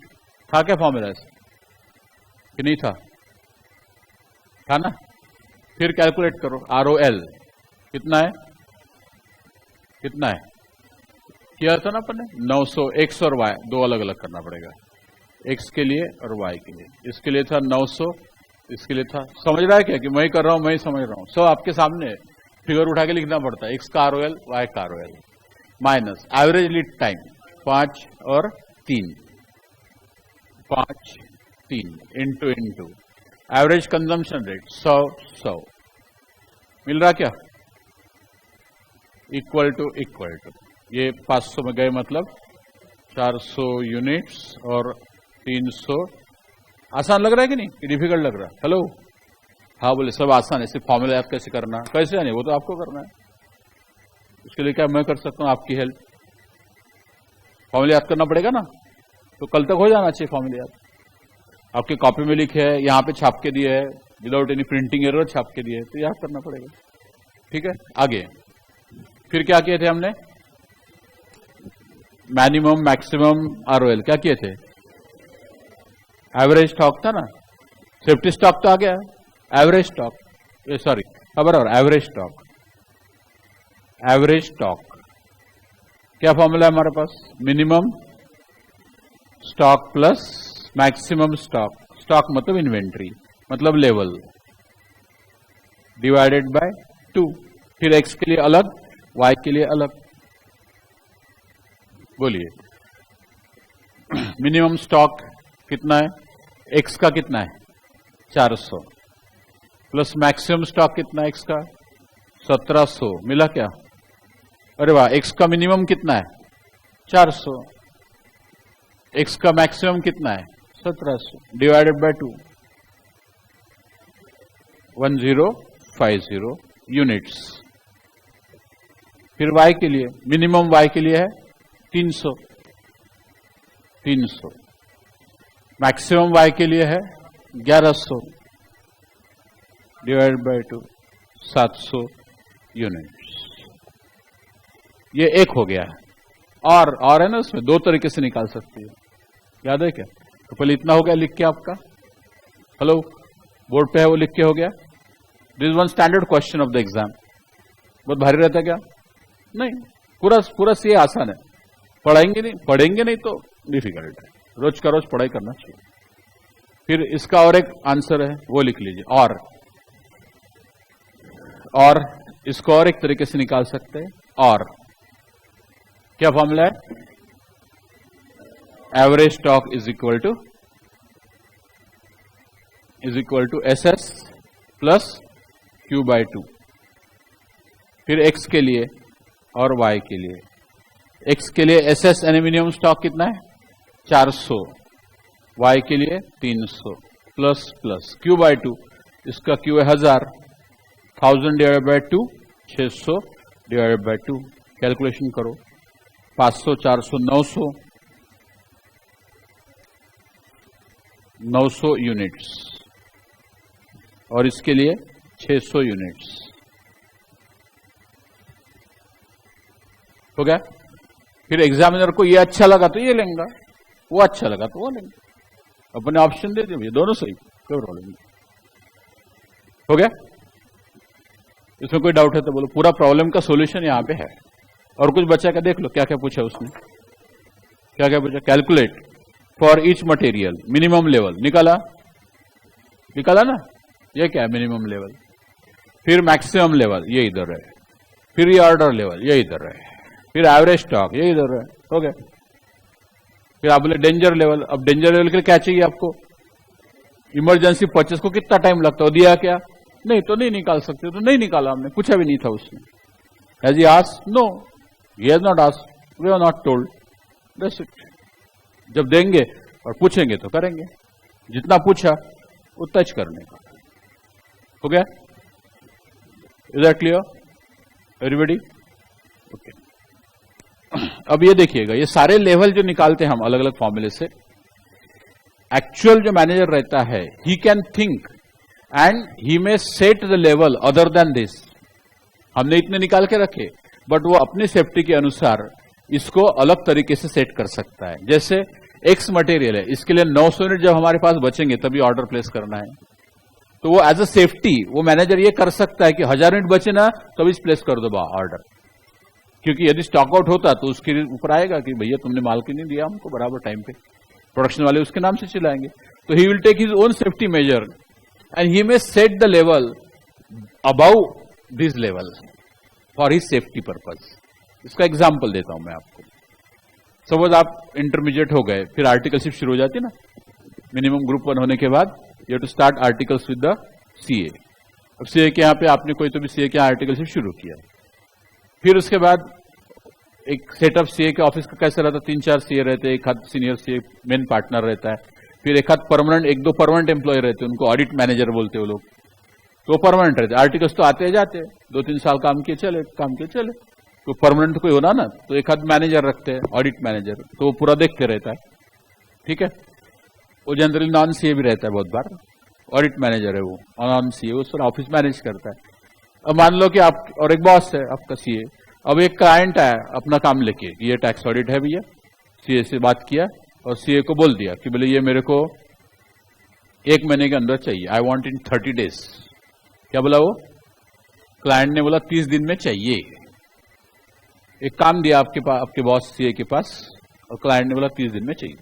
था क्या फॉर्मूला ऐसा कि नहीं था? था ना? फिर कैलकुलेट करो, ROL कितना है, कितना है किया था ना अपन ने, 900 X और Y दो अलग अलग करना पड़ेगा, X के लिए और Y के लिए। इसके लिए था 900, इसके लिए था, समझ रहा है क्या कि मैं कर रहा हूं, मैं ही समझ रहा हूं, सब आपके सामने फिगर उठा के लिखना पड़ता है। X का ROL, Y का ROL minus average lead time 5 और 3 5 3 इंटू एवरेज कंजम्पशन रेट 100 मिल रहा क्या, इक्वल टू ये 500 में गए मतलब 400 यूनिट्स और 300। आसान लग रहा है कि नहीं, कि डिफिकल्ट लग रहा है? हेलो, हाँ बोले सब आसान है, सिर्फ फॉर्मूला याद कैसे करना, कैसे नहीं वो तो आपको करना है। उसके लिए क्या मैं कर सकता हूँ आपकी हेल्प? फॉर्मूला याद करना पड़ेगा ना, तो कल तक हो जाना चाहिए फॉर्मूला याद। आपके कॉपी में लिखे है, यहाँ पे छाप के दिए है, विदाउट एनी प्रिंटिंग एरर छाप के दिए है, तो याद करना पड़ेगा। ठीक है, आगे फिर क्या किए थे हमने? मिनिमम मैक्सिमम ROL क्या किए थे? एवरेज स्टॉक था ना, सेफ्टी स्टॉक तो आ गया, एवरेज स्टॉक, सॉरी बराबर, एवरेज स्टॉक क्या फॉर्मूला है हमारे पास? Minimum stock plus maximum stock मतलब इन्वेंट्री मतलब लेवल, डिवाइडेड बाय 2। फिर X के लिए अलग, Y के लिए अलग। बोलिए, मिनिमम स्टॉक कितना है? X का कितना है? 400 प्लस मैक्सिमम स्टॉक कितना है X का? 1700। मिला क्या? अरे वाह, X का मिनिमम कितना है? 400। X का मैक्सिमम कितना है? 1700 डिवाइडेड बाय 2, 1050 यूनिट्स। फिर Y के लिए, मिनिमम Y के लिए है 300, मैक्सिमम Y के लिए है 1100 डिवाइडेड बाय 2, 700 यूनिट्स। ये एक हो गया है। और है ना, उसमें दो तरीके से निकाल सकती है, याद है क्या? तो पहले इतना हो गया लिख के आपका, हेलो, बोर्ड पे है वो लिख के हो गया। This is one standard question of the exam. बहुत भारी रहता है क्या? नहीं, पूरा सी आसान है। पढ़ेंगे नहीं तो डिफिकल्ट है। रोज का रोज पढ़ाई करना चाहिए। फिर इसका और एक आंसर है, वो लिख लीजिए। और इसको और एक तरीके से निकाल सकते हैं। और क्या फॉर्मूला है? Average stock is equal to SS plus Q/2। फिर X के लिए और Y के लिए। X के लिए SS एल्यूमिनियम स्टॉक कितना है? 400। Y के लिए 300 प्लस Q/2, इसका Q है 1000 divided by 2, 600 divided by 2। Calculation करो। 500, 400, 900 यूनिट्स, और इसके लिए 600 यूनिट्स। हो गया? फिर एग्जामिनर को ये अच्छा लगा तो ये लेंगे, वो अच्छा लगा तो वो लेंगे। अपने ऑप्शन दे दिए, दोनों सही, कोई प्रॉब्लम नहीं। हो गया? इसमें कोई डाउट है तो बोलो। पूरा प्रॉब्लम का सॉल्यूशन यहां पे है। और कुछ बचा क्या? देख लो क्या क्या पूछा उसने। क्या क्या पूछा? Calculate for each material minimum level. निकाला ना? ये क्या है? Minimum level. फिर मैक्सिमम लेवल, ये इधर है। फिर ये ऑर्डर लेवल, ये इधर है। फिर एवरेज स्टॉक, ये इधर है। हो गया? फिर आप बोले डेंजर लेवल। अब डेंजर लेवल के लिए क्या चाहिए आपको? इमरजेंसी परचेस को कितना टाइम लगता है, दिया क्या? नहीं तो नहीं निकाल सकते, तो नहीं निकाला हमने, पूछा भी नहीं था उसने। Has he asked? No, he has not asked, we are not told, that's it. जब देंगे और पूछेंगे तो करेंगे, जितना पूछा उतना ही करने का। हो गया? Is that clear everybody? Okay. अब ये देखिएगा, ये सारे लेवल जो निकालते हैं हम अलग अलग फॉर्मूले से, एक्चुअल जो मैनेजर रहता है, he can think and he may set the level other than this. हमने इतने निकाल के रखे, बट वो अपनी सेफ्टी के अनुसार इसको अलग तरीके से सेट कर सकता है। जैसे एक्स मटेरियल है, इसके लिए 900 यूनिट जब हमारे पास बचेंगे तभी ऑर्डर प्लेस करना है, तो वो एज अ सेफ्टी वो मैनेजर ये कर सकता है कि 1000 यूनिट बचे ना तभी प्लेस कर दो ऑर्डर। क्योंकि यदि स्टॉक आउट होता तो उसके ऊपर आएगा कि भैया तुमने माल क्यों नहीं दिया हमको बराबर टाइम पे, प्रोडक्शन वाले उसके नाम से चिल्लाएंगे। तो he will take his own safety measure and he may set the level above this level for his safety purpose. इसका एग्जाम्पल देता हूं मैं आपको। सपोज आप इंटरमीडिएट हो गए, फिर आर्टिकलशिप शुरू हो जाती है ना, मिनिमम ग्रुप 1 होने के बाद you to start articles with the CA. अब सीए के यहाँ पे आपने कोई तो भी सीए के आर्टिकलशिप शुरू किया। फिर उसके बाद एक सेटअप सीए के ऑफिस का कैसा रहता है? 3-4 सीए रहते हैं, एक हाथ सीनियर सीए मेन पार्टनर रहता है, फिर एक हाथ परमानेंट, 1-2 परमानेंट एम्प्लॉय रहते हैं, उनको ऑडिट मैनेजर बोलते हैं वो लोग, तो परमानेंट रहते। आर्टिकल्स तो आते जाते हैं, 2-3 साल काम किए चले। तो परमानेंट तो कोई होना ना, तो एक हाथ मैनेजर रखते हैं, ऑडिट मैनेजर, तो वो पूरा देखते रहता है। ठीक है? वो जनरली नॉन सीए भी रहता है बहुत बार, ऑडिट मैनेजर है वो, नॉन सीए, वो सर ऑफिस मैनेज करता है। अब मान लो कि आप और एक बॉस है आपका सीए। अब एक क्लाइंट आया अपना काम लेके, ये टैक्स ऑडिट है भैया, सीए से बात किया और सीए को बोल दिया कि बोले ये मेरे को 1 महीने के अंदर चाहिए, आई वॉन्ट इन 30 days। क्या बोला वो? क्लाइंट ने बोला 30 दिन में चाहिए। एक काम दिया आपके बॉस सीए के पास, और क्लाइंट ने बोला 30 दिन में चाहिए।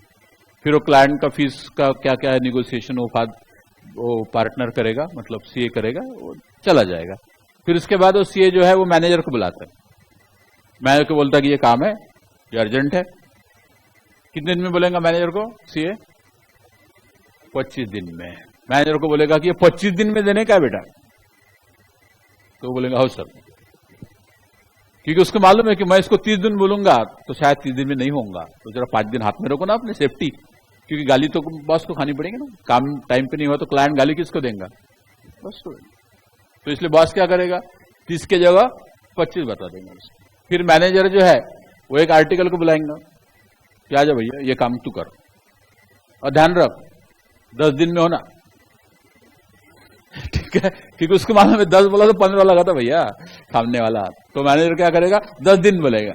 फिर वो क्लाइंट का फीस का क्या क्या है निगोशिएशन वो पार्टनर करेगा, मतलब सीए करेगा, वो चला जाएगा। फिर उसके बाद वो सीए जो है वो मैनेजर को बुलाता है, मैनेजर को बोलता है कि ये काम है, ये अर्जेंट है। कितने दिन में बोलेगा मैनेजर को सीए? 25 दिन में। मैनेजर को बोलेगा कि ये 25 दिन में देने का है बेटा, तो बोलेगा हो सर, क्योंकि उसको मालूम है कि मैं इसको 30 दिन बोलूंगा तो शायद 30 दिन में नहीं होगा, तो जरा 5 दिन हाथ में रखो ना अपनी सेफ्टी, क्योंकि गाली तो बॉस को खानी पड़ेगी ना। काम टाइम पे नहीं हुआ तो क्लाइंट गाली किसको देगा? बस तो इसलिए बॉस क्या करेगा? 30 के जगह 25 बता देंगे उसको। फिर मैनेजर जो है वो एक आर्टिकल को बुलाएंगे कि आ जा भैया ये काम तू कर, और ध्यान रख 10 दिन में होना। ठीक है? क्योंकि उसको मालूम है 10 बोला तो 15 लगा था भैया सामने वाला, तो मैनेजर क्या करेगा? 10 दिन बोलेगा।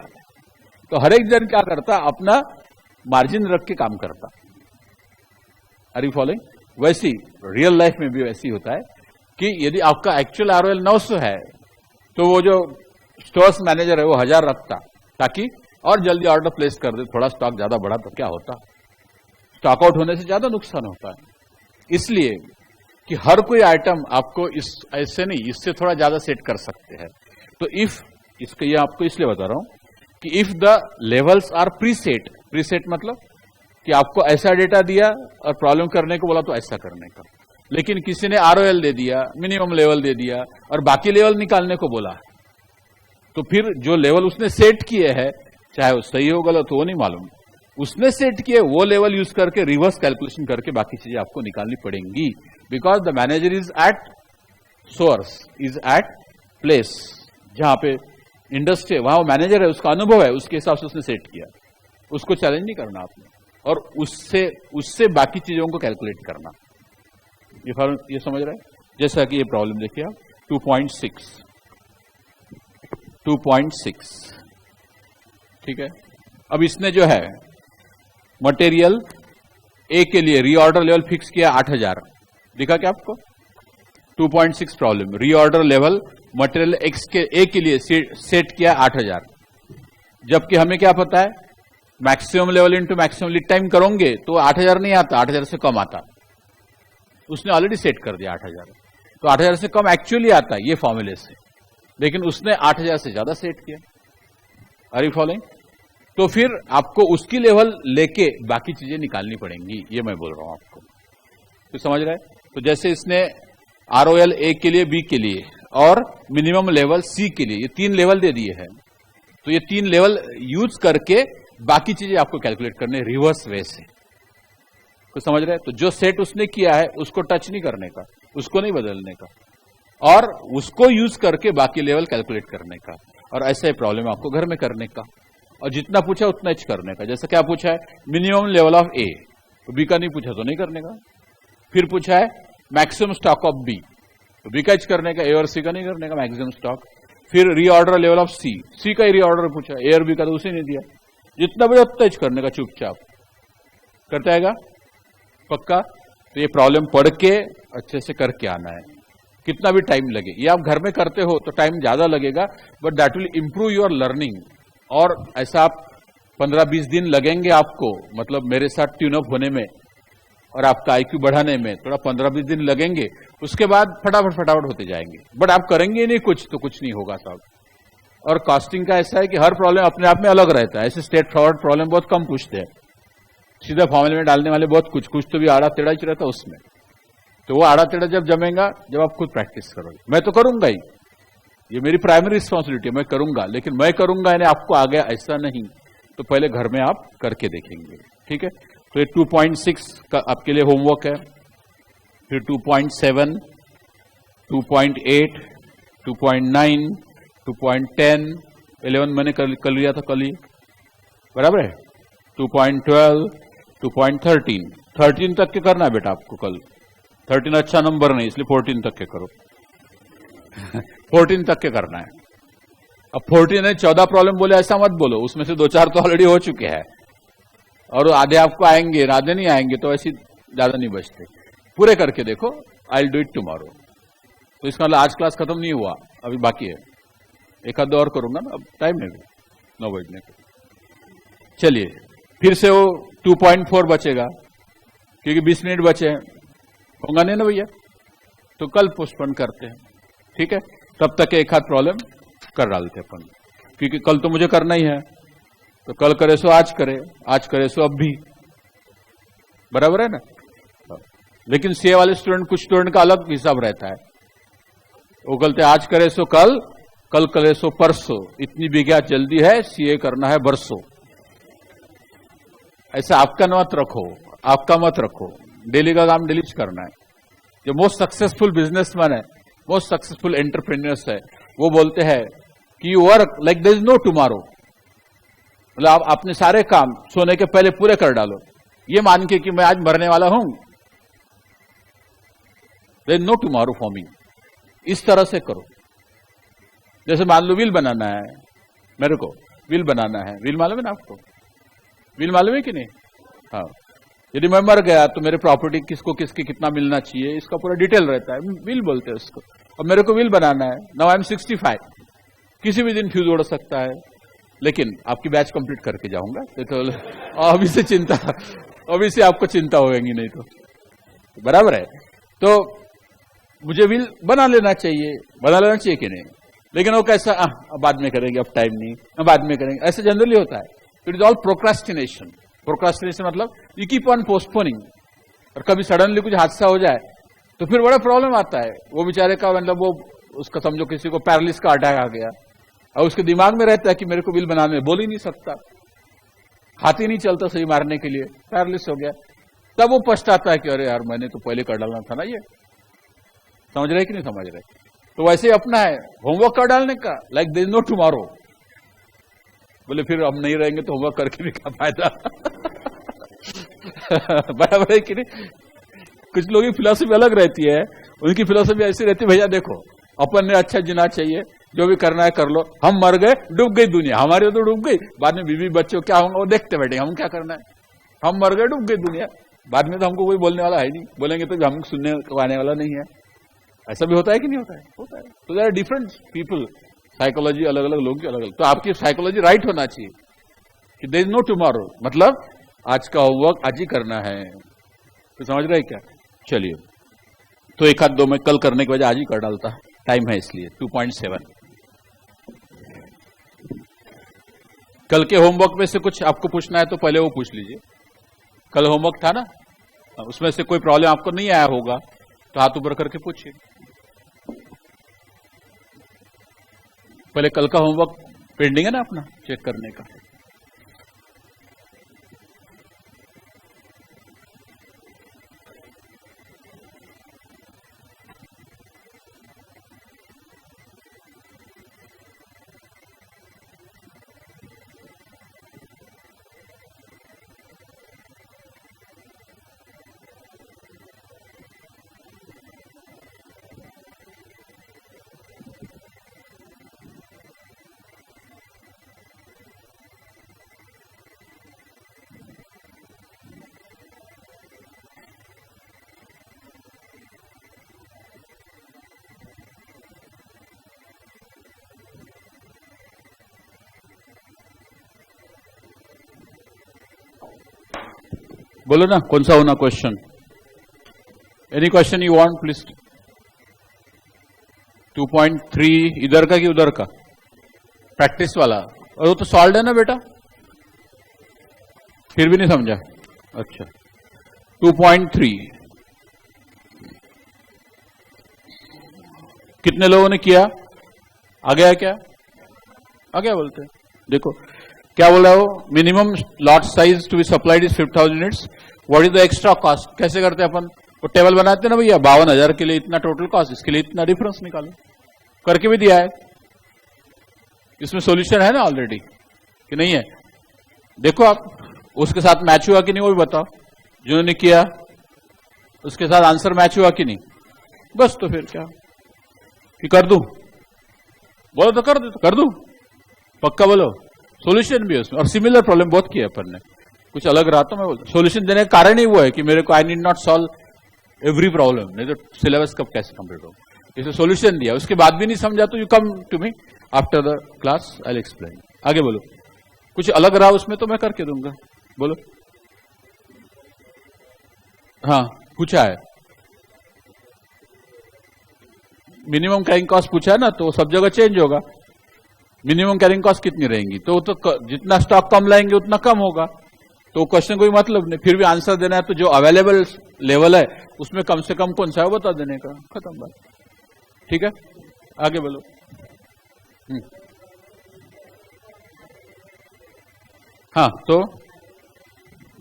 तो हर एक जन क्या करता? अपना मार्जिन रख के काम करता। Are you following? वैसी रियल लाइफ में भी वैसी होता है कि यदि आपका एक्चुअल ROL 900 है तो वो जो स्टोर्स मैनेजर है वो 1000 रखता ताकि और जल्दी ऑर्डर प्लेस कर दे, थोड़ा स्टॉक ज्यादा बढ़ा तो क्या होता, स्टॉक आउट होने से ज्यादा नुकसान होता है। इसलिए कि हर कोई आइटम आपको इस ऐसे नहीं, इससे थोड़ा ज्यादा सेट कर सकते हैं। तो इफ इसके ये आपको इसलिए बता रहा हूं कि if the levels are preset, preset मतलब कि आपको ऐसा डेटा दिया और प्रॉब्लम करने को बोला तो ऐसा करने का, लेकिन किसी ने ROL दे दिया, मिनिमम लेवल दे दिया और बाकी लेवल निकालने को बोला, तो फिर जो लेवल उसने सेट किए हैं, चाहे वो सही हो गलत हो वो नहीं मालूम, उसने सेट किए वो लेवल यूज करके रिवर्स कैलकुलेशन करके बाकी चीजें आपको निकालनी पड़ेंगी। Because the manager is at source, is at place, जहां पे इंडस्ट्री वहां वो मैनेजर है, उसका अनुभव है, उसके हिसाब से उसने सेट किया, उसको चैलेंज नहीं करना आपने, और उससे बाकी चीजों को कैलकुलेट करना। ये समझ रहे हैं? जैसा कि ये प्रॉब्लम देखिए आप 2.6, ठीक है। अब इसने जो है मटेरियल ए के लिए रीऑर्डर लेवल फिक्स किया 8000, दिखा क्या आपको? 2.6 problem, reorder level material x के ए के लिए सेट किया 8000, जबकि हमें क्या पता है maximum level into maximum lead time करोगे तो 8000 नहीं आता, 8000 से कम आता। उसने ऑलरेडी सेट कर दिया 8000, तो 8000 से कम एक्चुअली आता है ये फॉर्मूले से, लेकिन उसने 8000 से ज्यादा सेट किया। Are you following? तो फिर आपको उसकी लेवल लेके बाकी चीजें निकालनी पड़ेंगी, ये मैं बोल रहा हूं आपको, तो समझ रहे हैं? तो जैसे इसने ROL ए के लिए, बी के लिए और मिनिमम लेवल सी के लिए, ये 3 लेवल दे दिए हैं, तो ये 3 लेवल यूज करके बाकी चीजें आपको कैलकुलेट करने रिवर्स वे से, तो समझ रहे हैं? तो जो सेट उसने किया है उसको टच नहीं करने का, उसको नहीं बदलने का, और उसको यूज करके बाकी लेवल कैलकुलेट करने का, और ऐसे प्रॉब्लम आपको घर में करने का, और जितना पूछा उतना ही करने का। जैसा क्या पूछा है मिनिमम लेवल ऑफ ए, तो बी का नहीं पूछा तो नहीं करने का। फिर पूछा है मैक्सिमम स्टॉक ऑफ बी, तो बी का करने का, ए और सी का नहीं करने का, मैक्सिमम स्टॉक। फिर रीऑर्डर लेवल ऑफ सी, सी का ही रीऑर्डर पूछा, ए और बी का तो उसे नहीं दिया, जितना बड़ा उतना ही करने का, चुपचाप करता है पक्का। तो ये प्रॉब्लम पढ़ के अच्छे से करके आना है, कितना भी टाइम लगे। ये आप घर में करते हो तो टाइम ज्यादा लगेगा, but that will improve your learning. और ऐसा आप 15-20 दिन लगेंगे आपको, मतलब मेरे साथ ट्यून अप होने में और आपका IQ बढ़ाने में थोड़ा 15-20 दिन लगेंगे, उसके बाद फटाफट होते जाएंगे। बट आप करेंगे नहीं कुछ तो कुछ नहीं होगा साहब। और कॉस्टिंग का ऐसा है कि हर प्रॉब्लम अपने आप में अलग रहता है, ऐसे स्ट्रेट फॉरवर्ड प्रॉब्लम बहुत कम पूछते हैं, सीधा फॉर्मूले में डालने वाले बहुत कुछ तो भी आड़ा टेढ़ा ही रहता है उसमें। तो वो आड़ा टेढ़ा जब जमेगा जब आप खुद प्रैक्टिस करोगे। मैं तो करूंगा ही, ये मेरी प्राइमरी रिस्पॉन्सिबिलिटी है, मैं करूंगा, लेकिन मैं करूंगा यानी आपको आ गया ऐसा नहीं, तो पहले घर में आप करके देखेंगे, ठीक है। तो ये 2.6 का आपके लिए होमवर्क है। फिर 2.7, 2.8, 2.9, 2.10, 11 मैंने कल लिया था कल ही, बराबर है। 2.12, 2.13, 13 तक के करना है बेटा आपको कल। 13 अच्छा नंबर नहीं, इसलिए 14 तक के करो। 14 तक के करना है। अब 14 ने 14 प्रॉब्लम बोले ऐसा मत बोलो, उसमें से 2-4 तो ऑलरेडी हो चुके हैं और आधे आपको आएंगे, आधे नहीं आएंगे, तो ऐसी ज्यादा नहीं बचते। पूरे करके देखो, I will do it tomorrow. तो इसका मतलब आज क्लास खत्म नहीं हुआ, अभी बाकी है, एक आध और करूंगा ना, अब टाइम है भी 9 बजने को। चलिए फिर से वो 2.4 बचेगा, क्योंकि 20 मिनट बचे हैं, होगा नहीं ना भैया, तो कल पोस्टपोन करते हैं, ठीक है। तब तक एक हाथ प्रॉब्लम कर डालते अपन, क्योंकि कल तो मुझे करना ही है, तो कल करे सो आज करे, आज करे सो अब भी, बराबर है ना। लेकिन सीए वाले स्टूडेंट, कुछ स्टूडेंट का अलग हिसाब रहता है, वो बोलते आज करे सो कल, कल करे सो परसों, इतनी भी क्या जल्दी है, सीए करना है बरसों। ऐसा आपका मत रखो, आपका मत रखो, डेली का काम डेली करना है। जो मोस्ट सक्सेसफुल बिजनेसमैन है, मोस्ट सक्सेसफुल एंटरप्रेन्योर्स है, वो बोलते हैं कि you work like there is no tomorrow, मतलब आप अपने सारे काम सोने के पहले पूरे कर डालो, ये मान के कि मैं आज मरने वाला हूं, there is no tomorrow for me. इस तरह से करो। जैसे मान लो व्हील बनाना है, मेरे को व्हील बनाना है, व्हील मालूम है ना आपको, व्हील मालूम है कि नहीं? हाँ, यदि मैं मर गया तो मेरे प्रॉपर्टी किसको किसकी कितना मिलना चाहिए, इसका पूरा डिटेल रहता है, विल बोलते हैं उसको। अब मेरे को विल बनाना है, नाउ आई एम 65, किसी भी दिन फ्यूज उड़ सकता है, लेकिन आपकी बैच कंप्लीट करके जाऊंगा, तो अभी से चिंता, अभी से आपको चिंता होगी नहीं तो बराबर है। तो मुझे विल बना लेना चाहिए कि नहीं, लेकिन वो कैसा, बाद में करेंगे, अब टाइम नहीं, बाद में करेंगे, ऐसे जनरली होता है। It is all procrastination. Procrastination मतलब यू कीप ऑन पोस्टपोनिंग, और कभी सडनली कुछ हादसा हो जाए तो फिर बड़ा प्रॉब्लम आता है। वो बेचारे का मतलब वो उसका समझो किसी को पैरालिस का अटैक आ गया, और उसके दिमाग में रहता है कि मेरे को विल बनाने में, बोल ही नहीं सकता, हाथ ही नहीं चलता सही मारने के लिए, पैरालिस हो गया, तब वो पछताता है कि अरे यार मैंने तो पहले कर डालना था ना। ये समझ रहे कि नहीं समझ रहे? तो वैसे ही अपना है होमवर्क कर डालने का, like there is no tomorrow. बोले फिर हम नहीं रहेंगे तो होमवर्क करके भी क्या फायदा। बराबर है कि नहीं? कुछ लोगों की फिलॉसफी अलग रहती है, उनकी फिलॉसफी ऐसी रहती है, भैया देखो अपन ने अच्छा जीना चाहिए, जो भी करना है कर लो, हम मर गए डूब गई दुनिया, हमारी तो डूब गई, बाद में बीवी बच्चों क्या होंगे वो देखते बैठे, हम क्या करना है, हम मर गए डूब गई दुनिया, बाद में तो हमको कोई बोलने वाला है नहीं, बोलेंगे तो हम सुनने को आने वाला नहीं है। ऐसा भी होता है कि नहीं होता है? होता है। तो there are different people, psychology अलग अलग लोगों की अलग अलग। तो आपकी साइकोलॉजी राइट होना चाहिए कि देयर इज नो टुमारो, मतलब आज का होमवर्क आज ही करना है। तो समझ रहे क्या? चलिए, तो एक हाथ दो में कल करने के वजह आज ही कर डालता, टाइम है इसलिए। 2.7 कल के होमवर्क में से कुछ आपको पूछना है तो पहले वो पूछ लीजिए। कल होमवर्क था ना, उसमें से कोई प्रॉब्लम आपको नहीं आया होगा तो हाथ ऊपर करके पूछिए। पहले कल का होमवर्क पेंडिंग है ना अपना चेक करने का। बोलो ना कौन सा होना question? Any question you want please. 2.3 इधर का कि उधर का? प्रैक्टिस वाला। और वो तो सॉल्व है ना बेटा, फिर भी नहीं समझा? अच्छा 2.3 कितने लोगों ने किया? आ गया क्या? आ गया बोलते हैं। देखो क्या बोल रहा है वो, minimum lot size to be supplied is 5000 units, what is the extra cost? कैसे करते हैं अपन? वो टेबल बनाते हैं ना भैया, 52,000 के लिए इतना टोटल कॉस्ट, इसके लिए इतना डिफरेंस निकालो, करके भी दिया है। इसमें सॉल्यूशन है ना ऑलरेडी कि नहीं है? देखो आप, उसके साथ मैच हुआ कि नहीं वो भी बताओ, जिन्होंने किया उसके साथ आंसर मैच हुआ कि नहीं? बस तो फिर क्या कि कर दूं? बोलो तो कर दो, तो कर दूं, पक्का बोलो। सॉल्यूशन भी है उसमें, और सिमिलर प्रॉब्लम बहुत किया अपन ने, कुछ अलग रहा तो मैं बोलता। सॉल्यूशन देने का कारण ही वो है कि मेरे को I need not solve every problem, नहीं तो सिलेबस कब कैसे कंप्लीट होगा। इसलिए सॉल्यूशन दिया, उसके बाद भी नहीं समझा तो you come to me after the class, I will explain. आगे बोलो, कुछ अलग रहा उसमें तो मैं करके दूंगा। बोलो। हाँ पूछा है, मिनिमम कैरिंग कॉस्ट पूछा है ना, तो सब जगह चेंज होगा। मिनिमम कैरिंग कॉस्ट कितनी रहेंगी? तो जितना स्टॉक कम लाएंगे उतना कम होगा, तो क्वेश्चन कोई मतलब नहीं। फिर भी आंसर देना है तो जो अवेलेबल लेवल है उसमें कम से कम कौन सा है बता देने का, खत्म बात। ठीक है, आगे बोलो। हाँ, तो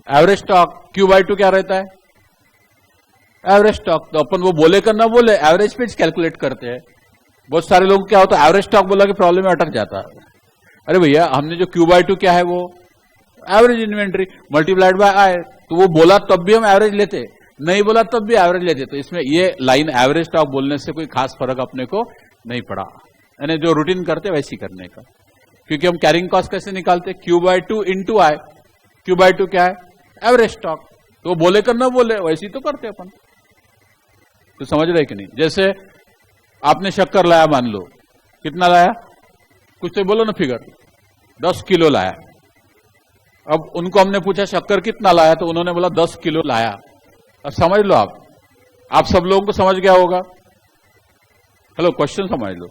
एवरेज स्टॉक Q/2 क्या रहता है? Average stock. तो अपन वो बोले कर ना बोले, एवरेज पे कैलकुलेट करते हैं। बहुत सारे लोग क्या होता है, एवरेज स्टॉक बोला कि प्रॉब्लम में अटक जाता है। अरे भैया हमने जो Q/2 क्या है, वो एवरेज इन्वेंट्री मल्टीप्लाइड बाय आई, तो वो बोला तब भी हम एवरेज लेते, नहीं बोला तब भी एवरेज लेते। तो इसमें ये लाइन एवरेज स्टॉक बोलने से कोई खास फर्क अपने को नहीं पड़ा, यानी जो रूटीन करते वैसी करने का। क्योंकि हम कैरिंग कॉस्ट कैसे निकालते? Q/2 इंटू आई। Q/2 क्या है? Average stock. तो बोले कर ना बोले वैसे ही तो करते अपन। तो समझ रहे कि नहीं? जैसे आपने शक्कर लाया, मान लो कितना लाया, कुछ तो बोलो ना फिगर, 10 किलो लाया। अब उनको हमने पूछा शक्कर कितना लाया, तो उन्होंने बोला 10 किलो लाया। अब समझ लो आप सब लोगों को समझ गया होगा। हेलो, क्वेश्चन समझ लो।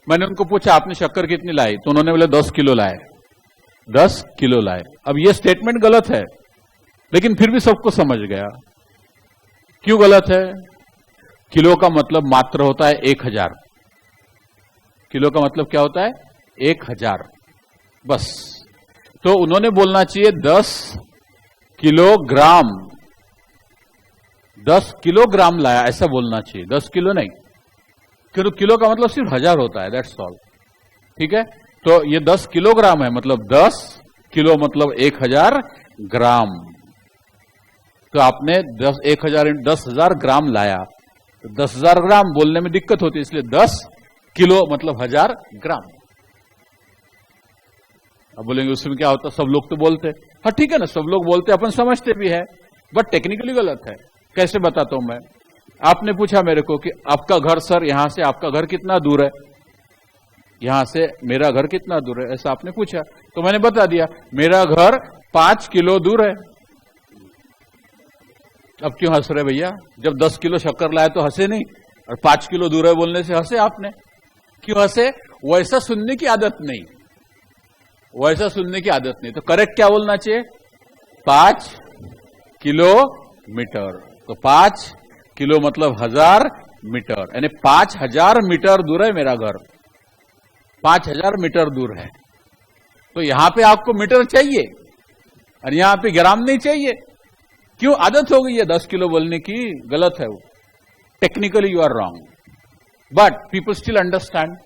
मैंने उनको पूछा आपने शक्कर कितनी लाई, तो उन्होंने बोला 10 किलो लाए, 10 किलो लाए। अब ये स्टेटमेंट गलत है, लेकिन फिर भी सबको समझ गया। क्यों गलत है? किलो का मतलब मात्र होता है 1000। किलो का मतलब क्या होता है? 1000 बस। तो उन्होंने बोलना चाहिए 10 किलोग्राम, 10 किलोग्राम लाया, ऐसा बोलना चाहिए, 10 किलो नहीं। किलो का मतलब सिर्फ 1000 होता है, दैट्स ऑल। ठीक है, तो ये 10 किलोग्राम है, मतलब 10 किलो मतलब 1000 ग्राम। तो आपने 10,000 ग्राम लाया, तो 10,000 ग्राम बोलने में दिक्कत होती है, इसलिए 10 किलो मतलब 1000 ग्राम। अब बोलेंगे उसमें क्या होता, सब लोग तो बोलते। हाँ ठीक है ना, सब लोग बोलते, अपन समझते भी है, बट टेक्निकली गलत है। कैसे बताता हूं मैं? आपने पूछा मेरे को कि आपका घर, सर यहां से आपका घर कितना दूर है, यहां से मेरा घर कितना दूर है, ऐसा आपने पूछा, तो मैंने बता दिया मेरा घर 5 किलो दूर है। अब क्यों हंस रहे भैया? जब 10 किलो शक्कर लाए तो हंसे नहीं, और 5 किलो दूर है बोलने से हंसे आपने। क्यों हंसे? वैसा सुनने की आदत नहीं, वैसा सुनने की आदत नहीं। तो करेक्ट क्या बोलना चाहिए? 5 किलोमीटर। तो 5 किलो मतलब 1000 मीटर, यानी 5000 मीटर दूर है मेरा घर, 5000 मीटर दूर है। तो यहां पे आपको मीटर चाहिए और यहां पे ग्राम नहीं चाहिए। क्यों? आदत हो गई है 10 किलो बोलने की, गलत है वो। Technically you are wrong, but people still understand.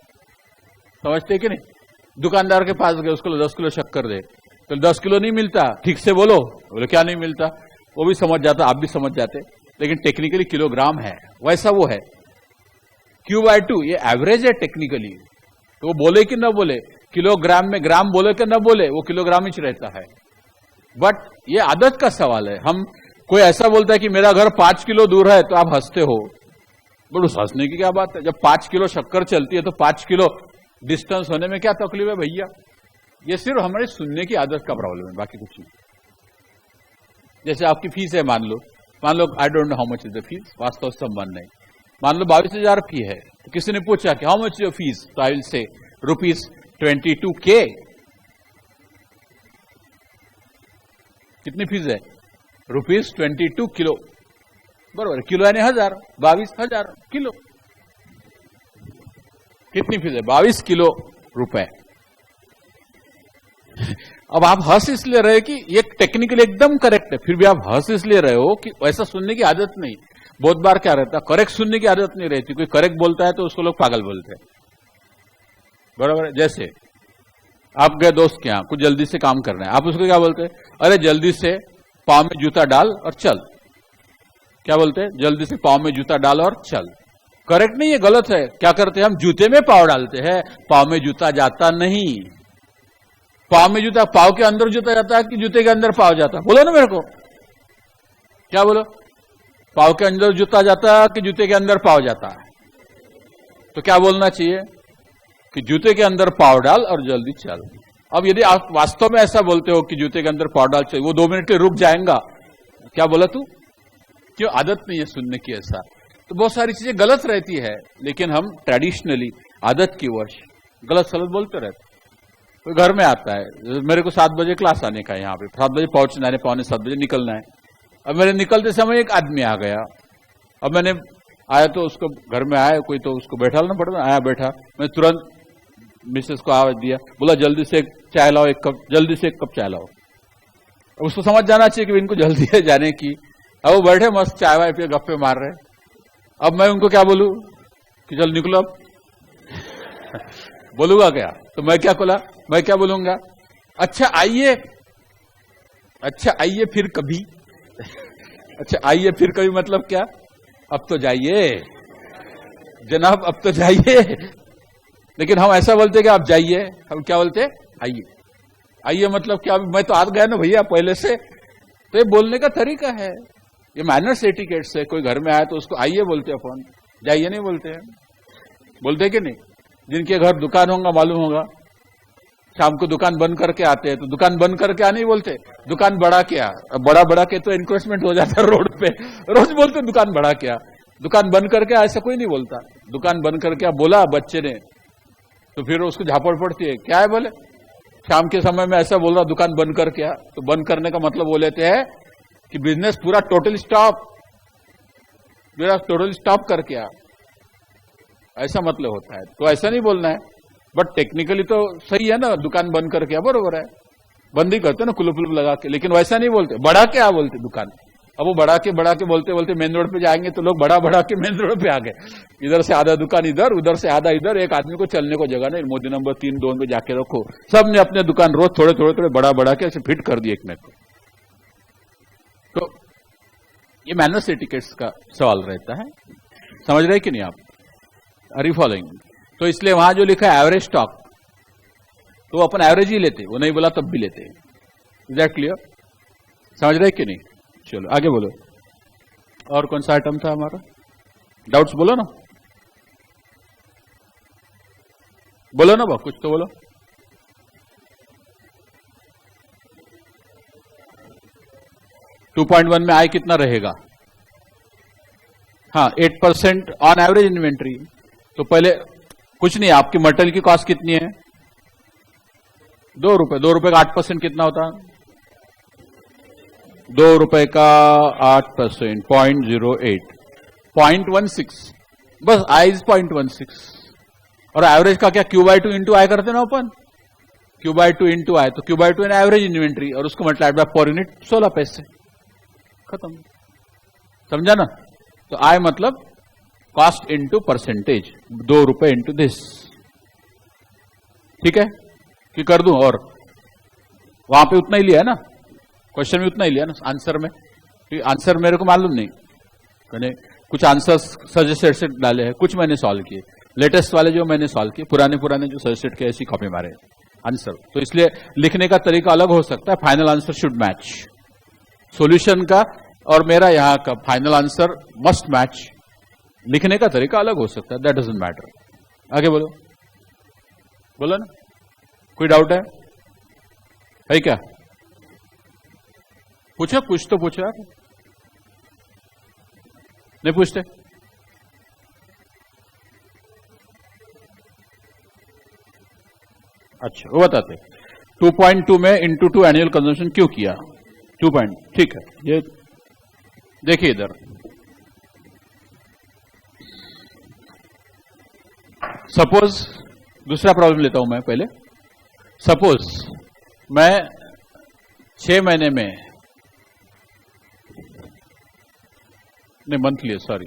समझते कि नहीं? दुकानदार के पास गए, उसको 10 किलो शक्कर दे, तो 10 किलो नहीं मिलता, ठीक से बोलो, बोले क्या नहीं मिलता, वो भी समझ जाता, आप भी समझ जाते, लेकिन टेक्निकली किलोग्राम है, वैसा वो है। Q/2 ये एवरेज है टेक्निकली। तो वो बोले कि ना बोले, किलोग्राम में ग्राम बोले कि ना बोले, वो किलोग्राम ही रहता है। बट ये आदत का सवाल है। हम कोई ऐसा बोलता है कि मेरा घर 5 किलो दूर है, तो आप हंसते हो। बोलो हंसने की क्या बात है? जब 5 किलो शक्कर चलती है तो 5 किलो डिस्टेंस होने में क्या तकलीफ है भैया? ये सिर्फ हमारे सुनने की आदत का प्रॉब्लम है, बाकी कुछ नहीं। जैसे आपकी फीस है, मान लो I don't know how much is the fees, वास्तव संबंध नहीं, मान लो 22,000 फी है, तो किसी ने पूछा कि हाउ मच योर फीस, तो आई विल से ₹22K। कितनी फीस है? ₹22 किलो, बरोबर। किलो यानी 1000, 22,000 किलो। कितनी फीस है? 22 किलो रुपए। अब आप हंस इसलिए रहे कि ये टेक्निकली एकदम करेक्ट है, फिर भी आप हंस इसलिए रहे हो कि ऐसा सुनने की आदत नहीं। बहुत बार क्या रहता है, करेक्ट सुनने की आदत नहीं रहती। कोई करेक्ट बोलता है तो उसको लोग पागल बोलते हैं, बराबर। जैसे आप गए दोस्त के यहां, कुछ जल्दी से काम करना है, आप उसको क्या बोलते हैं? अरे जल्दी से पाँव में जूता डाल और चल। क्या बोलते हैं? जल्दी से पाँव में जूता डाल और चल। करेक्ट नहीं है, गलत है। क्या करते हैं हम? जूते में पाँव डालते हैं, पाँव में जूता जाता नहीं। पाँव में जूता, पाँव के अंदर जूता जाता है कि जूते के अंदर पाँव जाता है? बोलो ना मेरे को, क्या बोलो? पाँव के अंदर जूता जाता है कि जूते के अंदर पाँव जाता है? तो क्या बोलना चाहिए कि जूते के अंदर पाँव डाल और जल्दी चल। अब यदि आप वास्तव में ऐसा बोलते हो कि जूते के अंदर पाँव डाल चल, वो 2 मिनट के रुक जाएगा, क्या बोला तू? क्यों? आदत नहीं है सुनने की। ऐसा तो बहुत सारी चीजें गलत रहती है, लेकिन हम ट्रेडिशनली आदत की वश गलत सलत बोलते रहते। कोई घर में आता है, मेरे को 7 बजे क्लास आने का है, यहाँ पे 7 बजे पहुंचना है, 6:45 बजे निकलना है। अब मेरे निकलते समय एक आदमी आ गया। अब मैंने आया तो उसको, घर में आया कोई तो उसको बैठाना पड़ता, आया बैठा, मैं तुरंत मिसेस को आवाज दिया, बोला जल्दी से चाय लाओ, 1 कप, जल्दी से 1 कप चाय लाओ। अब उसको समझ जाना चाहिए कि इनको जल्दी है जाने की। अब वो बैठे मस्त चाय वाय पे गप्पे मार रहे। अब मैं उनको क्या बोलूं कि चल निकलो अब? बोलूंगा क्या? तो मैं क्या बोला, मैं क्या बोलूंगा? अच्छा आइए, अच्छा आइए फिर कभी। अच्छा आइए फिर कभी मतलब क्या? अब तो जाइए जनाब, अब तो जाइए। लेकिन हम ऐसा बोलते कि आप जाइए, हम क्या बोलते? आइए। आइए मतलब क्या? मैं तो आ गया ना भैया पहले से, तो ये बोलने का तरीका है, ये मैनर्स एटिकेट्स है। कोई घर में आया तो उसको आइए बोलते हैं अपन, जाइए नहीं बोलते हैं, बोलते कि नहीं? जिनके घर दुकान होगा मालूम होगा, शाम को दुकान बंद करके आते हैं तो दुकान बंद करके आ नहीं बोलते, दुकान बढ़ा के आ। बड़ा के तो इंक्रोचमेंट हो जाता है रोड पे, रोज बोलते दुकान बढ़ा के आ, दुकान बंद करके ऐसा कोई नहीं बोलता। दुकान बंद करके बोला बच्चे ने तो फिर उसको झापड़ पड़ती है, क्या है बोले शाम के समय में ऐसा बोल रहा दुकान बंद करके आ। तो बंद करने का मतलब वो लेते हैं कि बिजनेस पूरा टोटल स्टॉप करके आ, ऐसा मतलब होता है। तो ऐसा नहीं बोलना है, बट टेक्निकली तो सही है ना, दुकान बंद करके आ, बरोबर है, बंद ही करते ना कुलुप लगा के, लेकिन वैसा नहीं बोलते, बढ़ा के आ बोलते दुकान। अब वो बढ़ा के बोलते बोलते मेन रोड पे जाएंगे तो लोग बढ़ा के मेन रोड पे आ गए, इधर से आधा दुकान इधर, उधर से आधा इधर, एक आदमी को चलने को जगह नहीं। मोदी नंबर 3 2 पे जाके रखो, सब ने अपने दुकान रोज थोड़े बढ़ा के ऐसे फिट कर दिए एक में को। तो ये मैनर्स एटिकेट्स का सवाल रहता है, समझ रहे कि नहीं आप? Are you following? तो इसलिए वहां जो लिखा है एवरेज स्टॉक, तो अपन एवरेज ही लेते, वो नहीं बोला तब भी लेते। Is that clear? समझ रहे कि नहीं? चलो आगे बोलो, और कौन सा आइटम था हमारा? डाउट्स बोलो ना, बोलो ना, कुछ तो बोलो। टू 2.1 में आय कितना रहेगा? हाँ 8% ऑन एवरेज इन्वेंट्री। तो पहले कुछ नहीं, आपकी मटेरियल की कॉस्ट कितनी है? 2 रुपए। 2 रुपए का 8% कितना होता? 2 रुपए का 8% 0.08, 0.16, बस आई इज 0.16। और एवरेज का क्या Q/2 इंटू आई करते ना अपन, Q/2 इंटू आई, तो Q/2 एवरेज इन्वेंट्री और उसको मल्टीप्लाइड बाय पर यूनिट 16 पैसे, खत्म। समझा ना? तो आई मतलब कॉस्ट इंटू परसेंटेज, 2 रुपए इंटू दिस। ठीक है कि कर दूं? और वहां पे उतना ही लिया है ना, क्वेश्चन में उतना ही लिया ना आंसर में। आंसर मेरे को मालूम नहीं, मैंने कुछ आंसर सजेस्टेड डाले हैं, कुछ मैंने सॉल्व किए, लेटेस्ट वाले जो मैंने सॉल्व किए, पुराने जो सजेस्टेड किए ऐसी कॉपी मारे आंसर। तो इसलिए लिखने का तरीका अलग हो सकता है, final answer should match. Solution का और मेरा यहाँ का फाइनल आंसर मस्ट मैच, लिखने का तरीका अलग हो सकता है, दैट डजंट मैटर। आगे बोलो, बोलो ना, कोई डाउट है क्या? पूछो, कुछ तो पूछो यार, नहीं पूछते? अच्छा वो बताते 2.2 में इंटू 2 एनुअल कंजम्पशन क्यों किया? 2 पॉइंट, ठीक है। ये देखिए इधर, सपोज दूसरा प्रॉब्लम लेता हूं मैं पहले। सपोज मैं 6 महीने में, नहीं मंथली, सॉरी,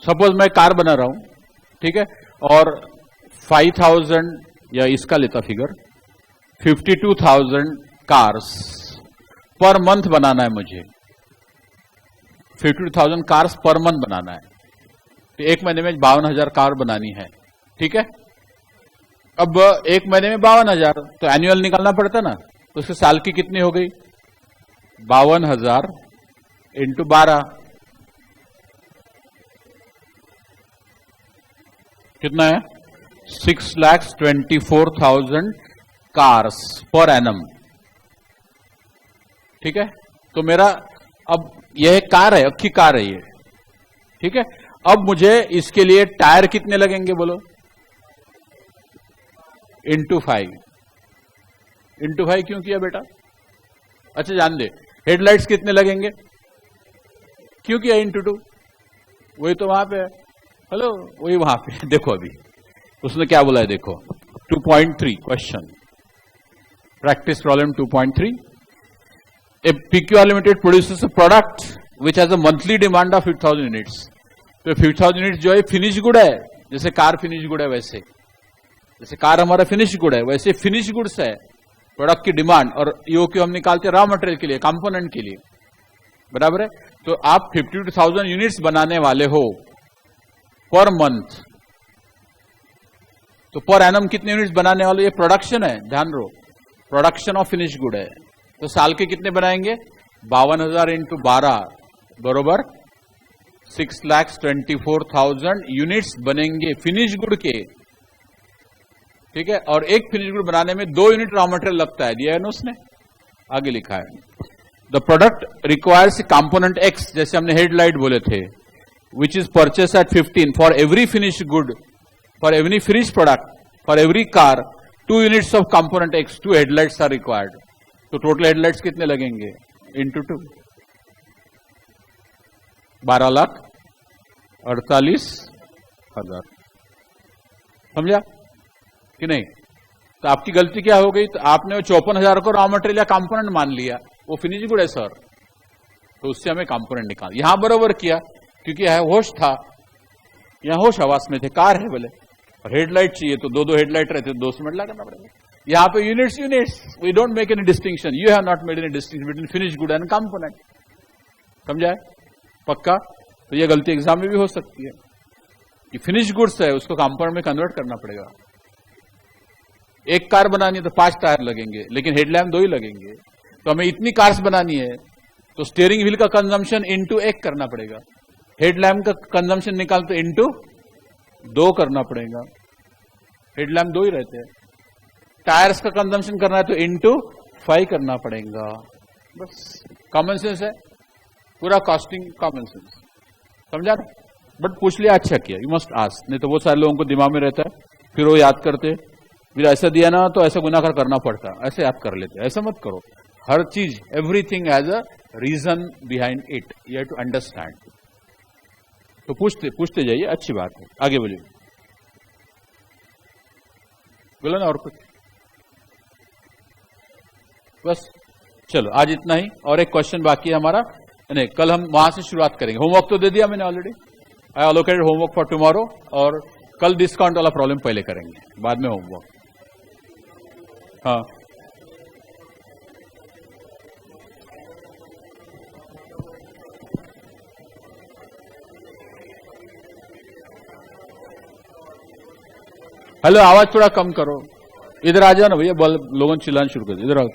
सपोज मैं कार बना रहा हूं, ठीक है, और 5000 या इसका लेता फिगर 52,000 कार्स पर मंथ बनाना है मुझे, 52,000 कार्स पर मंथ बनाना है। तो एक महीने में 52,000 कार बनानी है, ठीक है। अब एक महीने में 52,000, तो एनुअल निकालना पड़ता ना, तो उसके साल की कितनी हो गई? 52,000 इंटू 12, कितना है? 6,24,000 कार्स पर एनम, ठीक है। तो मेरा अब यह कार है, अक्खी कार है ये, ठीक है। अब मुझे इसके लिए टायर कितने लगेंगे बोलो? इंटू 5। इंटू 5 क्यों किया बेटा? अच्छा जान दे, हेडलाइट्स कितने लगेंगे? क्यों किया इंटू 2? वही तो वहां पे है, हेलो वही वहां पे देखो, अभी उसने क्या बोला है देखो। 2.3 question, practice problem 2.3। A PQR Limited produces a product which has a monthly demand of 50,000 units। तो 50,000 यूनिट्स जो है फिनिश गुड है, जैसे कार फिनिश गुड है, वैसे जैसे कार हमारा फिनिश गुड है, वैसे फिनिश गुड्स है प्रोडक्ट की डिमांड, और ईओक्यू हम निकालते हैं रॉ मटेरियल के लिए, कंपोनेंट के लिए, बराबर है। तो आप 52,000 यूनिट्स बनाने वाले हो पर मंथ, तो पर एनम कितने यूनिट्स बनाने वाले? ये प्रोडक्शन है, ध्यान रहो, प्रोडक्शन ऑफ फिनिश गुड है, तो साल के कितने बनाएंगे? 52,000 इंटू 12 बरोबर 6,24,000 यूनिट्स बनेंगे फिनिश गुड के। ठीक है, और एक फिनिश गुड बनाने में 2 यूनिट रॉ मटेरियल लगता है, दिया है ना उसने, आगे लिखा है। The product requires component X, जैसे हमने हेडलाइट बोले थे, which is purchase at 15 for every finish good, for every finish product, for every car 2 units of component X, 2 headlights are required. तो टोटल हेडलाइट्स कितने लगेंगे? इंटू 2, 12,48,000। समझा कि नहीं? तो आपकी गलती क्या हो गई? तो आपने 54,000 को रॉ मटेरियल या कंपोनेंट मान लिया, वो फिनिश गुड है सर, तो उससे हमें कंपोनेंट निकाल। यहां बरोबर किया क्योंकि यह होश था, यहां होश हवास में थे, कार है बोले, और हेडलाइट चाहिए तो 2 हेडलाइट रहते, 2 से मल्टीप्लाई करना पड़ेगा। यहां पे units, we don't make any distinction, you have not made any distinction between finish good and component. समझा है? पक्का? तो ये गलती एग्जाम में भी हो सकती है कि फिनिश गुड्स है उसको कंपोनेंट में कन्वर्ट करना पड़ेगा। एक कार बनानी है तो 5 टायर लगेंगे, लेकिन हेडलैम्प 2 ही लगेंगे। तो हमें इतनी कार्स बनानी है तो स्टीयरिंग व्हील का कंजम्पशन इंटू 1 करना पड़ेगा, हेडलैम्प का कंजम्पशन निकाल तो इंटू 2 करना पड़ेगा। हेडलैम्प 2 ही रहते हैं। टायर्स का कंजम्पशन करना है तो इंटू 5 करना पड़ेगा। बस कॉमन सेंस है, पूरा कॉस्टिंग कॉमन सेंस। समझा ना? बट पूछ लिया, अच्छा किया, यू मस्ट आस्क, नहीं तो बहुत सारे लोगों को दिमाग में रहता है, फिर वो याद करते, फिर ऐसा दिया ना तो ऐसा गुनाकार करना पड़ता, ऐसे याद कर लेते। ऐसा मत करो, हर चीज, everything has a reason behind it, you have to understand. तो पूछते जाइए, अच्छी बात है। आगे बोलिए, बोलो ना और कुछ। बस चलो आज इतना ही, और एक क्वेश्चन बाकी है हमारा, नहीं कल हम वहां से शुरुआत करेंगे। होमवर्क तो दे दिया मैंने already, I allocated homework for tomorrow, और कल डिस्काउंट वाला प्रॉब्लम पहले करेंगे, बाद में होमवर्क। हाँ हेलो, आवाज थोड़ा कम करो, इधर आ जाओ ना भैया, लोगों चिल्लाना शुरू कर दो, इधर आओ।